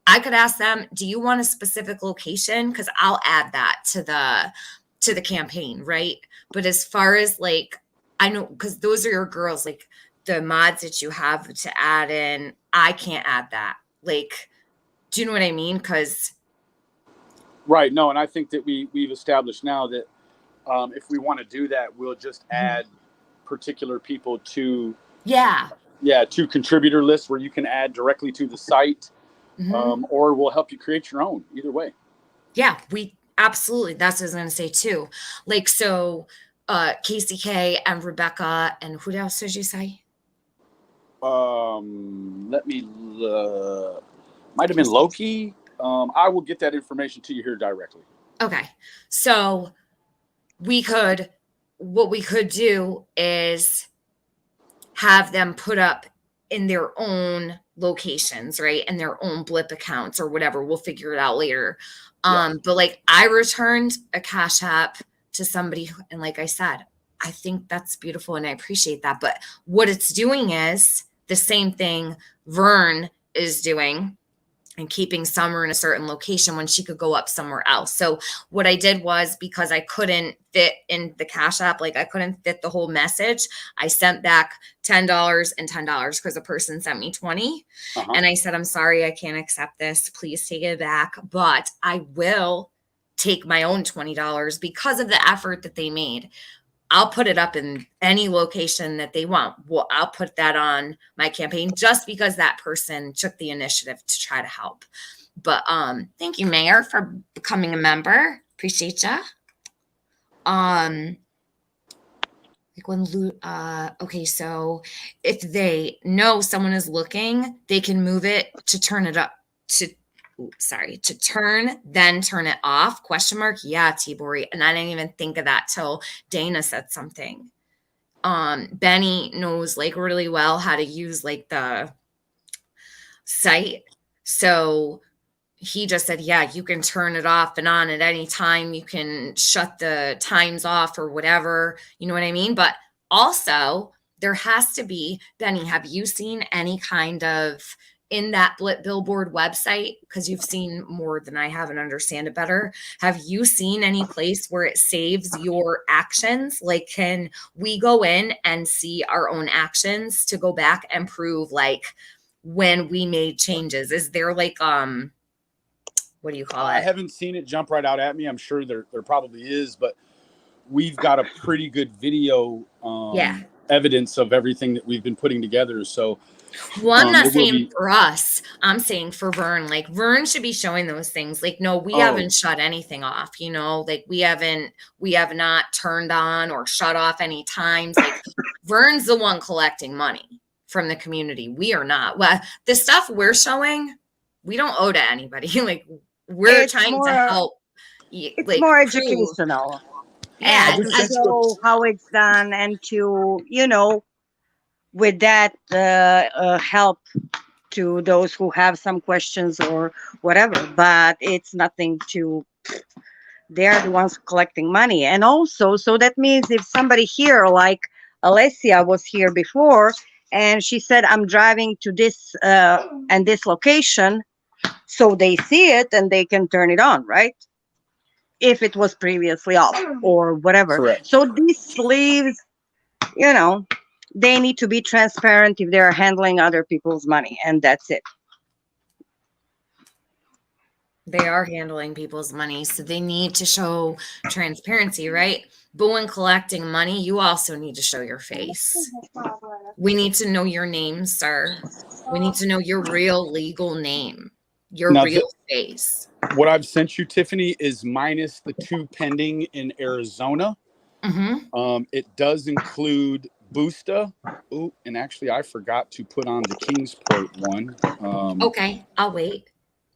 I could ask them, do you want a specific location? Because I'll add that to the campaign, right? But as far as like, I know, because those are your girls, like the mods that you have to add in, I can't add that. Like, do you know what I mean? Because right, no, and I think that we've established now that if we want to do that, we'll just add particular people to to contributor lists where you can add directly to the site, or we'll help you create your own. Either way. Yeah, we absolutely. That's what I was going to say too. Like, so Casey K and Rebecca, and who else did you say? Let me. Might have been Loki. I will get that information to you here directly. Okay. So what we could do is have them put up in their own locations, right? And their own blip accounts or whatever. We'll figure it out later. But like, I returned a Cash App to somebody, and like I said, I think that's beautiful and I appreciate that. But what it's doing is the same thing Vern is doing. and keeping Summer in a certain location when she could go up somewhere else. So what I did was, because I couldn't fit in the Cash App, like I couldn't fit the whole message, I sent back $10 and $10 because a person sent me 20. And I said, I'm sorry, I can't accept this. Please take it back. But I will take my own $20 because of the effort that they made. I'll put it up in any location that they want. Well, I'll put that on my campaign just because that person took the initiative to try to help. But thank you, Mayor, for becoming a member. Appreciate ya. Okay, so if they know someone is looking, they can move it to turn it up to turn, then turn it off, ? Yeah, Tibori. And I didn't even think of that till Dana said something. Benny knows like really well how to use like the site. So he just said, yeah, you can turn it off and on at any time. You can shut the times off or whatever. You know what I mean? But also there has to be, Benny, have you seen any kind of in that Billboard website, because you've seen more than I have and understand it better, have you seen any place where it saves your actions? Like, can we go in and see our own actions to go back and prove like when we made changes? Is there like, what do you call it? I haven't seen it jump right out at me. I'm sure there probably is, but we've got a pretty good video evidence of everything that we've been putting together. So well, I'm not saying for us, I'm saying for Vern. Like Vern should be showing those things. Like, no, we haven't shut anything off, you know, like we have not turned on or shut off any times. Like Vern's the one collecting money from the community. We are not. Well, the stuff we're showing, we don't owe to anybody. Like we're trying to help. It's like, more educational. Yeah, and to show how it's done, and to, you know, with that help to those who have some questions or whatever. But it's nothing to, they're the ones collecting money. And also, so that means if somebody here, like Alessia was here before, and she said, I'm driving to this and this location, so they see it and they can turn it on, right? If it was previously off or whatever. Correct. So this leaves, you know, they need to be transparent if they're handling other people's money, and that's it. They are handling people's money, so they need to show transparency, right? But when collecting money, you also need to show your face. We need to know your name, sir. We need to know your real legal name, your real face. What I've sent you, Tiffany, is minus the 2 pending in Arizona. It does include Busta. Oh, and actually, I forgot to put on the Kingsport one. Okay, I'll wait.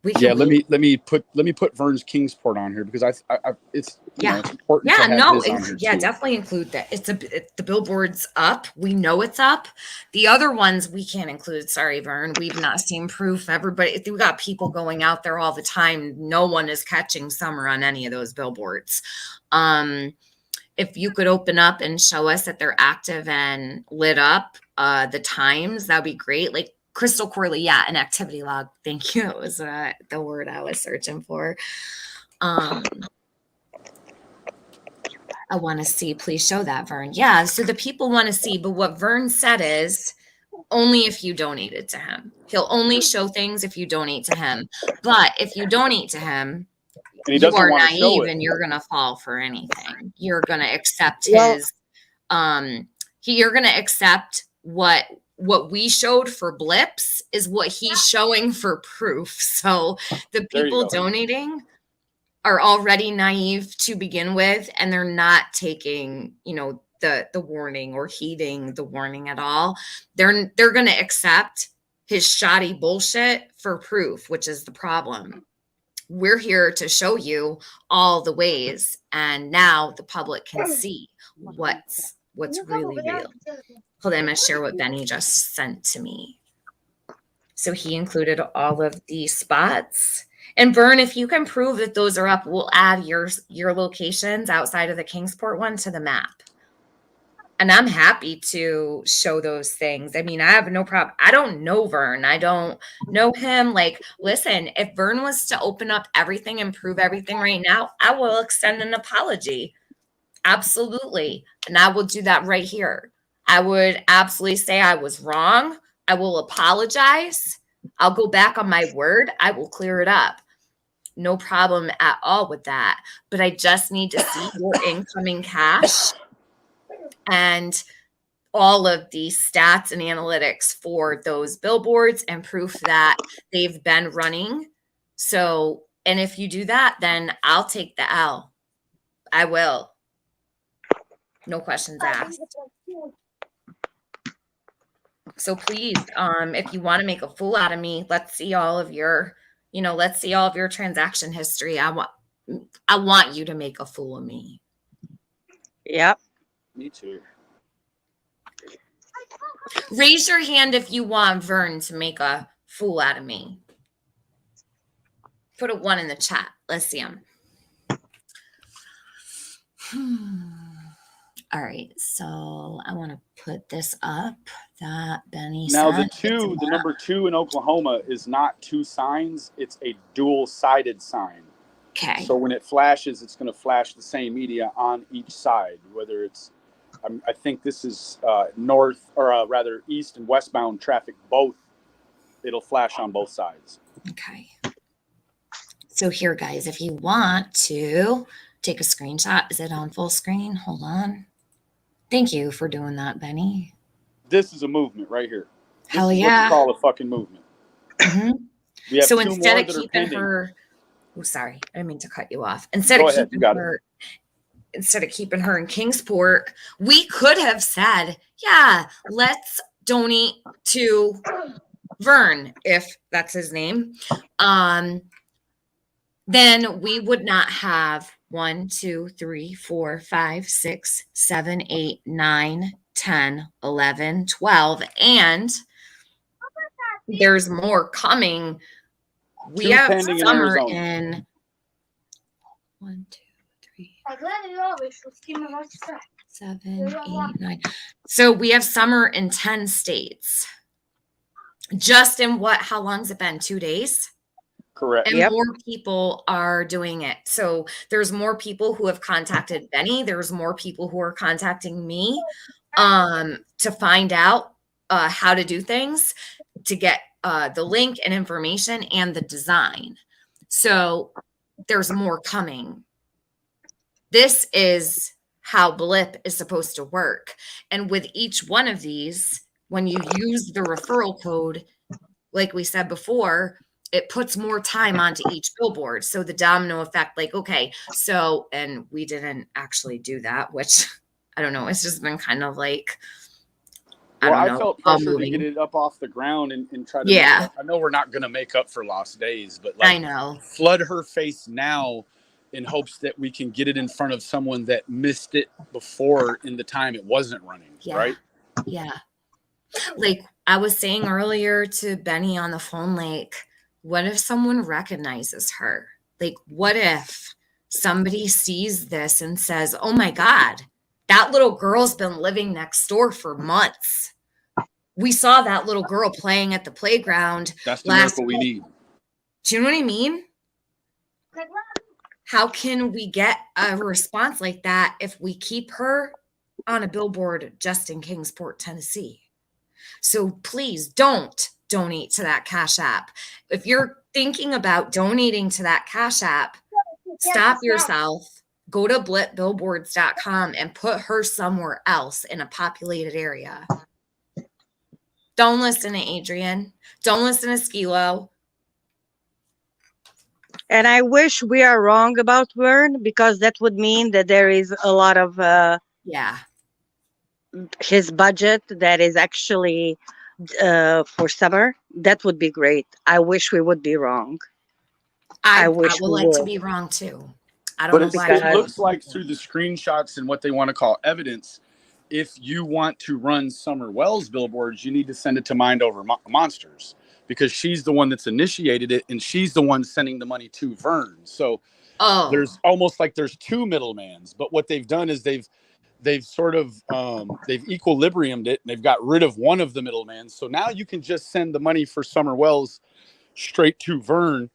Let me put Vern's Kingsport on here, because it's it's important. Yeah, to have his on here too. Definitely include that. The Billboard's up. We know it's up. The other ones we can't include. Sorry, Vern. We've not seen proof. Everybody, we got people going out there all the time. No one is catching Summer on any of those billboards. If you could open up and show us that they're active and lit up, the times, that'd be great. Like Crystal Corley, an activity log. Thank you. It was the word I was searching for. I want to see. Please show that, Vern. Yeah, so the people want to see. But what Vern said is only if you donated to him. He'll only show things if you donate to him. But if you donate to him, you are naive and you're going to fall for anything. You're going to accept his you're going to accept what we showed for blips is what he's showing for proof. So the people donating are already naive to begin with, and they're not taking, the warning or heeding the warning at all. They're going to accept his shoddy bullshit for proof, which is the problem. We're here to show you all the ways, and now the public can see what's really real. Hold on, I'm going to share what Benny just sent to me. So he included all of the spots. And Vern, if you can prove that those are up, we'll add your locations outside of the Kingsport one to the map. And I'm happy to show those things. I mean, I have no problem. I don't know Vern. I don't know him. Like, listen, if Vern was to open up everything and prove everything right now, I will extend an apology. Absolutely. And I will do that right here. I would absolutely say I was wrong. I will apologize. I'll go back on my word. I will clear it up. No problem at all with that. But I just need to see your incoming cash and all of the stats and analytics for those billboards and proof that they've been running. So, and if you do that, then I'll take the L. I will. No questions asked. So please, if you want to make a fool out of me, let's see all of your, let's see all of your transaction history. I want you to make a fool of me. Yep. Me too. Raise your hand if you want Vern to make a fool out of me. Put a 1 in the chat. Let's see him. All right, so I want to put this up that Benny now sent. the number 2 in Oklahoma is not 2 signs, it's a dual-sided sign. Okay. So when it flashes, it's going to flash the same media on each side, whether it's, I think this is north, or rather east and westbound traffic, both. It'll flash on both sides. Okay. So here, guys, if you want to take a screenshot, is it on full screen? Hold on. Thank you for doing that, Benny. This is a movement right here. This Hell is yeah. what you call a fucking movement. Mm-hmm. We have so 2 instead more of that are keeping pending. her, oh, sorry, I didn't mean to cut you off. Instead Go of ahead, keeping her, instead of keeping her in Kingsport, we could have said, yeah, let's donate to Vern, if that's his name. Then we would not have 1, 2, 3, 4, 5, 6, 7, 8, 9, 10, 11, 12, and there's more coming. We 2 have pending summer in Arizona. in 1, 2, 3, 7, 8, 9. So we have summer in 10 states. Just in how long's it been? 2 days? Correct. And more people are doing it. So there's more people who have contacted Benny. There's more people who are contacting me to find out how to do things, to get the link and information and the design. So there's more coming. This is how Blip is supposed to work. And with each one of these, when you use the referral code, like we said before, it puts more time onto each billboard. So the domino effect, like, okay, so, and we didn't actually do that, which I don't know. It's just been kind of like, I felt pressure to get it up off the ground and try to make up. I know we're not going to make up for lost days, but like, I know. Flood her face now in hopes that we can get it in front of someone that missed it before in the time it wasn't running, right? Yeah. Like I was saying earlier to Benny on the phone, like, what if someone recognizes her? Like, what if somebody sees this and says, oh my God, that little girl's been living next door for months. We saw that little girl playing at the playground. That's the miracle we need. Do you know what I mean? How can we get a response like that if we keep her on a billboard just in Kingsport, Tennessee? So please don't donate to that Cash App. If you're thinking about donating to that Cash App, stop yourself, go to blipbillboards.com and put her somewhere else in a populated area. Don't listen to Adrian. Don't listen to Skilo. And I wish we are wrong about Vern, because that would mean that there is a lot of his budget that is actually for summer. That would be great. I wish we would be wrong. I wish we would like to be wrong too. I don't know why. But it looks like through the screenshots and what they want to call evidence, if you want to run Summer Wells billboards, you need to send it to Mind Over Monsters, because she's the one that's initiated it and she's the one sending the money to Vern. So there's almost like there's 2 middlemans. But what they've done is they've they've sort of they've equilibriumed it, and they've got rid of one of the middlemen. So now you can just send the money for Summer Wells straight to Vern.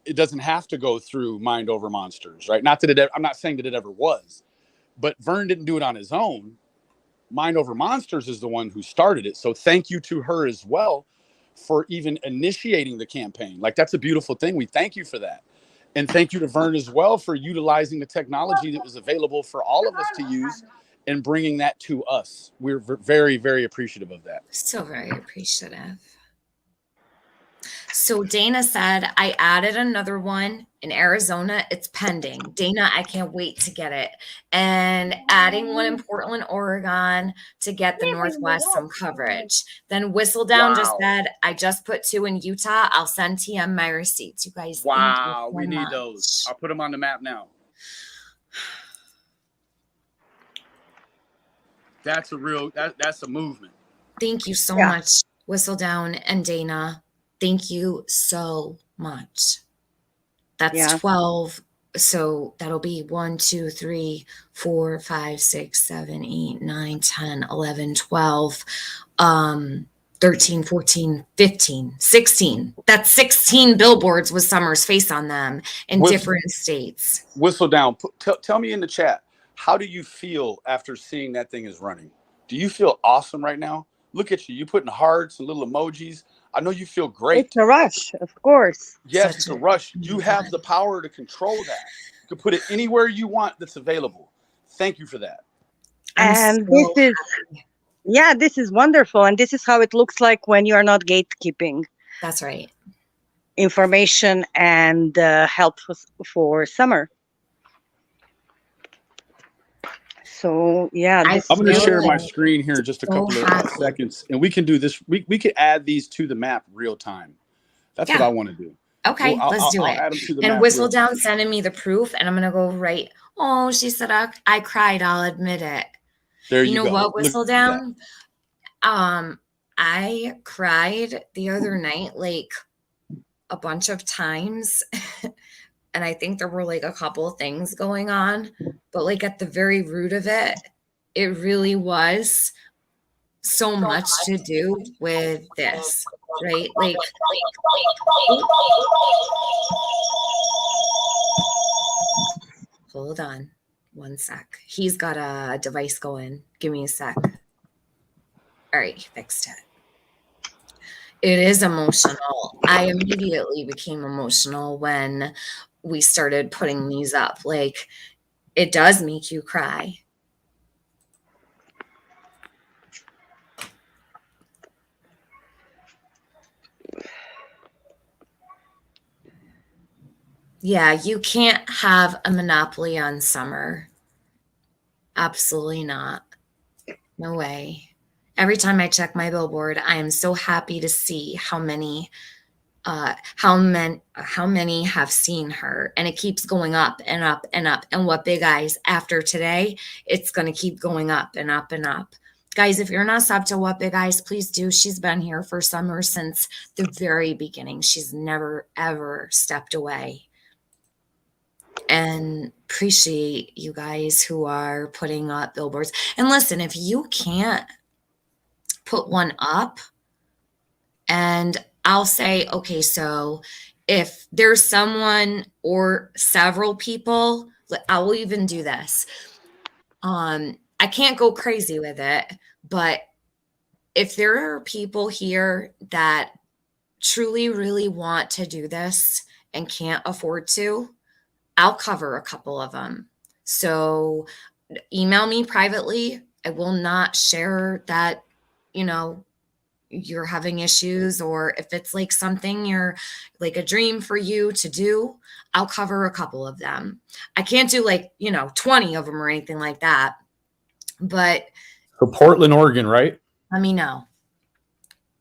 It doesn't have to go through Mind Over Monsters, right? Not that I'm not saying that it ever was, but Vern didn't do it on his own. Mind Over Monsters is the one who started it. So thank you to her as well for even initiating the campaign. Like, that's a beautiful thing. We thank you for that. And thank you to Vern as well for utilizing the technology that was available for all of us to use and bringing that to us. We're very, very appreciative of that. So very appreciative. So Dana said, I added another one in Arizona. It's pending. Dana, I can't wait to get it. And adding one in Portland, Oregon to get the Northwest some coverage. Then Whistledown just said, I just put 2 in Utah. I'll send TM my receipts. You guys, wow, so we need much. those. I'll put them on the map now. That's a real, that's a movement. Thank you so much, Whistledown and Dana. Thank you so much. That's 12. So that'll be 1, 2, 3, 4, 5, 6, 7, 8, 9, 10, 11, 12, 13, 14, 15, 16. That's 16 billboards with Summer's face on them in different states. Whistledown, tell me in the chat, how do you feel after seeing that thing is running? Do you feel awesome right now? Look at you. You're putting hearts and little emojis. I know you feel great. It's a rush, of course. Yes, it's a rush. You have the power to control that. You can put it anywhere you want that's available. Thank you for that. And this is wonderful. And this is how it looks like when you are not gatekeeping. That's right. Information and help for Summer. So I'm going to share my screen here in just a couple of seconds, and we can do this. We could add these to the map real time. That's what I want to do. Okay, let's do it. And Whistledown sending me the proof, and I'm going to go right. Oh, she said I cried. I'll admit it. There you go. You know what, Whistledown? I cried the other night like a bunch of times. And I think there were like a couple of things going on, but like at the very root of it, it really was so much to do with this, right? Like, hold on 1 sec. He's got a device going. Give me a sec. All right, he fixed it. It is emotional. I immediately became emotional when we started putting these up. Like, it does make you cry. Yeah, you can't have a monopoly on Summer. Absolutely not. No way. Every time I check my billboard, I am so happy to see how many have seen her, and it keeps going up and up and up. And what Big Eyes, after today, it's going to keep going up and up and up. Guys, if you're not subbed to What Big Eyes, please do. She's been here for Summer since the very beginning. She's never, ever stepped away. And appreciate you guys who are putting up billboards. And listen, if you can't put one up, and I'll say, okay, so if there's someone or several people, I will even do this. I can't go crazy with it, but if there are people here that truly, really want to do this and can't afford to, I'll cover a couple of them. So email me privately. I will not share that, you're having issues, or if it's like something you're like a dream for you to do, I'll cover a couple of them. I can't do 20 of them or anything like that. But for Portland, Oregon, right? Let me know.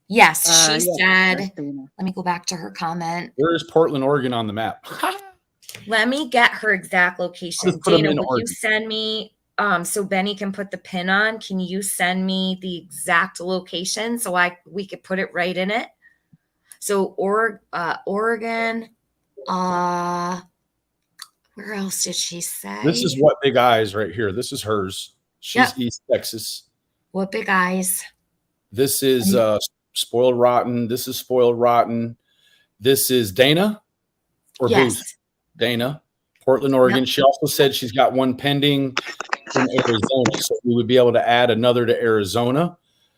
Yes, she said, let me go back to her comment. Where is Portland, Oregon on the map? Let me get her exact location. Dana, will you send me, so Benny can put the pin on? Can you send me the exact location so we could put it right in it? So Oregon, where else did she say? This is What Big Eyes right here. This is hers. She's East Texas. What big eyes? This is Spoiled Rotten. This is Spoiled Rotten. This is Dana or Booth? Dana, Portland, Oregon. Yep. She also said she's got one pending in Arizona, so we would be able to add another to Arizona.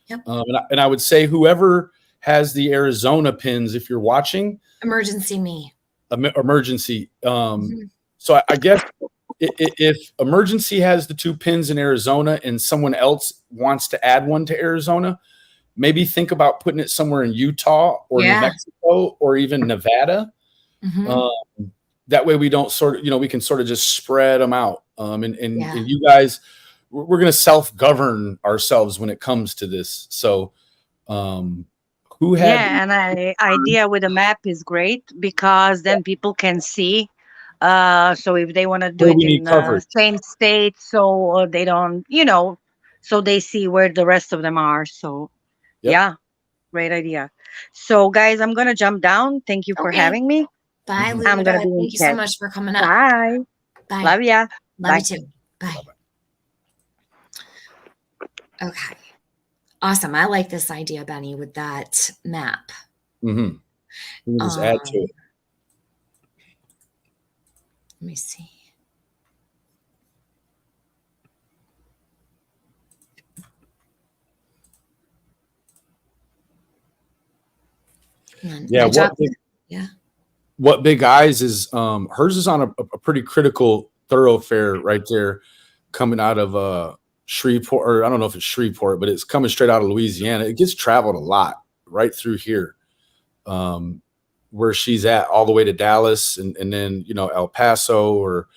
Yep. And I would say whoever has the Arizona pins, if you're watching, emergency me. Emergency. So I guess if emergency has the 2 pins in Arizona and someone else wants to add one to Arizona, maybe think about putting it somewhere in Utah or New Mexico or even Nevada. That way we don't we can sort of just spread them out. And you guys, we're going to self-govern ourselves when it comes to this. So who had... Yeah, and the idea with a map is great because then people can see. So if they want to do it in the same state, so they don't, so they see where the rest of them are. So yeah, great idea. So guys, I'm going to jump down. Thank you for having me. Bye, Luda. I'm gonna be Thank you so much for coming up. Bye. Bye. Love ya. Love you too. Bye. Okay. Awesome. I like this idea, Benny, with that map. We can just add to it. Let me see. What Big Eyes is, hers is on a pretty critical thoroughfare right there, coming out of Shreveport, or I don't know if it's Shreveport, but it's coming straight out of Louisiana. It gets traveled a lot right through here, where she's at, all the way to Dallas, and then El Paso, or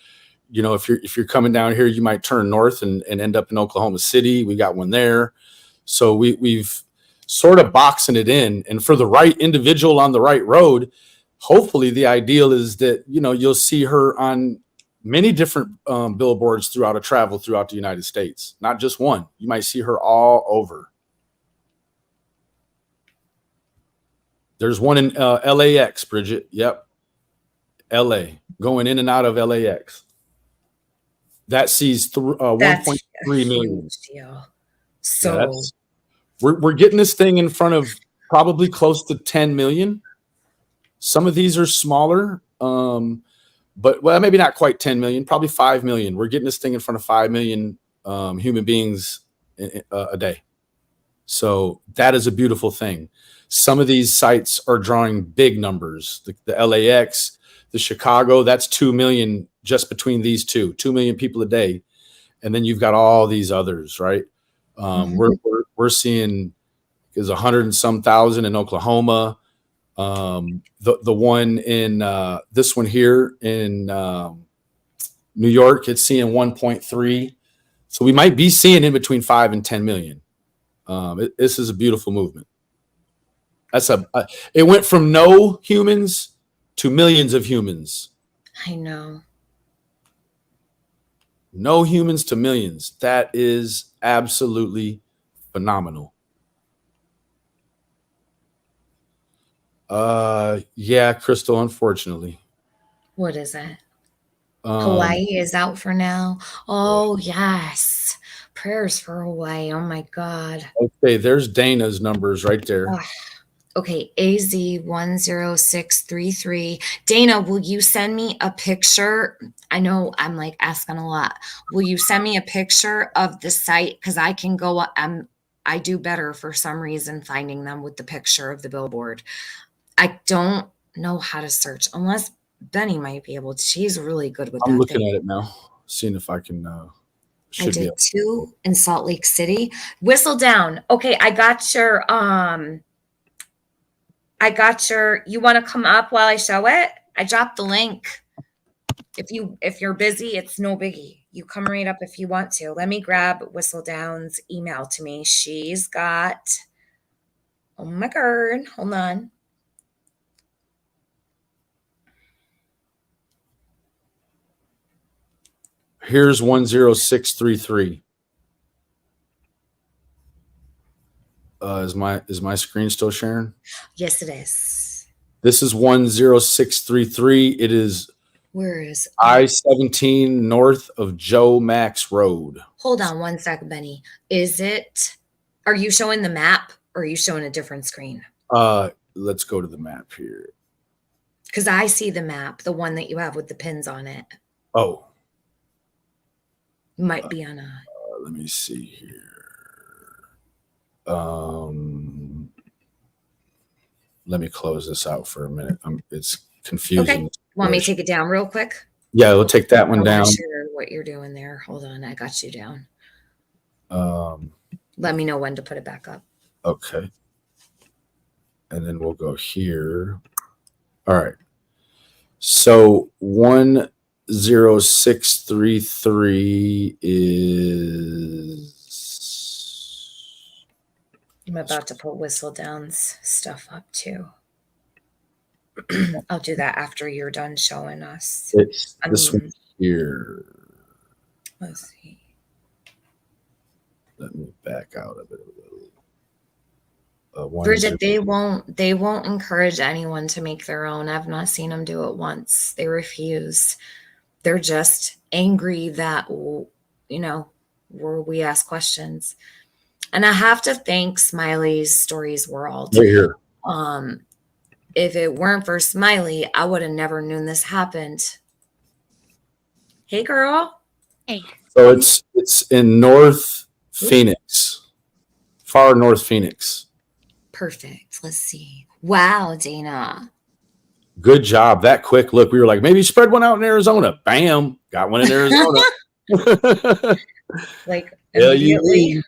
if you're coming down here, you might turn north and end up in Oklahoma City. We got one there, so we've sort of boxing it in, and for the right individual on the right road. Hopefully the ideal is that, you'll see her on many different billboards throughout the United States, not just one. You might see her all over. There's one in LAX, Bridget. Yep. LA, going in and out of LAX. That sees 1.3 million. So we're getting this thing in front of probably close to 10 million. Some of these are smaller, but maybe not quite 10 million, probably 5 million. We're getting this thing in front of 5 million human beings a day. So that is a beautiful thing. Some of these sites are drawing big numbers. The LAX, the Chicago, that's 2 million just between these 2 million people a day. And then you've got all these others, right? We're seeing is 100 and some thousand in Oklahoma. The one in this one here in New York, it's seeing 1.3. So we might be seeing in between 5 and 10 million. This is a beautiful movement. It went from no humans to millions of humans. I know. No humans to millions. That is absolutely phenomenal. Yeah, Crystal, unfortunately. What is it? Hawaii is out for now. Oh, yes. Prayers for Hawaii. Oh, my God. Okay, there's Dana's numbers right there. Okay, AZ10633. Dana, will you send me a picture? I know I'm like asking a lot. Will you send me a picture of the site? Because I can go, I do better for some reason finding them with the picture of the billboard. I don't know how to search unless Benny might be able to. She's really good with that. I'm looking at it now, seeing if I can. I did 2 in Salt Lake City. Whistle Down. Okay, I got your. You want to come up while I show it? I dropped the link. If you're busy, it's no biggie. You come right up if you want to. Let me grab Whistle Down's email to me. She's got. Oh my God! Hold on. Here's 10633. Is my screen still sharing? Yes, it is. This is 10633. It is Where is I-17 north of Joe Max Road. Hold on one second, Benny. Are you showing the map or are you showing a different screen? Let's go to the map here. Because I see the map, the one that you have with the pins on it. Oh. Might be on a... let me see here. Let me close this out for a minute. It's confusing. Okay. Want me to take it down real quick? Yeah, we'll take that one down. I'm not sure what you're doing there. Hold on. I got you down. Let me know when to put it back up. Okay. And then we'll go here. All right. So 10633 is... I'm about to put Whistledown's stuff up too. I'll do that after you're done showing us. It's this one here. Let's see. Let me back out of it a little. Bridget, they won't encourage anyone to make their own. I've not seen them do it once. They refuse. They're just angry that, where we ask questions. And I have to thank Smiley's Stories World. Right here. If it weren't for Smiley, I would have never known this happened. Hey, girl. Hey. So it's in North Phoenix, far North Phoenix. Perfect. Let's see. Wow, Dana. Good job. That quick. Look, we were like, maybe spread one out in Arizona. Bam. Got one in Arizona. Like immediately.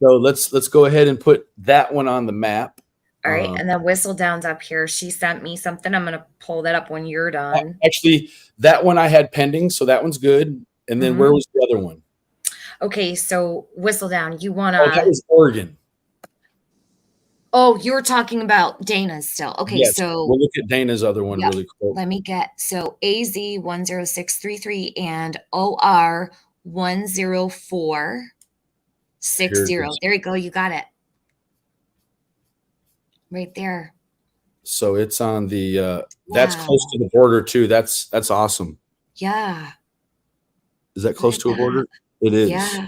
So let's go ahead and put that one on the map. All right. And then Whistledown's up here. She sent me something. I'm going to pull that up when you're done. Actually, that one I had pending. So that one's good. And then where was the other one? Okay. So Whistledown, you want to... Oh, that was Oregon. Oh, you were talking about Dana's still. Okay. Yes, so we'll look at Dana's other one really quick. Let me so AZ 10633 and OR 10460. There you go. You got it. Right there. So it's on the that's close to the border too. That's awesome. Yeah. Is that close to a border? It is. Yeah.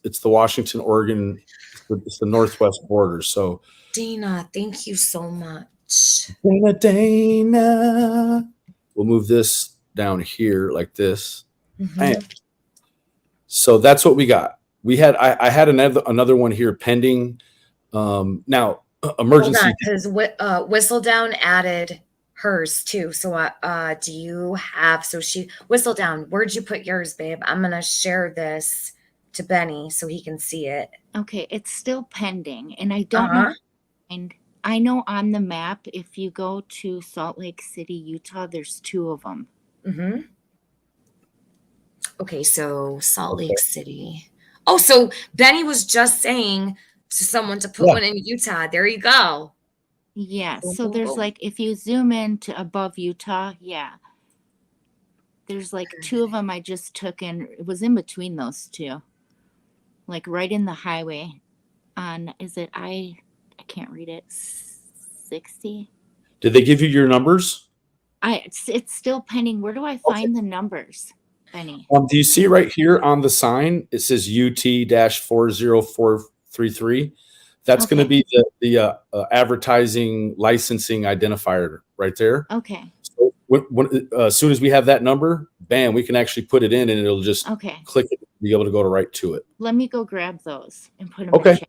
It's the Washington, Oregon, it's the northwest border. So Dana, thank you so much. Dana. We'll move this down here like this. So that's what we got. We had I had another one here pending. Now emergency, because Whistledown added hers too. So do you have Whistledown, where'd you put yours, babe? I'm gonna share this to Benny so he can see it. Okay, it's still pending, and I don't know. And I know on the map, if you go to Salt Lake City, Utah, there's 2 of them. Okay, so Salt Lake City. Oh, so Benny was just saying to someone to put one in Utah. There you go. Yeah. So there's like, if you zoom in to above Utah, there's like 2 of them I just took in. It was in between those 2, like right in the highway on, I can't read it, 60. Did they give you your numbers? It's still pending. Where do I find the numbers, Benny? Do you see right here on the sign? It says UT-40433. That's going to be the advertising licensing identifier right there. Okay. So as soon as we have that number, bam, we can actually put it in, and it'll just click it, be able to go right to it. Let me go grab those and put them in the chat.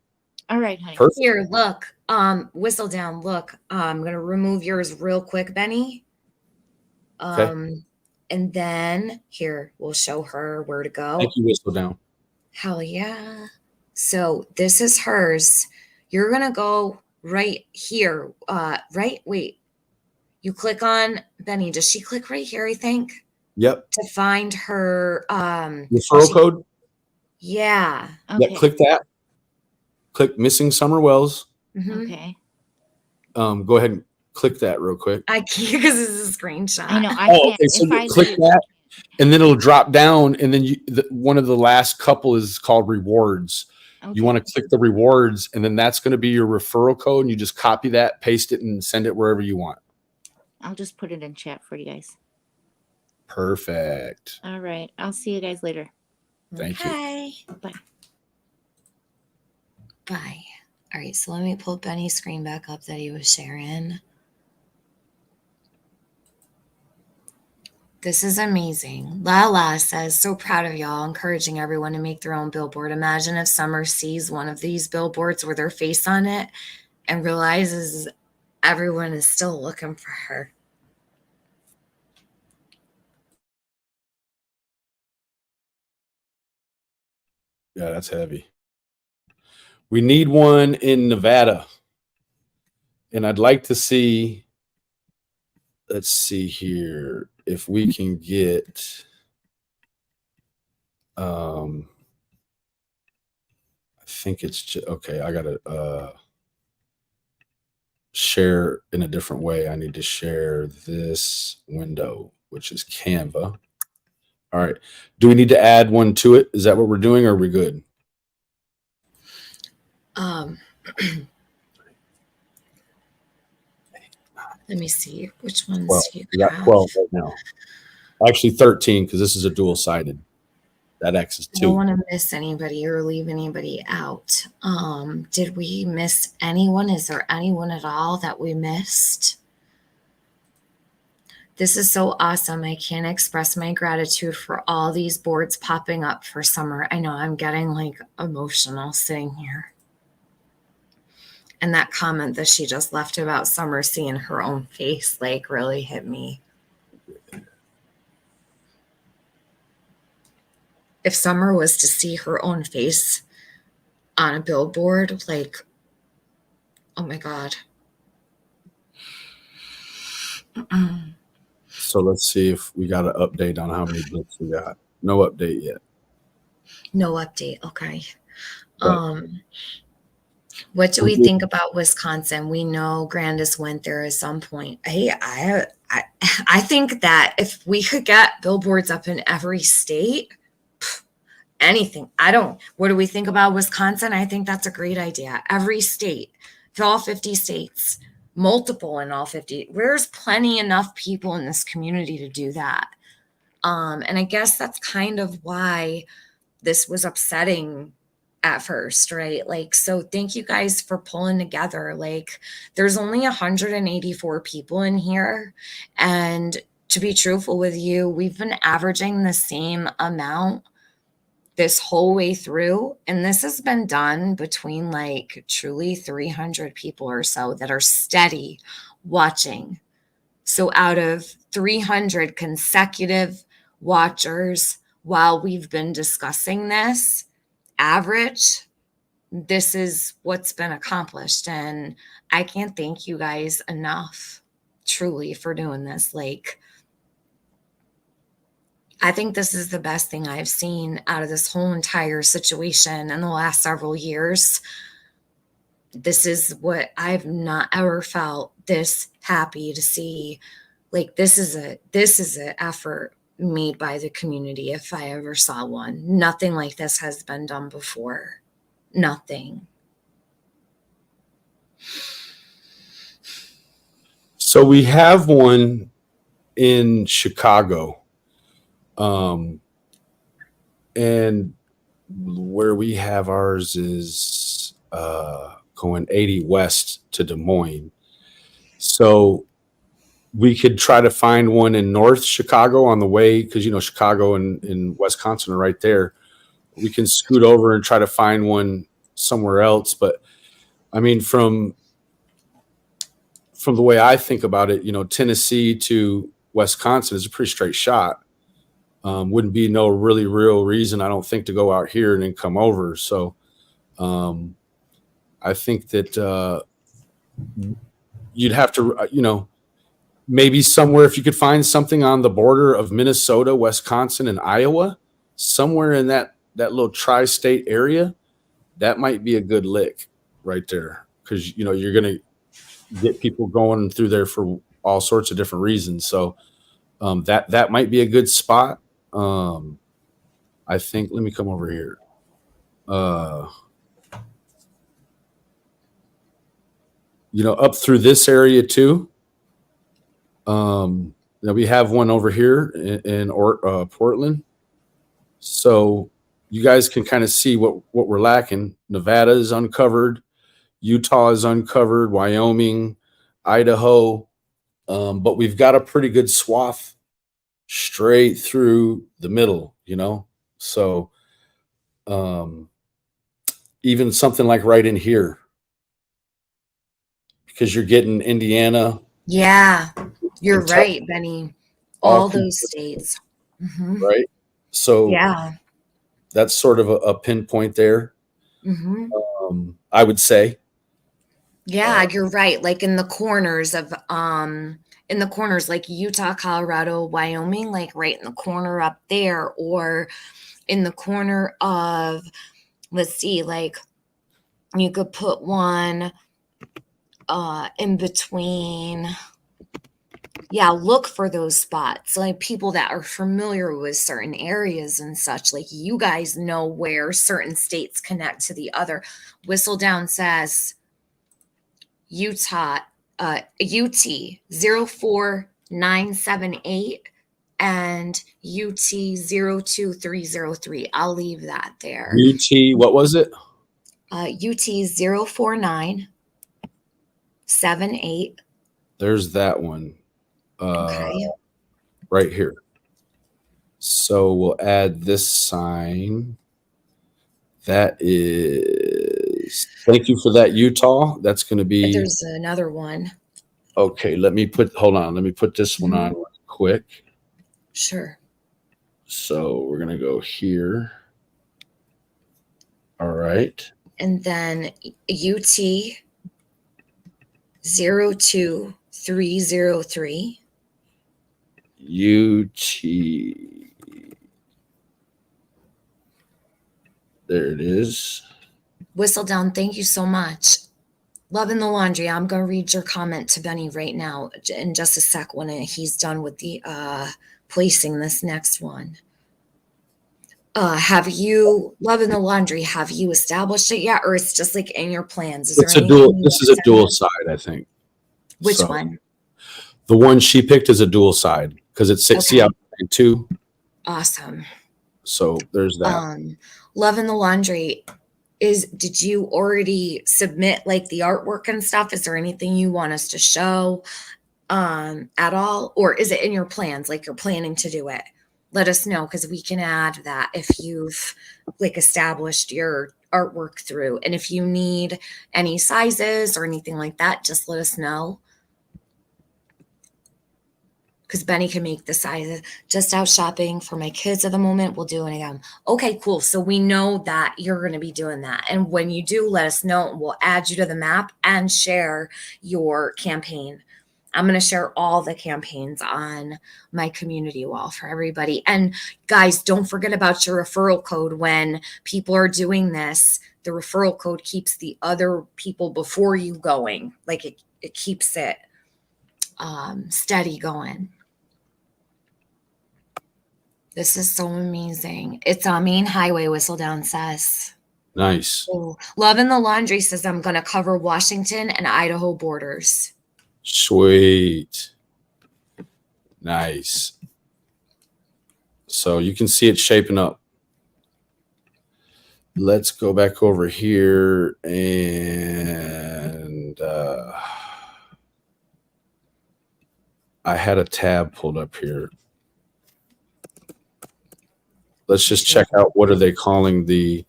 All right, honey. Perfect. Here, look. Whistledown, look. I'm going to remove yours real quick, Benny. And then here, we'll show her where to go. Thank you, Whistledown. Hell yeah. So this is hers. You're going to go right here. Right? Wait. You click on Benny. Does she click right here, I think? Yep. To find her referral code? Yeah. Okay. Yeah, click that. Click Missing Summer Wells. Okay. Go ahead and click that real quick. I can't because it's a screenshot. I know. I can't. Okay. So you click that, and then it'll drop down, and then one of the last couple is called rewards. Okay. You want to click the rewards, and then that's going to be your referral code, and you just copy that, paste it, and send it wherever you want. I'll just put it in chat for you guys. Perfect. All right. I'll see you guys later. Thank you. Bye. Bye. All right, so let me pull Benny's screen back up that he was sharing. This is amazing. Lala says, so proud of y'all, encouraging everyone to make their own billboard. Imagine if Summer sees one of these billboards with her face on it and realizes everyone is still looking for her. Yeah, that's heavy. We need one in Nevada. And I'd like to see, let's see here, if we can get, I think it's just, okay, I got to share in a different way. I need to share this window, which is Canva. All right. Do we need to add one to it? Is that what we're doing, or are we good? Let me see which ones 12. you We got have. 12 right now. Actually 13, because this is a dual-sided. That X is 2. I don't want to miss anybody or leave anybody out. Did we miss anyone? Is there anyone at all that we missed? This is so awesome. I can't express my gratitude for all these boards popping up for summer. I know I'm getting like emotional sitting here. And that comment that she just left about Summer seeing her own face like really hit me. If Summer was to see her own face on a billboard, like, oh my God. So let's see if we got an update on how many books we got. No update yet. No update. Okay. What do we think about Wisconsin? We know Grandis went there at some point. I think that if we could get billboards up in every state, anything. What do we think about Wisconsin? I think that's a great idea. Every state, all 50 states, multiple in all 50. There's plenty enough people in this community to do that. And I guess that's kind of why this was upsetting at first, right? Like, so thank you guys for pulling together. Like, there's only 184 people in here. And to be truthful with you, we've been averaging the same amount this whole way through. And this has been done between like truly 300 people or so that are steady watching. So out of 300 consecutive watchers while we've been discussing this, average, this is what's been accomplished. And I can't thank you guys enough, truly, for doing this. Like, I think this is the best thing I've seen out of this whole entire situation in the last several years. This is what I've not ever felt this happy to see. Like, this is an effort made by the community if I ever saw one. Nothing like this has been done before. Nothing. So we have one in Chicago. And where we have ours is going 80 west to Des Moines. So we could try to find one in North Chicago on the way, because Chicago and Wisconsin are right there. We can scoot over and try to find one somewhere else. But I mean, from the way I think about it, Tennessee to Wisconsin is a pretty straight shot. Wouldn't be no really real reason, I don't think, to go out here and then come over. So I think that you'd have to, maybe somewhere, if you could find something on the border of Minnesota, Wisconsin, and Iowa, somewhere in that little tri-state area, that might be a good lick right there. Because, you're going to get people going through there for all sorts of different reasons. So that might be a good spot. I think, let me come over here. Up through this area too. Now we have one over here in Portland. So you guys can kind of see what we're lacking. Nevada is uncovered. Utah is uncovered. Wyoming, Idaho. But we've got a pretty good swath straight through the middle, you know? So even something like right in here, because you're getting Indiana. Yeah, you're Kentucky, right, Benny. all All those states. right? So Yeah. that's sort of a pinpoint there. I would say. Yeah, you're right. Like in the corners like Utah, Colorado, Wyoming, like right in the corner up there, or in the corner of, let's see, like you could put one in between. Yeah, look for those spots, like people that are familiar with certain areas and such. Like you guys know where certain states connect to the other. Whistledown says Utah, UT 04978 and UT 02303. I'll leave that there. UT, what was it? UT 04978. There's that one. Okay. Right here. So we'll add this sign. That is, thank you for that, Utah. That's going to be. There's another one. Okay, hold on. Let me put this one on real quick. Sure. So we're going to go here. All right. And then UT 02303. UT. There it is. Whistledown, thank you so much. Love in the Laundry. I'm going to read your comment to Benny right now in just a sec when he's done with the placing this next one. Have you, Love in the Laundry, have you established it yet, or it's just like in your plans? This is a dual side, I think. Which one? The one she picked is a dual side because it's see out two. Awesome. So there's that. Love in the Laundry. Did you already submit like the artwork and stuff? Is there anything you want us to show at all? Or is it in your plans, like you're planning to do it? Let us know, because we can add that if you've like established your artwork through. And if you need any sizes or anything like that, just let us know. Because Benny can make the sizes. Just out shopping for my kids at the moment. We'll do it again. Okay, cool. So we know that you're going to be doing that. And when you do, let us know. We'll add you to the map and share your campaign. I'm going to share all the campaigns on my community wall for everybody. And guys, don't forget about your referral code. When people are doing this, the referral code keeps the other people before you going. Like it keeps it steady going. This is so amazing. It's on Main Highway, Whistledown says. Nice. Ooh. Love in the Laundry says I'm going to cover Washington and Idaho borders. Sweet. Nice. So you can see it shaping up. Let's go back over here and I had a tab pulled up here. Let's just check out what are they calling the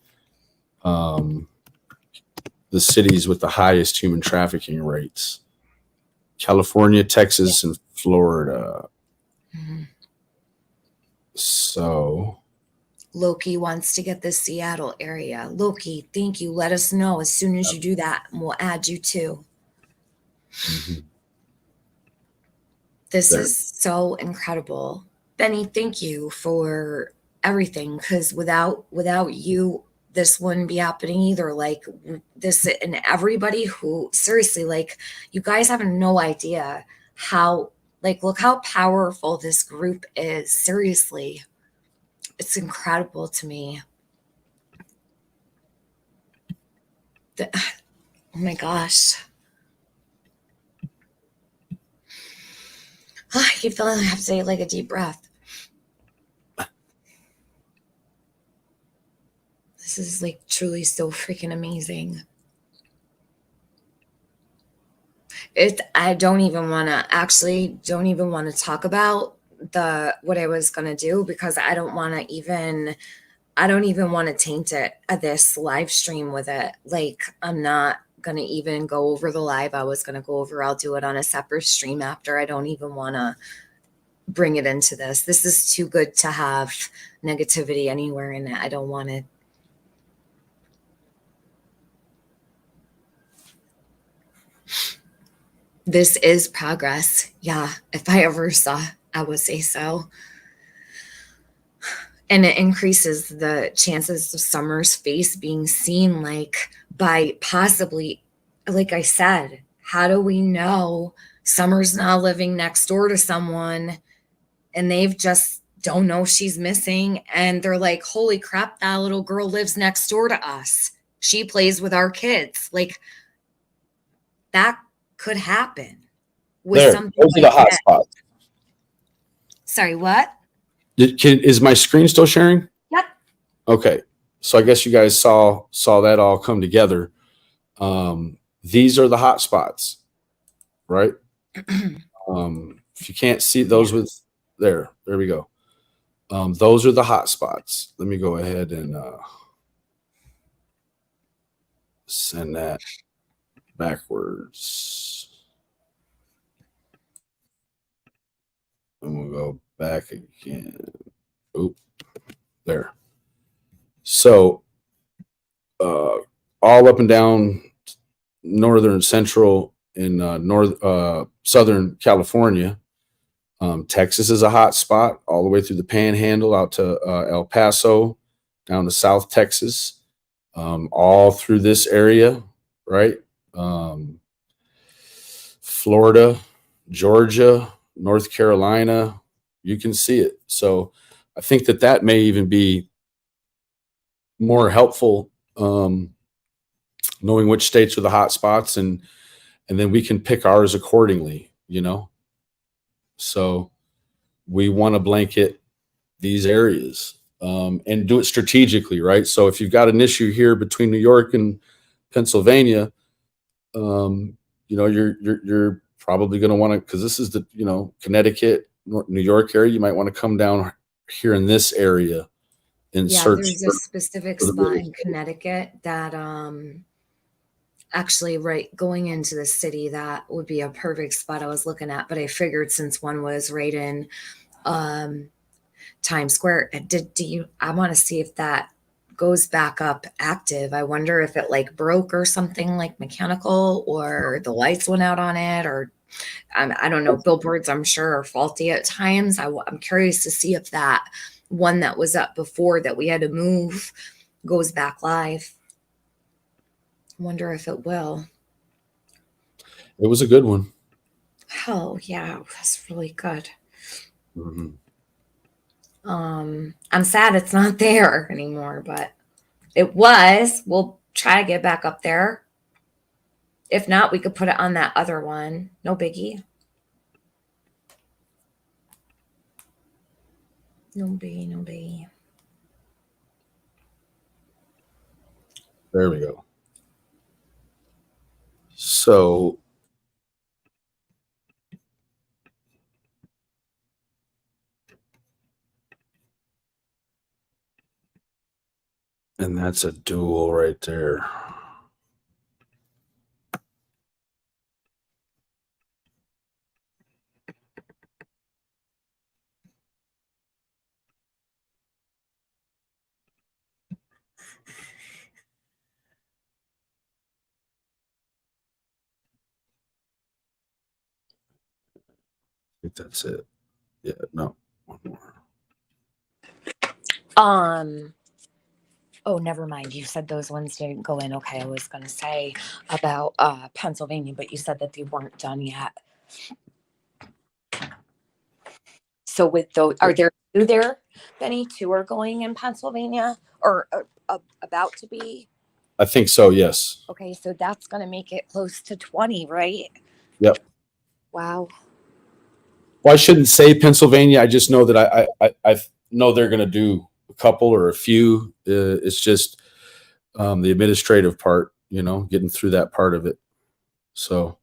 cities with the highest human trafficking rates. California, Texas, and Florida. So Loki wants to get the Seattle area. Loki, thank you. Let us know as soon as you do that, and we'll add you too. This is so incredible. Benny, thank you for everything, because without you, this wouldn't be happening either. Like this, and everybody who, seriously, like you guys have no idea how, like, look how powerful this group is. Seriously, it's incredible to me. Oh my gosh. I keep feeling I have to take like a deep breath. This is like truly so freaking amazing. I don't even want to talk about what I was going to do, because I don't even want to taint it this live stream with it. Like, I'm not going to even go over the live I was going to go over. I'll do it on a separate stream after. I don't even want to bring it into this. This is too good to have negativity anywhere in it. I don't want it. This is progress. Yeah, if I ever saw, I would say so. And it increases the chances of Summer's face being seen, like, by possibly, like I said, how do we know Summer's not living next door to someone and they've just don't know she's missing, and they're like, holy crap, that little girl lives next door to us. She plays with our kids. Like, that could happen with There, something those are like the hot that. spots. Sorry, what? Is my screen still sharing? Yep. Okay. So I guess you guys saw that all come together. These are the hot spots, right? If you can't see those there we go. Those are the hot spots. Let me go ahead and send that backwards. And we'll go back again. Oop, there. So all up and down northern, central, and southern California. Texas is a hot spot all the way through the Panhandle out to El Paso, down to South Texas, all through this area, right? Florida, Georgia, North Carolina, you can see it. So I think that may even be more helpful, knowing which states are the hot spots, and then we can pick ours accordingly, So we want to blanket these areas, and do it strategically, right? So if you've got an issue here between New York and Pennsylvania, you're probably going to want to, because this is the, Connecticut, New York area, you might want to come down here in this area and search. There's a specific spot in Connecticut that actually, right, going into the city, that would be a perfect spot I was looking at, but I figured since one was right in Times Square, I want to see if that goes back up active. I wonder if it like broke or something, like mechanical, or the lights went out on it, or I don't know. Billboards, I'm sure, are faulty at times. I'm curious to see if that one that was up before that we had to move goes back live. I wonder if it will. It was a good one. Oh yeah, that's really good. Mm-hmm. I'm sad it's not there anymore, but it was. We'll try to get back up there. If not, we could put it on that other one. No biggie. No biggie, no biggie. There we go. So and that's a dual right there. I think that's it. Yeah, no, one more. Oh, never mind. You said those ones didn't go in. Okay, I was going to say about Pennsylvania, but you said that they weren't done yet. So with those, are there two there, Benny? Two are going in Pennsylvania, or about to be? I think so, yes. Okay, so that's going to make it close to 20, right? Yep. Wow. Well, I shouldn't say Pennsylvania. I just know that I know they're going to do a couple or a few. It's just the administrative part, getting through that part of it. So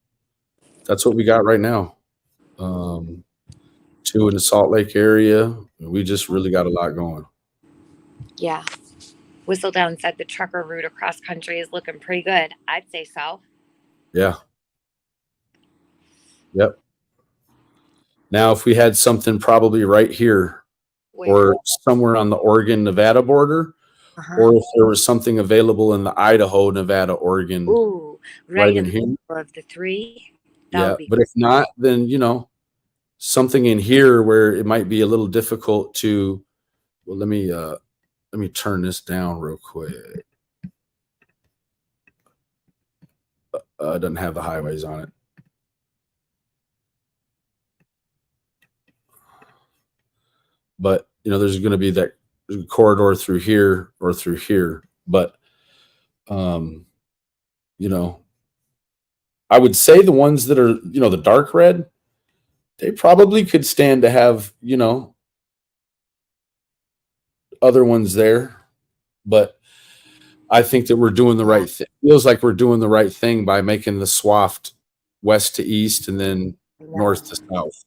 that's what we got right now. 2 in the Salt Lake area. We just really got a lot going. Yeah. Whistledown said the trucker route across country is looking pretty good. I'd say so. Yeah. Yep. Now, if we had something probably right here or somewhere on the Oregon-Nevada border, or if there was something available in the Idaho, Nevada, Oregon, right in here of the 3. Yeah, but if not, then something in here where it might be a little difficult to. Well, let me turn this down real quick. It doesn't have the highways on it. But there's going to be that corridor through here or through here. But I would say the ones that are the dark red, they probably could stand to have other ones there. But I think that we're doing the right thing. Feels like we're doing the right thing by making the swath west to east and then north to south.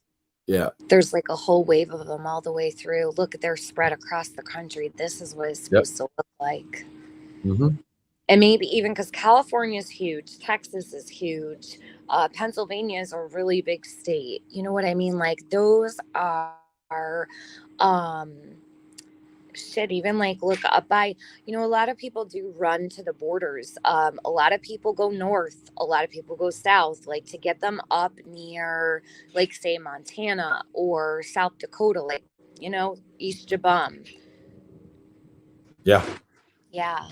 Yeah. There's like a whole wave of them all the way through. Look, they're spread across the country. This is what it's supposed to look like. Mm-hmm. And maybe even because California is huge, Texas is huge, Pennsylvania is a really big state. You know what I mean? Like those are shit, even like look up by, a lot of people do run to the borders. A lot of people go north, a lot of people go south, like to get them up near, like say Montana or South Dakota, like, East Jabum. Yeah. Yeah.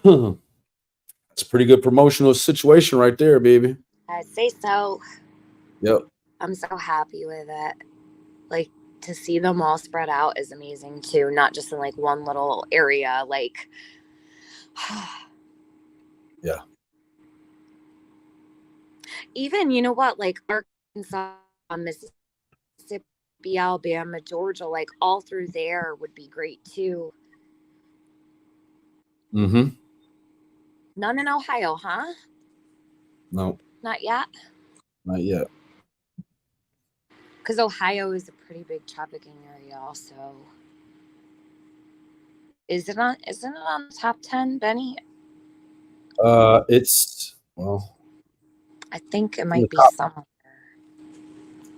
It's a pretty good promotional situation right there, baby. I'd say so. Yep. I'm so happy with it. Like to see them all spread out is amazing too, not just in like one little area. Like, yeah. Even you know what, like Arkansas, Mississippi, Alabama, Georgia, like all through there would be great too. Mm-hmm. None in Ohio, huh? No. Not yet? Not yet. Because Ohio is a pretty big trafficking area also. Isn't it on the top 10, Benny? It's, well, I think it might be somewhere.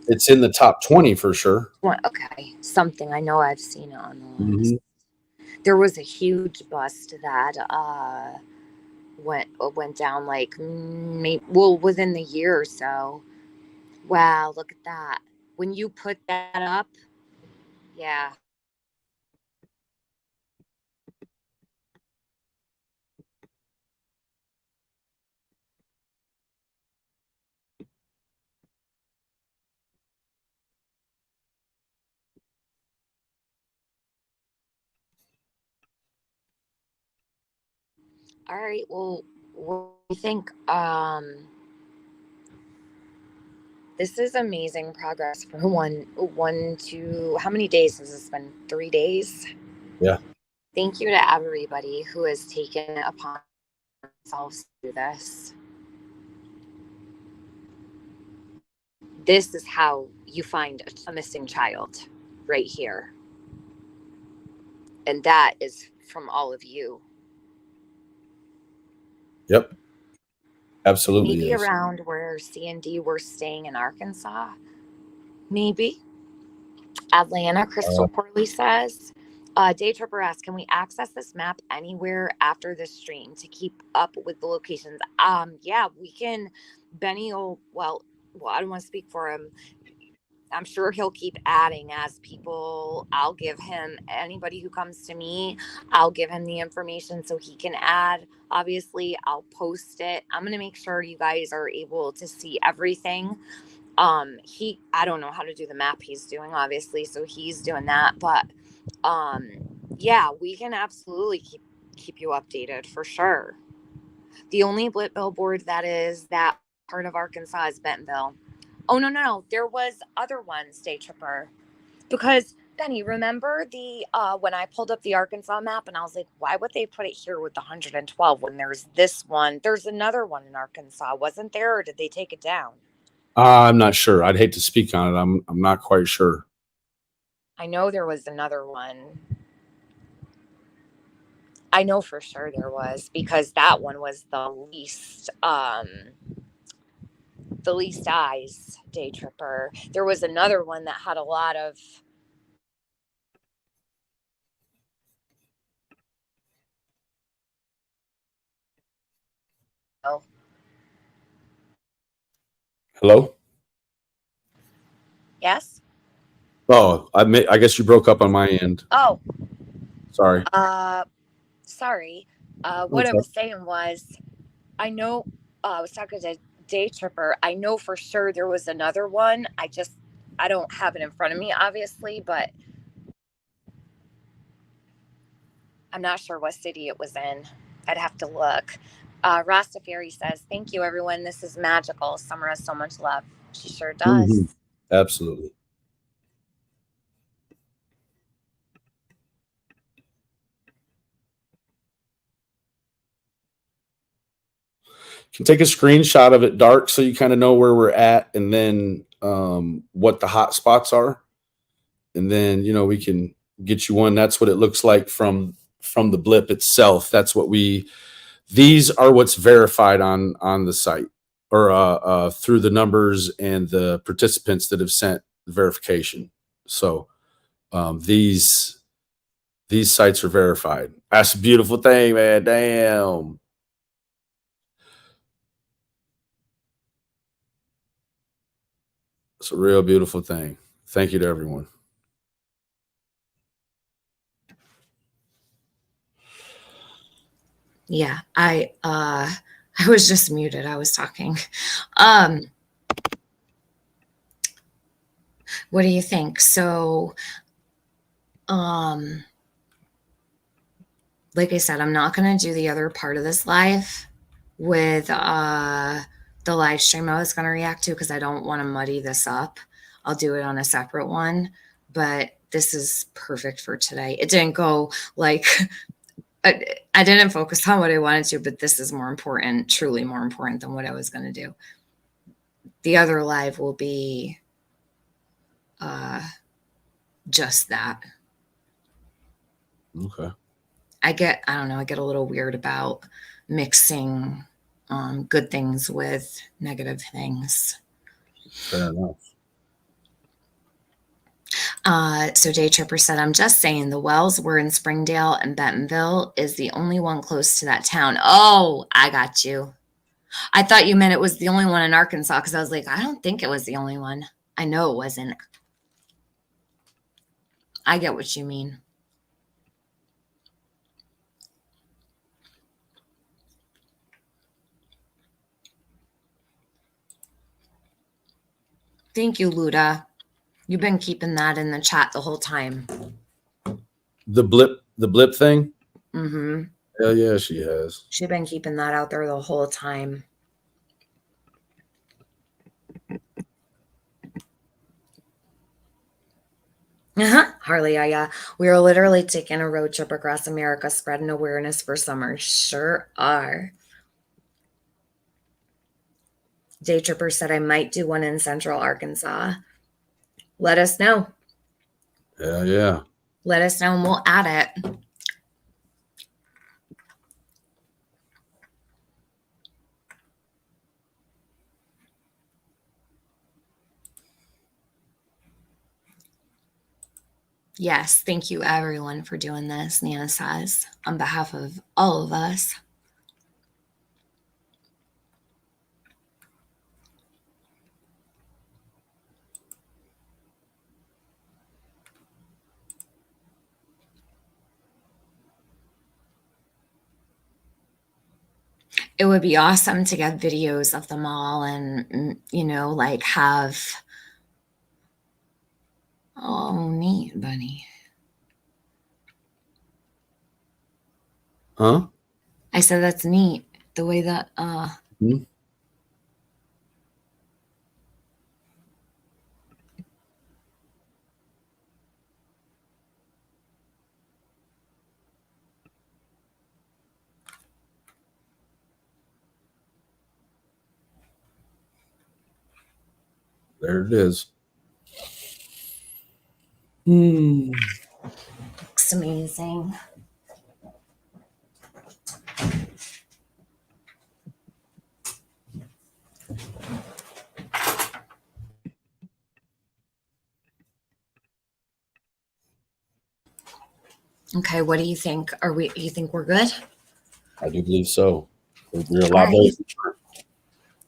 It's in the top 20 for sure. Okay. Something. I know I've seen it on the list. Mm-hmm. There was a huge bust that went down like within the year or so. Wow, look at that. When you put that up, yeah. All right, well, what do you think? This is amazing progress for how many days has this been? 3 days? Yeah. Thank you to everybody who has taken it upon themselves to do this. This is how you find a missing child, right here. And that is from all of you. Yep. Absolutely. Maybe around where C&D were staying in Arkansas. Maybe. Atlanta, Crystal Corley says. Day Tripper asks, can we access this map anywhere after this stream to keep up with the locations? Yeah, we can. Benny will, well, I don't want to speak for him. I'm sure he'll keep adding as people. I'll give him, anybody who comes to me, I'll give him the information so he can add. Obviously, I'll post it. I'm going to make sure you guys are able to see everything. I don't know how to do the map he's doing, obviously, so he's doing that. But yeah, we can absolutely keep you updated for sure. The only blip billboard that is that part of Arkansas is Bentonville. Oh no, there was other ones, Day Tripper. Because Benny, remember the when I pulled up the Arkansas map and I was like, why would they put it here with the 112 when there's this one? There's another one in Arkansas, wasn't there, or did they take it down? I'm not sure. I'd hate to speak on it. I'm not quite sure. I know there was another one. I know for sure there was, because that one was the least eyes, Day Tripper. There was another one that had a lot of Hello? Yes? Oh, I guess you broke up on my end. Oh. Sorry. Sorry. What I was saying was, I know, I was talking to Day Tripper. I know for sure there was another one. I don't have it in front of me, obviously, but I'm not sure what city it was in. I'd have to look. Rastafari says, thank you, everyone. This is magical. Summer has so much love. She sure does. Mm-hmm. Absolutely. Can take a screenshot of it dark so you kind of know where we're at, and then what the hot spots are, and then we can get you one. That's what it looks like from the blip itself. That's what these are what's verified on the site, or through the numbers and the participants that have sent the verification. So these sites are verified. That's a beautiful thing, man. Damn. It's a real beautiful thing. Thank you to everyone. Yeah, I was just muted. I was talking. What do you think? So, like I said, I'm not going to do the other part of this live with the live stream I was going to react to, because I don't want to muddy this up. I'll do it on a separate one, but this is perfect for today. It didn't go like I didn't focus on what I wanted to, but this is more important, truly more important than what I was going to do. The other live will be just that. Okay. I get a little weird about mixing good things with negative things. Fair enough. So Day Tripper said, I'm just saying the wells were in Springdale, and Bentonville is the only one close to that town. Oh, I got you. I thought you meant it was the only one in Arkansas, because I was like, I don't think it was the only one. I know it wasn't. I get what you mean. Thank you, Luda. You've been keeping that in the chat the whole time. The blip thing? Mm-hmm. Hell yeah, she has. She's been keeping that out there the whole time. Harley, yeah. We are literally taking a road trip across America, spreading awareness for summer. Sure are. Day Tripper said I might do one in Central Arkansas. Let us know. Hell yeah. Let us know and we'll add it. Yes, thank you everyone for doing this, Nana says, on behalf of all of us. it would be awesome to get videos of them all and, you know, like have, oh, neat, Bunny. Huh? I said that's neat. The way that, Mm-hmm. There it is. looks amazing. Okay, what do you think? You think we're good? I do believe so. We're a lot better.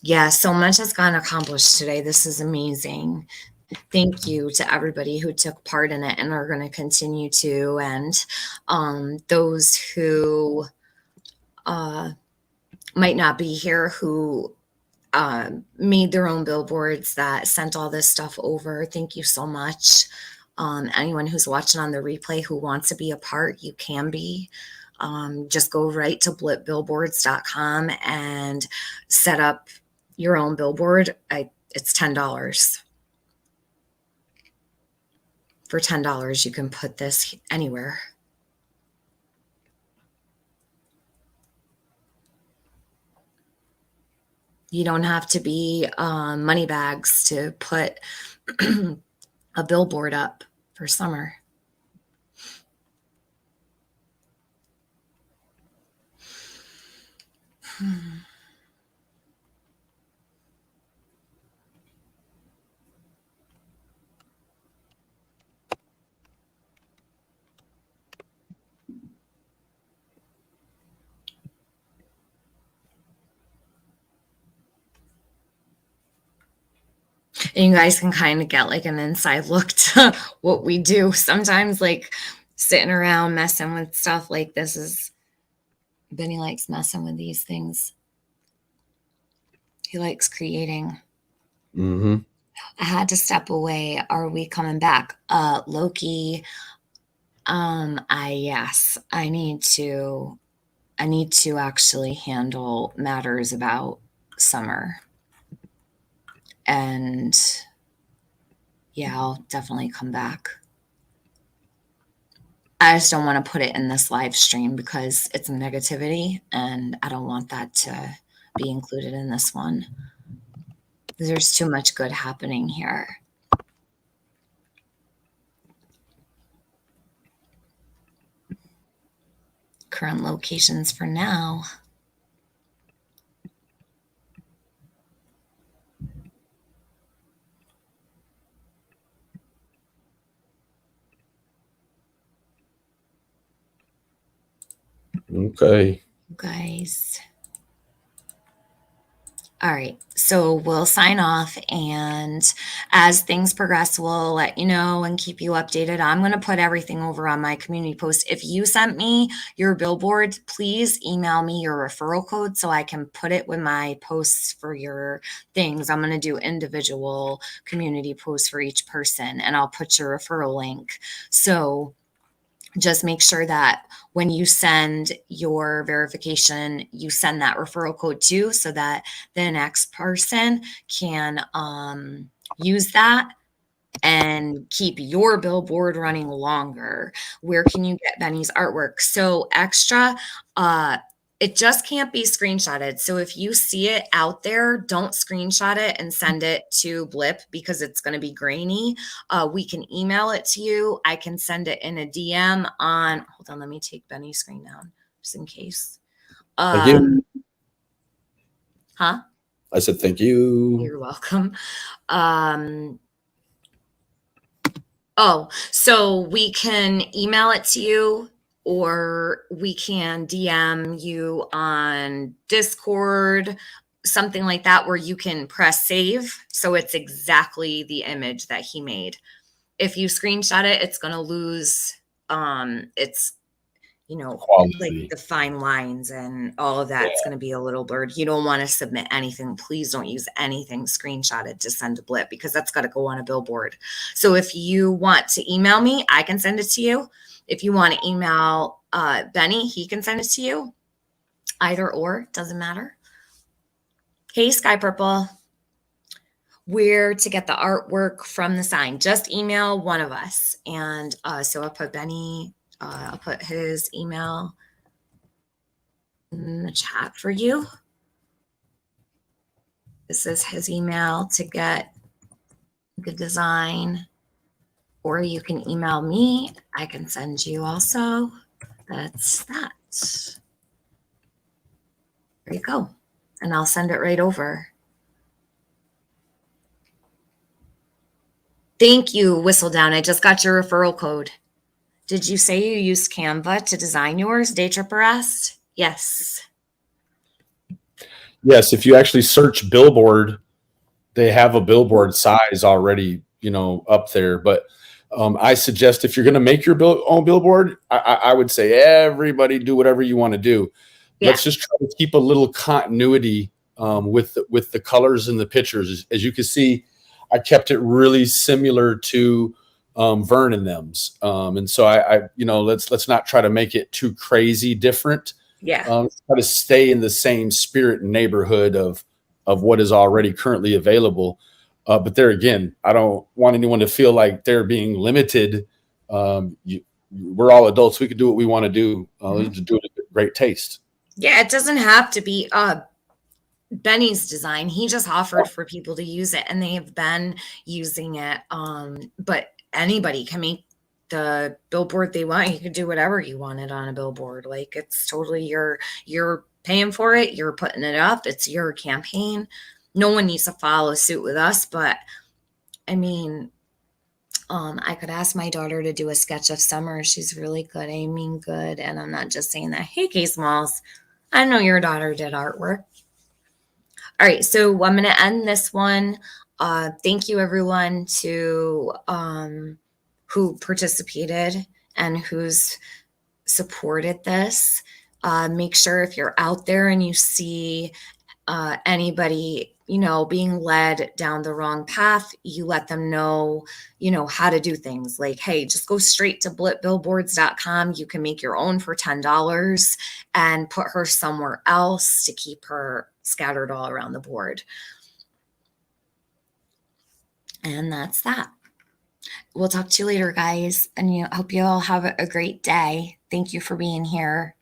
Yeah, so much has gotten accomplished today. This is amazing. Thank you to everybody who took part in it and are going to continue to. And those who might not be here, who made their own billboards, that sent all this stuff over. Thank you so much. Anyone who's watching on the replay who wants to be a part, you can be. Just go right to blipbillboards.com and set up your own billboard. It's $10. For $10, you can put this anywhere. You don't have to be money bags to put a billboard up for summer. And you guys can kind of get like an inside look to what we do sometimes, like sitting around messing with stuff like this is, Benny likes messing with these things. He likes creating. Mm-hmm. I had to step away. Are we coming back? Loki, yes, I need to actually handle matters about summer. And yeah, I'll definitely come back. I just don't want to put it in this live stream because it's negativity and I don't want that to be included in this one. There's too much good happening here. Current locations for now. Okay. Guys. All right, so we'll sign off, and as things progress, we'll let you know and keep you updated. I'm going to put everything over on my community post. If you sent me your billboard, please email me your referral code so I can put it with my posts for your things. I'm going to do individual community posts for each person, and I'll put your referral link. So just make sure that when you send your verification, you send that referral code too, so that the next person can use that and keep your billboard running longer. Where can you get Benny's artwork? So extra, it just can't be screenshotted. So if you see it out there, don't screenshot it and send it to Blip because it's going to be grainy. We can email it to you. I can send it in a DM on, hold on, let me take Benny's screen down just in case. Thank you. Huh? I said thank you. You're welcome. Oh, so we can email it to you, or we can DM you on Discord, something like that, where you can press save. So it's exactly the image that he made. If you screenshot it, it's going to lose like the fine lines and all of that's going to be a little blurred. You don't want to submit anything. Please don't use anything screenshotted to send to Blip, because that's got to go on a billboard. So if you want to email me, I can send it to you. If you want to email Benny, he can send it to you. Either or, doesn't matter. Hey, Sky Purple. Where to get the artwork from the sign? Just email one of us. And so I'll put Benny, I'll put his email in the chat for you. This is his email to get the design, or you can email me. I can send you also. That's that. There you go. And I'll send it right over. Thank you, Whistledown. I just got your referral code. Did you say you used Canva to design yours, Day Trip Arrest? Yes. Yes, if you actually search billboard, they have a billboard size already, up there. But I suggest if you're going to make your own billboard, I would say everybody do whatever you want to do. Yeah. Let's just try to keep a little continuity with the colors and the pictures. As you can see, I kept it really similar to Vern and them's. And so I let's not try to make it too crazy different. Yeah. Try to stay in the same spirit and neighborhood of what is already currently available. But there again, I don't want anyone to feel like they're being limited. We're all adults. We can do what we want to do. Let's do it with great taste. Yeah, it doesn't have to be Benny's design. He just offered for people to use it, and they have been using it. But anybody can make the billboard they want. You could do whatever you wanted on a billboard. Like, it's totally you're paying for it. You're putting it up. It's your campaign. No one needs to follow suit with us. But I mean, I could ask my daughter to do a sketch of summer. She's really good. I mean, good. And I'm not just saying that. Hey, K Smalls, I know your daughter did artwork. All right, so I'm going to end this one. Thank you, everyone, to who participated and who's supported this. Make sure if you're out there and you see anybody, being led down the wrong path, you let them know, how to do things. Like, hey, just go straight to blipbillboards.com. You can make your own for $10 and put her somewhere else to keep her scattered all around the board. And that's that. We'll talk to you later, guys. And I hope you all have a great day. Thank you for being here.